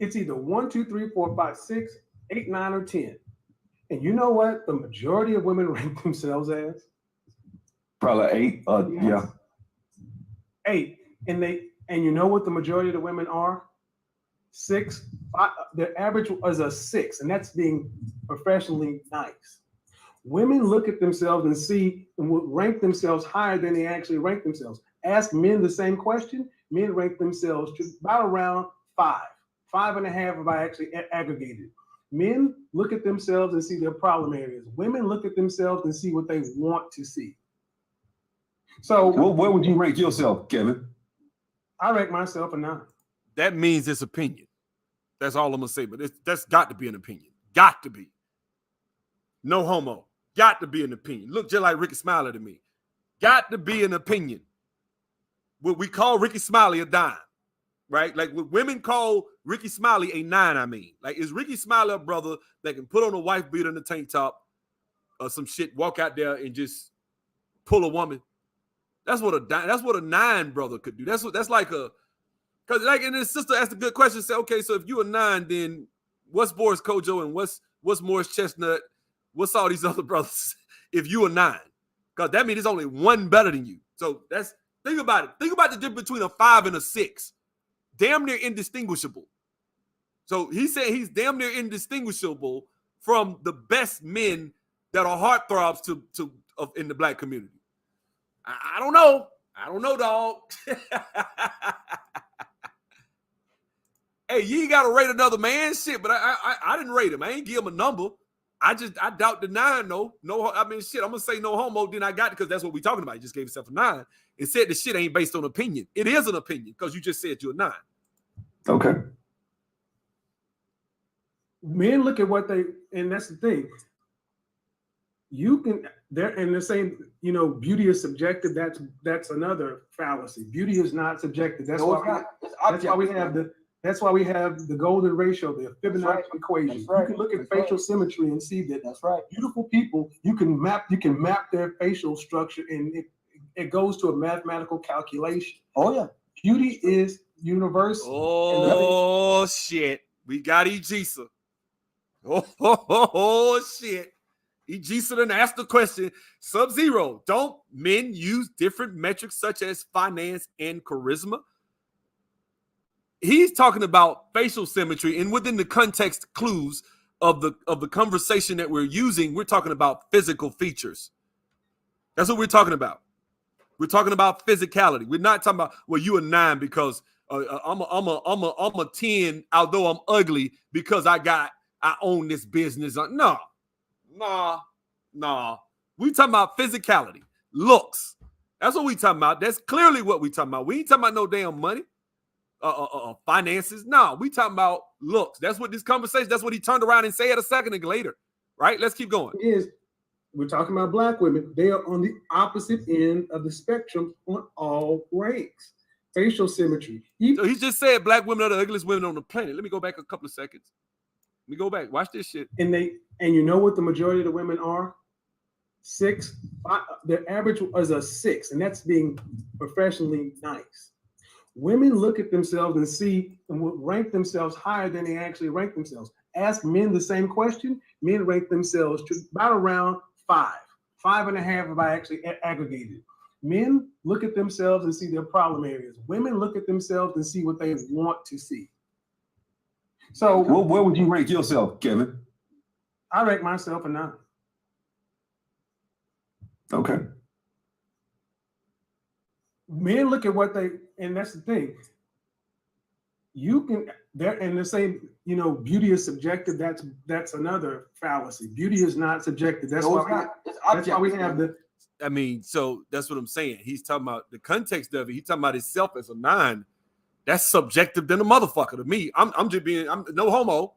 It's either 1, 2, 3, 4, 5, 6, 8, 9, or 10. And you know what the majority of women rank themselves as? Probably 8. Yeah. 8. And you know what the majority of the women are? 6. 5, their average is a 6, and that's being professionally nice. Women look at themselves and see and will rank themselves higher than they actually rank themselves. Ask men the same question. Men rank themselves to about around 5, 5.5 if I actually aggregated. Men look at themselves and see their problem areas. Women look at themselves and see what they want to see. So, where would you rank yourself, Kevin? I rank myself a 9. That means it's opinion. That's all I'm gonna say. But that's got to be an opinion. Got to be. No homo. Got to be an opinion. Look just like Ricky Smiley to me. Got to be an opinion. What we call Ricky Smiley a dime, right? Like what women call Ricky Smiley a 9. I mean, like is Ricky Smiley a brother that can put on a wife beater in the tank top or some shit, walk out there and just pull a woman? That's what a 9 brother could do. That's like a, because like, and his sister asked a good question. Say, okay, so if you a 9, then what's Boris Kojo and what's Morris Chestnut? What's all these other brothers? If you a 9, because that means there's only one better than you. So think about it. Think about the difference between a 5 and a 6. Damn near indistinguishable. So he said he's damn near indistinguishable from the best men that are heartthrobs in the black community. I don't know. I don't know, dog. Hey, you ain't gotta rate another man, shit. But I didn't rate him. I ain't give him a number. I doubt the 9 though. No, I mean shit. I'm gonna say no homo. Then I got it because that's what we talking about. He just gave himself a 9 and said the shit ain't based on opinion. It is an opinion because you just said you're a 9. Okay. Men look at what they, and that's the thing. You can, they're in the same, you know, beauty is subjective. That's another fallacy. Beauty is not subjective. That's why we have the golden ratio, the Fibonacci equation. Right. You can look at facial symmetry and see that That's right. beautiful people, you can map their facial structure, and it goes to a mathematical calculation. Oh yeah. Beauty is universal. Oh shit. We got Ijisa. Oh shit. Ijisa done asked the question. Sub-Zero, don't men use different metrics such as finance and charisma? He's talking about facial symmetry, and within the context clues of the conversation that we're using, we're talking about physical features. That's what we're talking about. We're talking about physicality. We're not talking about, well, you a 9 because I'm a 10, although I'm ugly because I own this business. No. We talking about physicality, looks. That's what we talking about. That's clearly what we talking about. We ain't talking about no damn money, finances. No, we talking about looks. That's what this conversation. That's what he turned around and said a second later. Right? Let's keep going. We're talking about black women. They are on the opposite end of the spectrum on all ranks. Facial symmetry. So he just said black women are the ugliest women on the planet. Let me go back a couple of seconds. Let me go back. Watch this shit. And you know what the majority of the women are? 6. Their average is a 6, and that's being professionally nice. Women look at themselves and see and will rank themselves higher than they actually rank themselves. Ask men the same question. Men rank themselves to about around 5, 5.5 if I actually aggregated. Men look at themselves and see their problem areas. Women look at themselves and see what they want to see. So, where would you rank yourself, Kevin? I rank myself a 9. Okay. Men look at what they, and that's the thing. They're in the same, you know, beauty is subjective. That's another fallacy. Beauty is not subjective. That's why we have the. I mean, so that's what I'm saying. He's talking about the context of it. He's talking about himself as a 9. That's subjective than a motherfucker to me. I'm just being, I'm no homo,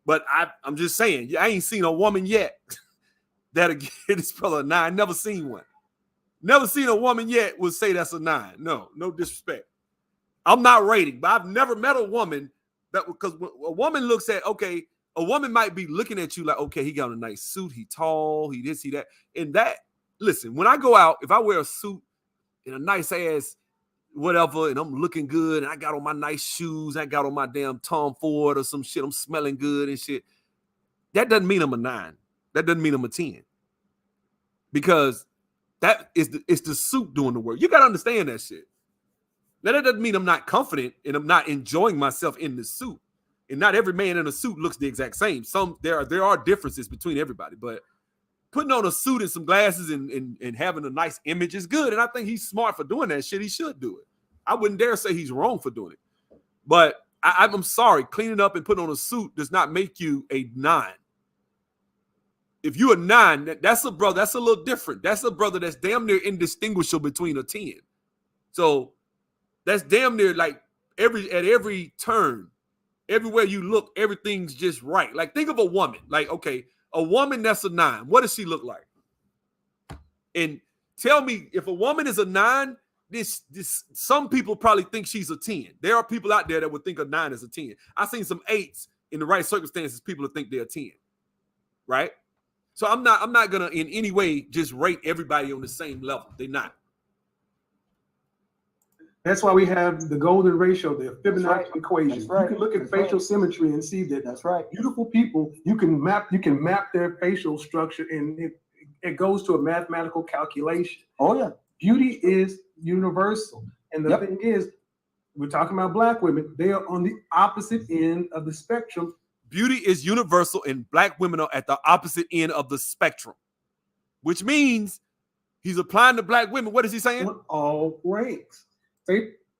but I'm just saying, I ain't seen a woman yet that'll get this brother a 9. Never seen one. Never seen a woman yet would say that's a 9. No disrespect. I'm not rating, but I've never met a woman that, because a woman looks at, okay, a woman might be looking at you like, okay, he got a nice suit, he tall, he this, he that. And that, listen, when I go out, if I wear a suit and a nice ass whatever, and I'm looking good, and I got on my nice shoes, I got on my damn Tom Ford or some shit, I'm smelling good and shit, that doesn't mean I'm a 9. That doesn't mean I'm a 10. Because it's the suit doing the work. You got to understand that shit. Now, that doesn't mean I'm not confident and I'm not enjoying myself in the suit. And not every man in a suit looks the exact same. There are differences between everybody, but putting on a suit and some glasses and having a nice image is good. And I think he's smart for doing that shit. He should do it. I wouldn't dare say he's wrong for doing it. But I'm sorry, cleaning up and putting on a suit does not make you a 9. If you're a 9, that's a brother. That's a little different. That's a brother that's damn near indistinguishable between a 10. So that's damn near like at every turn, everywhere you look, everything's just right. Like, think of a woman. Like, okay, a woman that's a 9. What does she look like? And tell me, if a woman is a 9, this some people probably think she's a 10. There are people out there that would think a 9 is a 10. I've seen some 8s in the right circumstances. People think they're a 10, right? So I'm not gonna in any way just rate everybody on the same level. They're not. That's why we have the golden ratio, the Fibonacci equation. You can look at facial symmetry and see that beautiful people, you can map their facial structure, and it goes to a mathematical calculation. Oh yeah. Beauty is universal. And the thing is, we're talking about black women. They are on the opposite end of the spectrum. Beauty is universal, and black women are at the opposite end of the spectrum, which means he's applying to black women. What is he saying? On all ranks.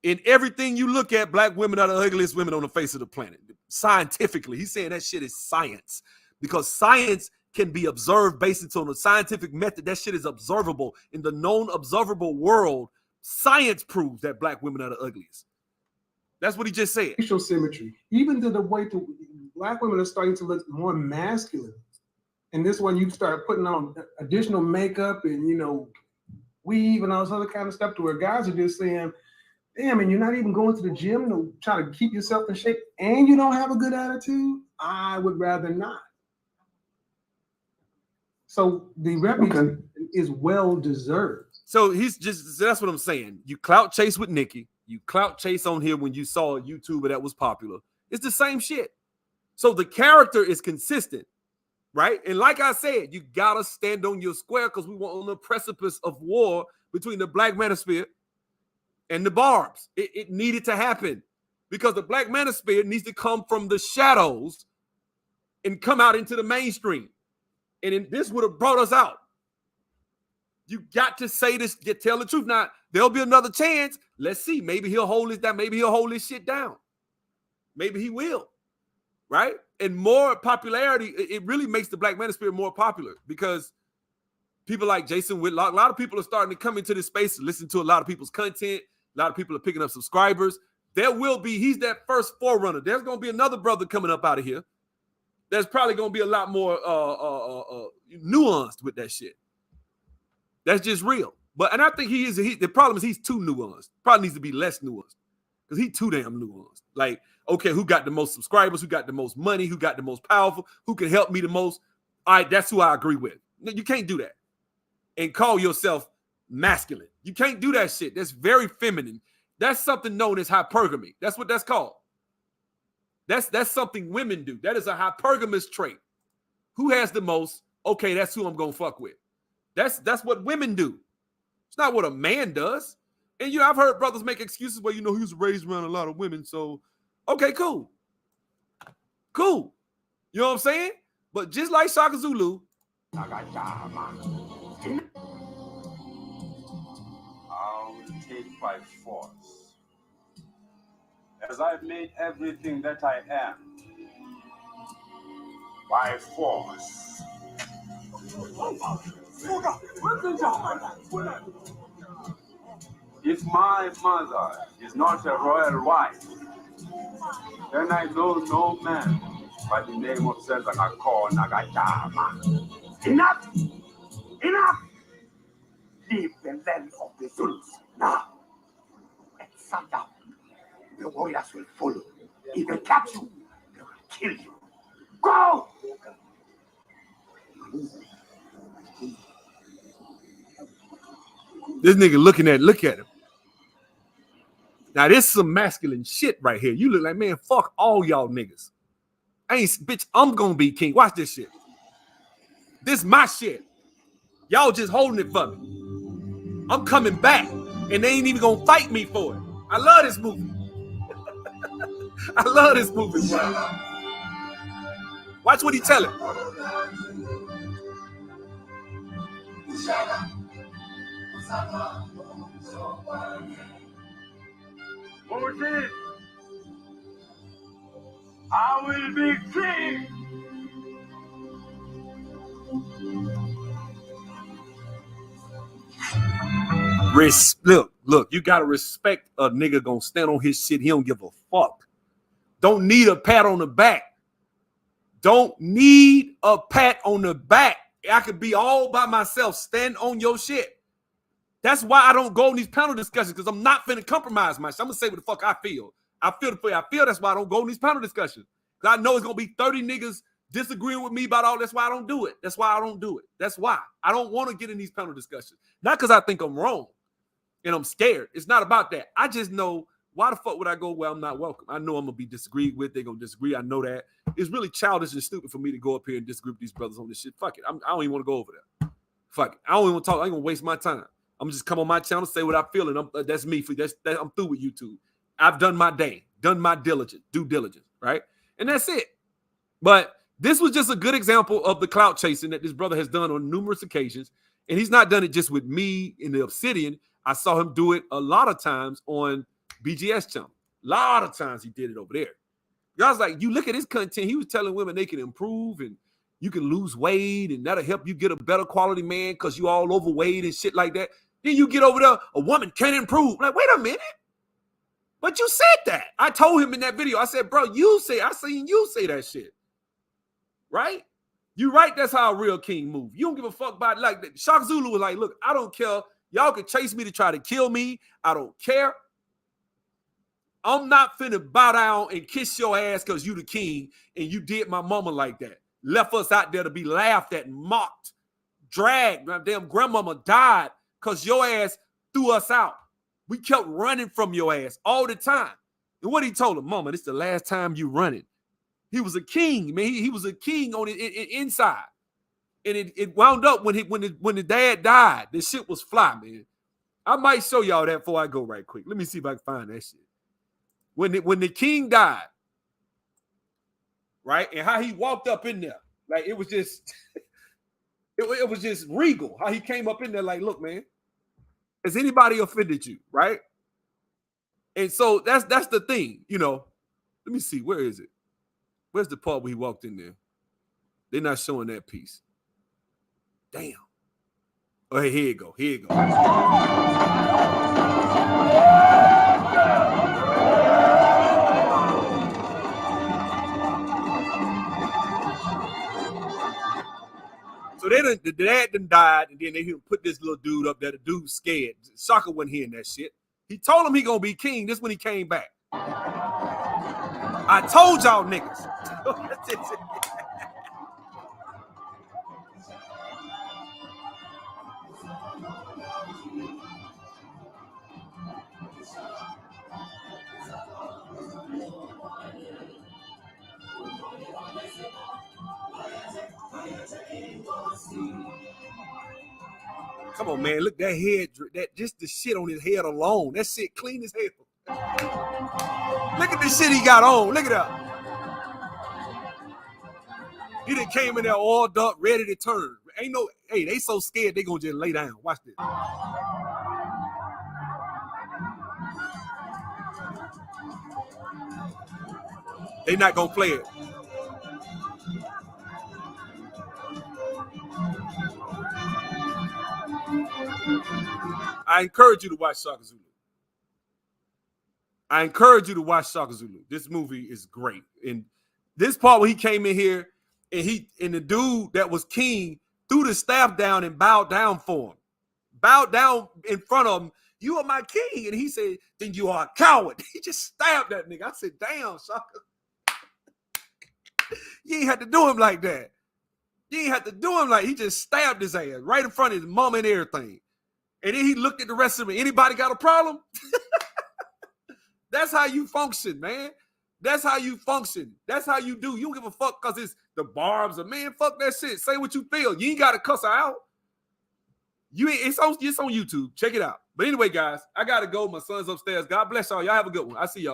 In everything you look at, black women are the ugliest women on the face of the planet. Scientifically, he's saying that shit is science, because science can be observed based on a scientific method. That shit is observable in the known observable world. Science proves that black women are the ugliest. That's what he just said. Facial symmetry, even to the way black women are starting to look more masculine. And this one, you start putting on additional makeup and, you know, weave and all this other kind of stuff to where guys are just saying, damn, and you're not even going to the gym to try to keep yourself in shape and you don't have a good attitude? I would rather not. So the reputation is well deserved. So that's what I'm saying. You clout chase with Nicki. You clout chase on here when you saw a YouTuber that was popular. It's the same shit. So the character is consistent, right? And like I said, you gotta stand on your square because we were on the precipice of war between the Black Manosphere and the Barbs. It needed to happen because the Black Manosphere needs to come from the shadows and come out into the mainstream. And this would have brought us out. You got to say this, tell the truth. Now, there'll be another chance. Let's see. Maybe he'll hold this down. Maybe he'll hold this shit down. Maybe he will. Right? And more popularity, it really makes the Black Manosphere more popular because people like Jason Whitlock, a lot of people are starting to come into this space and listen to a lot of people's content. A lot of people are picking up subscribers. He's that first forerunner. There's going to be another brother coming up out of here. There's probably going to be a lot more nuanced with that shit. That's just real. And I think the problem is he's too nuanced. Probably needs to be less nuanced because he's too damn nuanced. Like, okay, who got the most subscribers? Who got the most money? Who got the most powerful? Who can help me the most? All right, that's who I agree with. You can't do that and call yourself masculine. You can't do that shit. That's very feminine. That's something known as hypergamy. That's what that's called. That's something women do. That is a hypergamous trait. Who has the most? Okay, that's who I'm gonna fuck with. That's what women do. It's not what a man does. And I've heard brothers make excuses where he was raised around a lot of women. So, okay, cool. Cool. You know what I'm saying? But just like Shaka Zulu, I will take by force. As I've made everything that I am by force. If my mother is not a royal wife, then I know no man by the name of Senzangako Nagajama. Enough! Enough! Leave the land of the Zulus now. At sundown, the warriors will follow. If they catch you, they will kill you. Go! this nigga look at him. Now, this is some masculine shit right here. You look like, man, fuck all y'all niggas. Bitch, I'm gonna be king. Watch this shit. This my shit. Y'all just holding it for me. I'm coming back, and they ain't even gonna fight me for it. I love this movie. I love this movie. Watch what he telling. Moses, I will be king. Look, you gotta respect a nigga gonna stand on his shit. He don't give a fuck. Don't need a pat on the back. Don't need a pat on the back. I could be all by myself. Stand on your shit. That's why I don't go in these panel discussions, because I'm not finna compromise myself. I'm gonna say what the fuck I feel. I feel the way I feel. That's why I don't go in these panel discussions. Because I know it's gonna be 30 niggas disagreeing with me about all. That's why I don't do it. That's why I don't do it. That's why I don't want to get in these panel discussions. Not because I think I'm wrong and I'm scared. It's not about that. I just know, why the fuck would I go where I'm not welcome? I know I'm gonna be disagreed with. They're gonna disagree. I know that. It's really childish and stupid for me to go up here and disagree with these brothers on this shit. Fuck it. I don't even want to go over there. Fuck it. I don't even want to talk. I ain't gonna waste my time. I'm just come on my channel, say what I feel, and that's me. I'm through with YouTube. I've done my day, done my due diligence, right? And that's it. But this was just a good example of the clout chasing that this brother has done on numerous occasions. And he's not done it just with me in the Obsidian. I saw him do it a lot of times on BGS channel. A lot of times he did it over there. Y'all's like, you look at his content, he was telling women they can improve and you can lose weight and that'll help you get a better quality man because you all overweight and shit like that. Then you get over there, a woman can't improve. Like, wait a minute. But you said that. I told him in that video. I said, bro, I seen you say that shit. Right? You right, that's how a real king move. You don't give a fuck about it. Like that. Shaka Zulu was like, look, I don't care. Y'all can chase me to try to kill me. I don't care. I'm not finna bow down and kiss your ass because you the king and you did my mama like that. Left us out there to be laughed at and mocked, dragged. My damn grandmama died because your ass threw us out. We kept running from your ass all the time. And what he told her, mama, this is the last time you running. He was a king, man. He was a king on it inside. And it wound up when the dad died. This shit was fly, man. I might show y'all that before I go right quick. Let me see if I can find that shit. When the king died, right? And how he walked up in there. Like it was just, it was just regal. How he came up in there like, look, man, has anybody offended you, right? And so that's the thing, you know. Let me see, where is it? Where's the part where he walked in there? They're not showing that piece. Damn. Oh, hey, here you go. Here you go. So the dad done died, and then they put this little dude up there. The dude's scared. Shaka wasn't hearing that shit. He told him he gonna be king. This when he came back. I told y'all niggas. Come on, man. Look, that head, that just the shit on his head alone. That shit clean as hell. Look at the shit he got on. Look at that. He done came in there all up, ready to turn. Ain't no, hey, they so scared they gonna just lay down. Watch this. They not gonna play it. I encourage you to watch Shaka Zulu. I encourage you to watch Shaka Zulu. This movie is great. And this part where he came in here and the dude that was king threw the staff down and bowed down for him. Bowed down in front of him. You are my king. And he said, then you are a coward. He just stabbed that nigga. I said, damn, Shaka. You ain't had to do him like that. You ain't had to do him like he just stabbed his ass right in front of his mom and everything. And then he looked at the rest of them. Anybody got a problem? That's how you function, man. That's how you function. That's how you do. You don't give a fuck because it's the barbs or man, fuck that shit. Say what you feel. You ain't got to cuss her out. It's on YouTube. Check it out. But anyway, guys, I got to go. My son's upstairs. God bless y'all. Y'all have a good one. I see y'all.